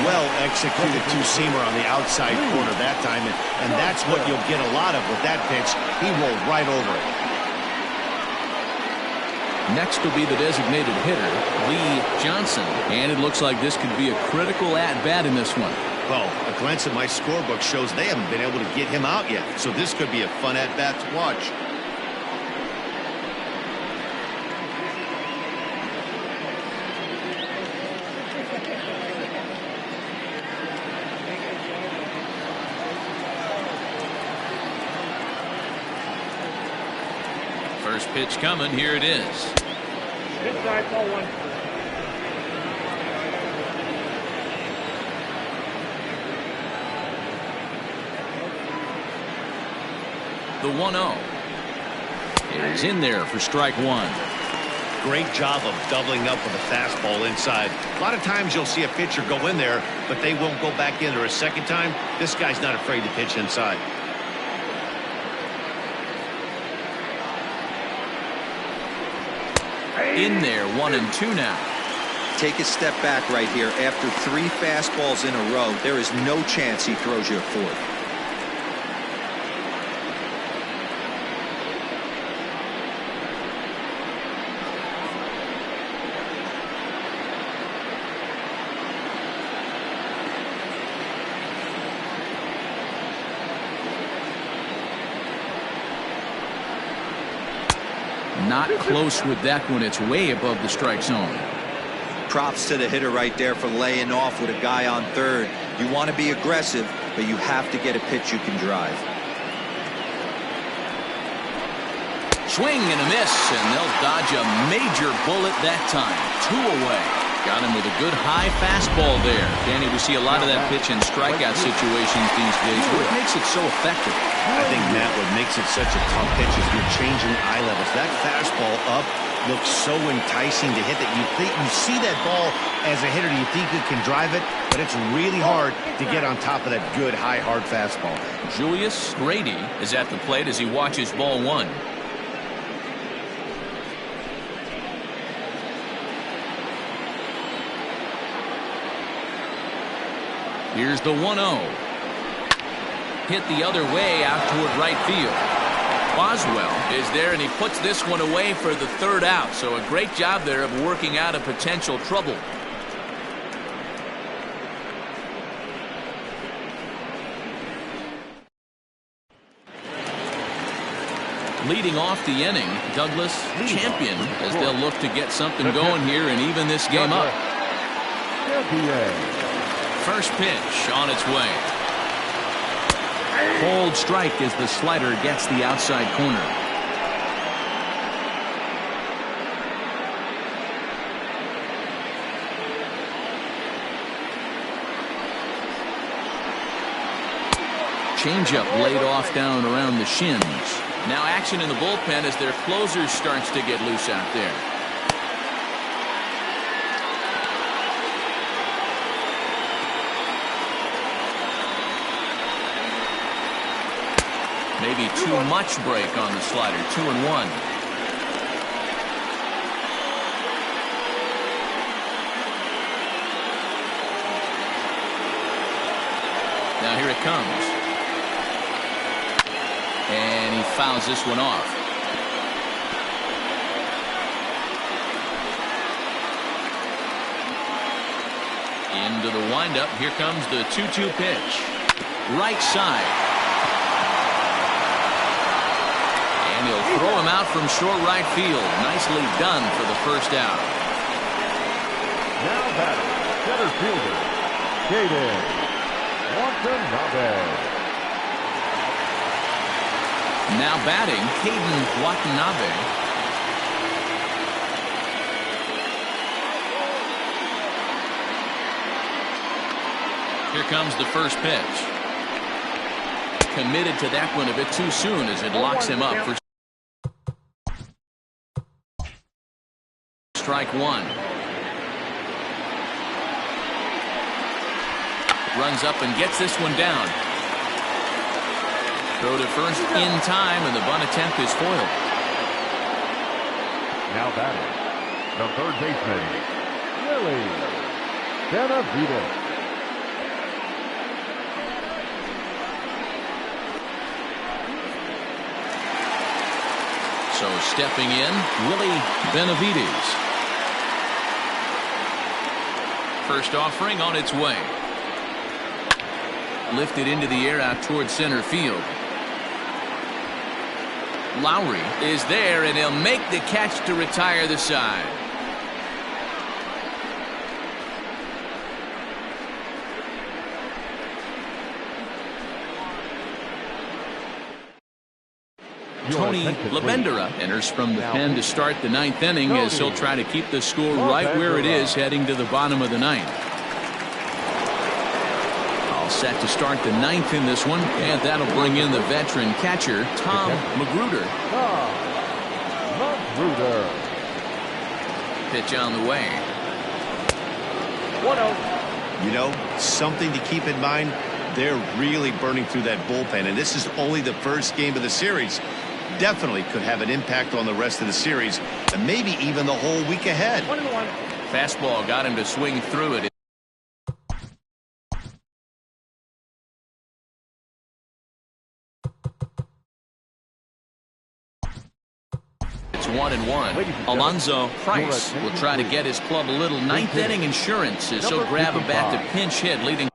Well executed two-seamer on the outside corner that time, and that's what you'll get a lot of with that pitch. He rolled right over it. Next will be the designated hitter, Lee Johnson, and it looks like this could be a critical at-bat in this one. Well, a glance at my scorebook shows they haven't been able to get him out yet, so this could be a fun at-bat to watch. First pitch coming. Here it is. Inside, ball 1. The 1-0 is in there for strike 1. Great job of doubling up with a fastball inside. A lot of times you'll see a pitcher go in there, but they won't go back in there a second time. This guy's not afraid to pitch inside. In there, 1-2 now. Take a step back right here. After 3 fastballs in a row, there is no chance he throws you a 4th. Not close with that one. It's way above the strike zone. Props to the hitter right there for laying off with a guy on third. You want to be aggressive, but you have to get a pitch you can drive. Swing and a miss, and they'll dodge a major bullet that time. 2 away. Got him with a good high fastball there. Danny, we see a lot of that pitch in strikeout situations these days. What makes it so effective? I think, Matt, what makes it such a tough pitch is you're changing eye levels. That fastball up looks so enticing to hit that you see that ball as a hitter, you think you can drive it, but it's really hard to get on top of that good, high, hard fastball. Julius Grady is at the plate as he watches ball 1. Here's the 1-0. Hit the other way out toward right field. Boswell is there, and he puts this one away for the 3rd out. So a great job there of working out a potential trouble. Leading off the inning, Douglas Champion, as they'll look to get something going here and even this game up. First pitch on its way. Cold strike as the slider gets the outside corner. Changeup laid off down around the shins. Now action in the bullpen as their closer starts to get loose out there. Maybe too much break on the slider. 2-1. Now here it comes. And he fouls this one off. Into the windup. Here comes the 2-2 pitch. Right side. And he'll throw him out from short right field. Nicely done for the first out. Now batting, center fielder, Caden Watanabe. Now batting, Caden Watanabe. Here comes the first pitch. Committed to that one a bit too soon as it locks him up for strike one. Runs up and gets this one down. Throw to first in time, and the bunt attempt is foiled. Now batting, the third baseman, Willie Benavides. So stepping in, Willie Benavides. First offering on its way. Lifted into the air out towards center field. Lowry is there, and he'll make the catch to retire the side. Tony Labendera enters from the pen to start the ninth inning as he'll try to keep the score right where it is heading to the bottom of the ninth. All set to start the ninth in this one, and that'll bring in the veteran catcher, Tom Magruder. Pitch on the way. 1-0. You know, something to keep in mind, they're really burning through that bullpen, and this is only the first game of the series. Definitely could have an impact on the rest of the series and maybe even the whole week ahead. 1-1. Fastball got him to swing through it. It's 1-1. Alonzo Price will try to get his club a little ninth inning insurance as he'll grab a bat to pinch hit, leading.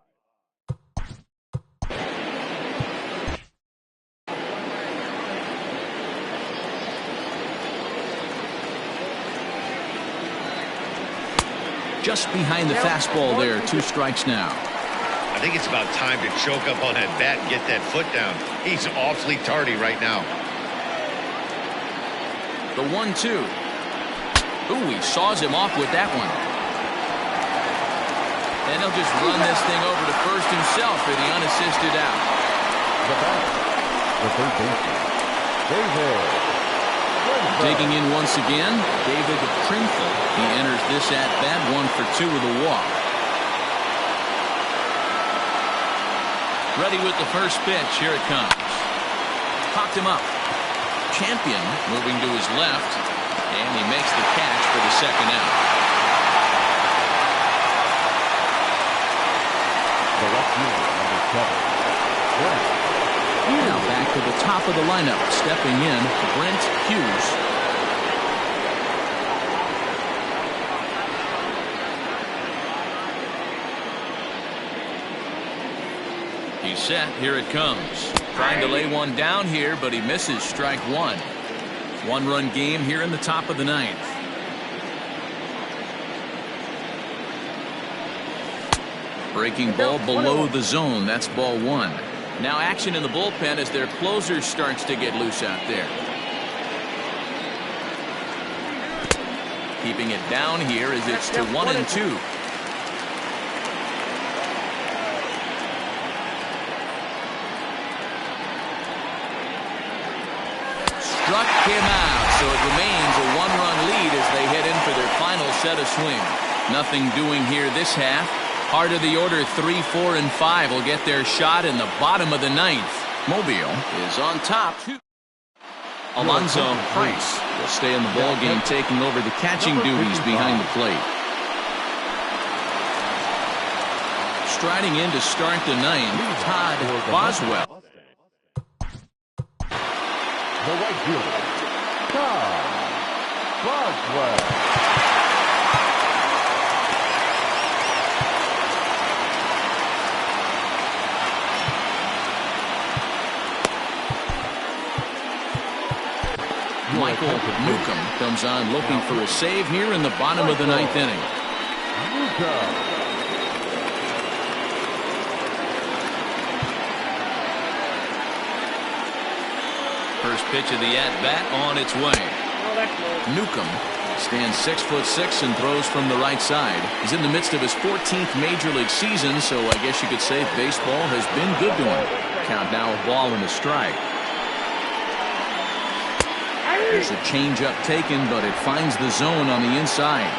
Just behind the fastball there. 2 strikes now. I think it's about time to choke up on that bat and get that foot down. He's awfully tardy right now. The 1-2. Ooh, he saws him off with that one. And he'll just run this thing over to first himself for the unassisted out. The batter, the third baseman, David. Digging in once again, David Trimble. He enters this at bat, 1 for 2 with a walk. Ready with the first pitch. Here it comes. Popped him up. Champion moving to his left, and he makes the catch for the second out. The left fielder, number 7. Now back to the top of the lineup, stepping in, Brent Hughes. He's set. Here it comes. Trying to lay one down here, but he misses. Strike one. 1-run game here in the top of the ninth. Breaking ball below the zone. That's ball 1. Now action in the bullpen as their closer starts to get loose out there. Keeping it down here as it's to 1-2. Struck him out, so it remains a 1-run lead as they head in for their final set of swings. Nothing doing here this half. Heart of the order 3, 4, and 5 will get their shot in the bottom of the ninth. Mobile is on top. Alonzo Price will stay in the ball game, taking over the catching duties behind the plate. Striding in to start the ninth, Todd Boswell. The right fielder, Todd Boswell. Michael Newcomb comes on looking for a save here in the bottom of the ninth inning. First pitch of the at-bat on its way. Newcomb stands 6'6" and throws from the right side. He's in the midst of his 14th major league season, so I guess you could say baseball has been good to him. Count now a ball and a strike. There's a changeup taken, but it finds the zone on the inside.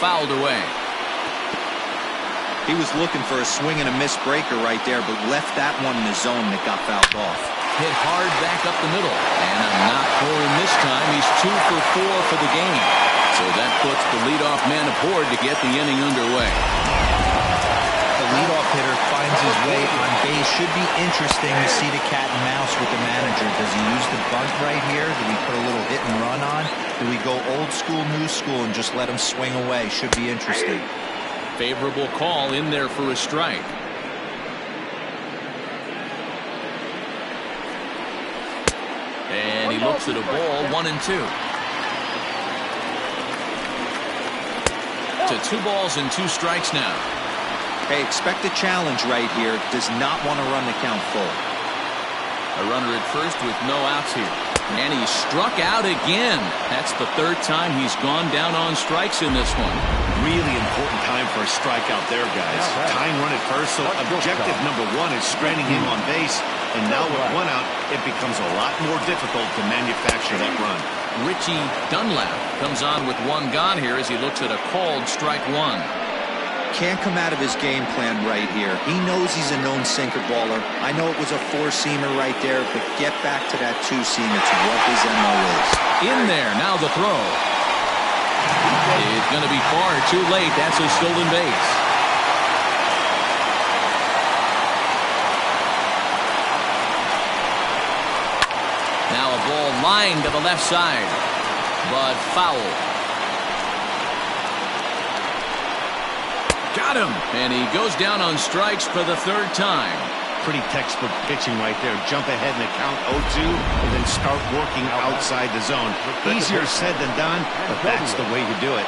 Fouled away. He was looking for a swing and a miss breaker right there, but left that one in the zone that got fouled off. Hit hard back up the middle, and a knock for him this time. He's 2 for 4 for the game. So that puts the leadoff man aboard to get the inning underway. The leadoff hitter finds his way on base. Should be interesting to see the cat and mouse with the manager. Does he use the bunt right here? Do we put a little hit and run on? Do we go old school, new school, and just let him swing away? Should be interesting. Favorable call in there for a strike. And he looks at a ball, 1-2. To 2 balls and 2 strikes now. Hey, expect a challenge right here. Does not want to run the count full. A runner at first with no outs here. And he struck out again. That's the 3rd time he's gone down on strikes in this one. Really important time for a strikeout there, guys. Tying run at first, so objective number 1 is stranding him on base. And now with 1 out, it becomes a lot more difficult to manufacture that run. Richie Dunlap comes on with 1 gone here as he looks at a called strike 1. Can't come out of his game plan right here. He knows he's a known sinker baller. I know it was a 4-seamer right there, but get back to that 2-seam. It's what his MO is. In there, now the throw. It's going to be far too late. That's a stolen base. Now a ball lined to the left side, but foul. Got him, and he goes down on strikes for the 3rd time. Pretty textbook pitching right there. Jump ahead in the count 0-2 and then start working outside the zone. Easier said than done, but that's the way to do it.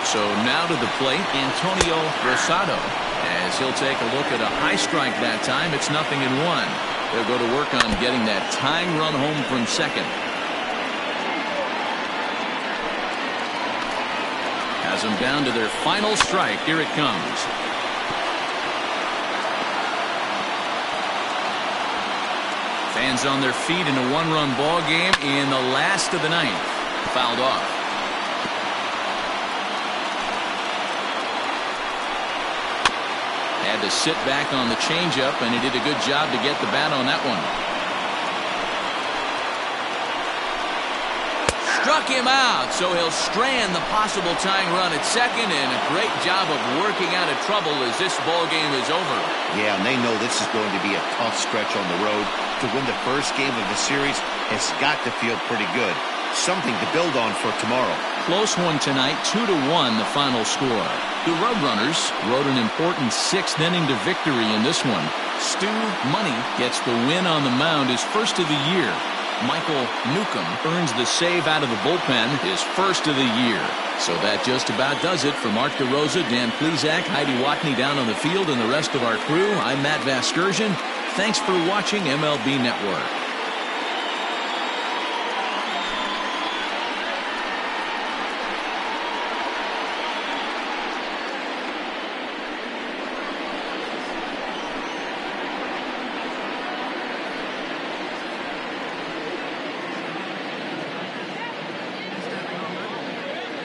So now to the plate, Antonio Rosado, as he'll take a look at a high strike that time. It's 0-1. They'll go to work on getting that tying run home from second. Has them down to their final strike. Here it comes. Fans on their feet in a 1-run ball game in the last of the 9th. Fouled off. Had to sit back on the changeup, and he did a good job to get the bat on that one. Struck him out, so he'll strand the possible tying run at second, and a great job of working out of trouble as this ball game is over. Yeah, and they know this is going to be a tough stretch on the road. To win the first game of the series has got to feel pretty good. Something to build on for tomorrow. Close one tonight, 2-1 the final score. The Roadrunners rode an important 6th inning to victory in this one. Stu Money gets the win on the mound, his first of the year. Michael Newcomb earns the save out of the bullpen, his first of the year. So that just about does it. For Mark DeRosa, Dan Plesac, Heidi Watney down on the field, and the rest of our crew, I'm Matt Vasgersian. Thanks for watching MLB Network.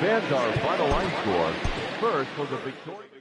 Fans, our final line score. First was a victorious.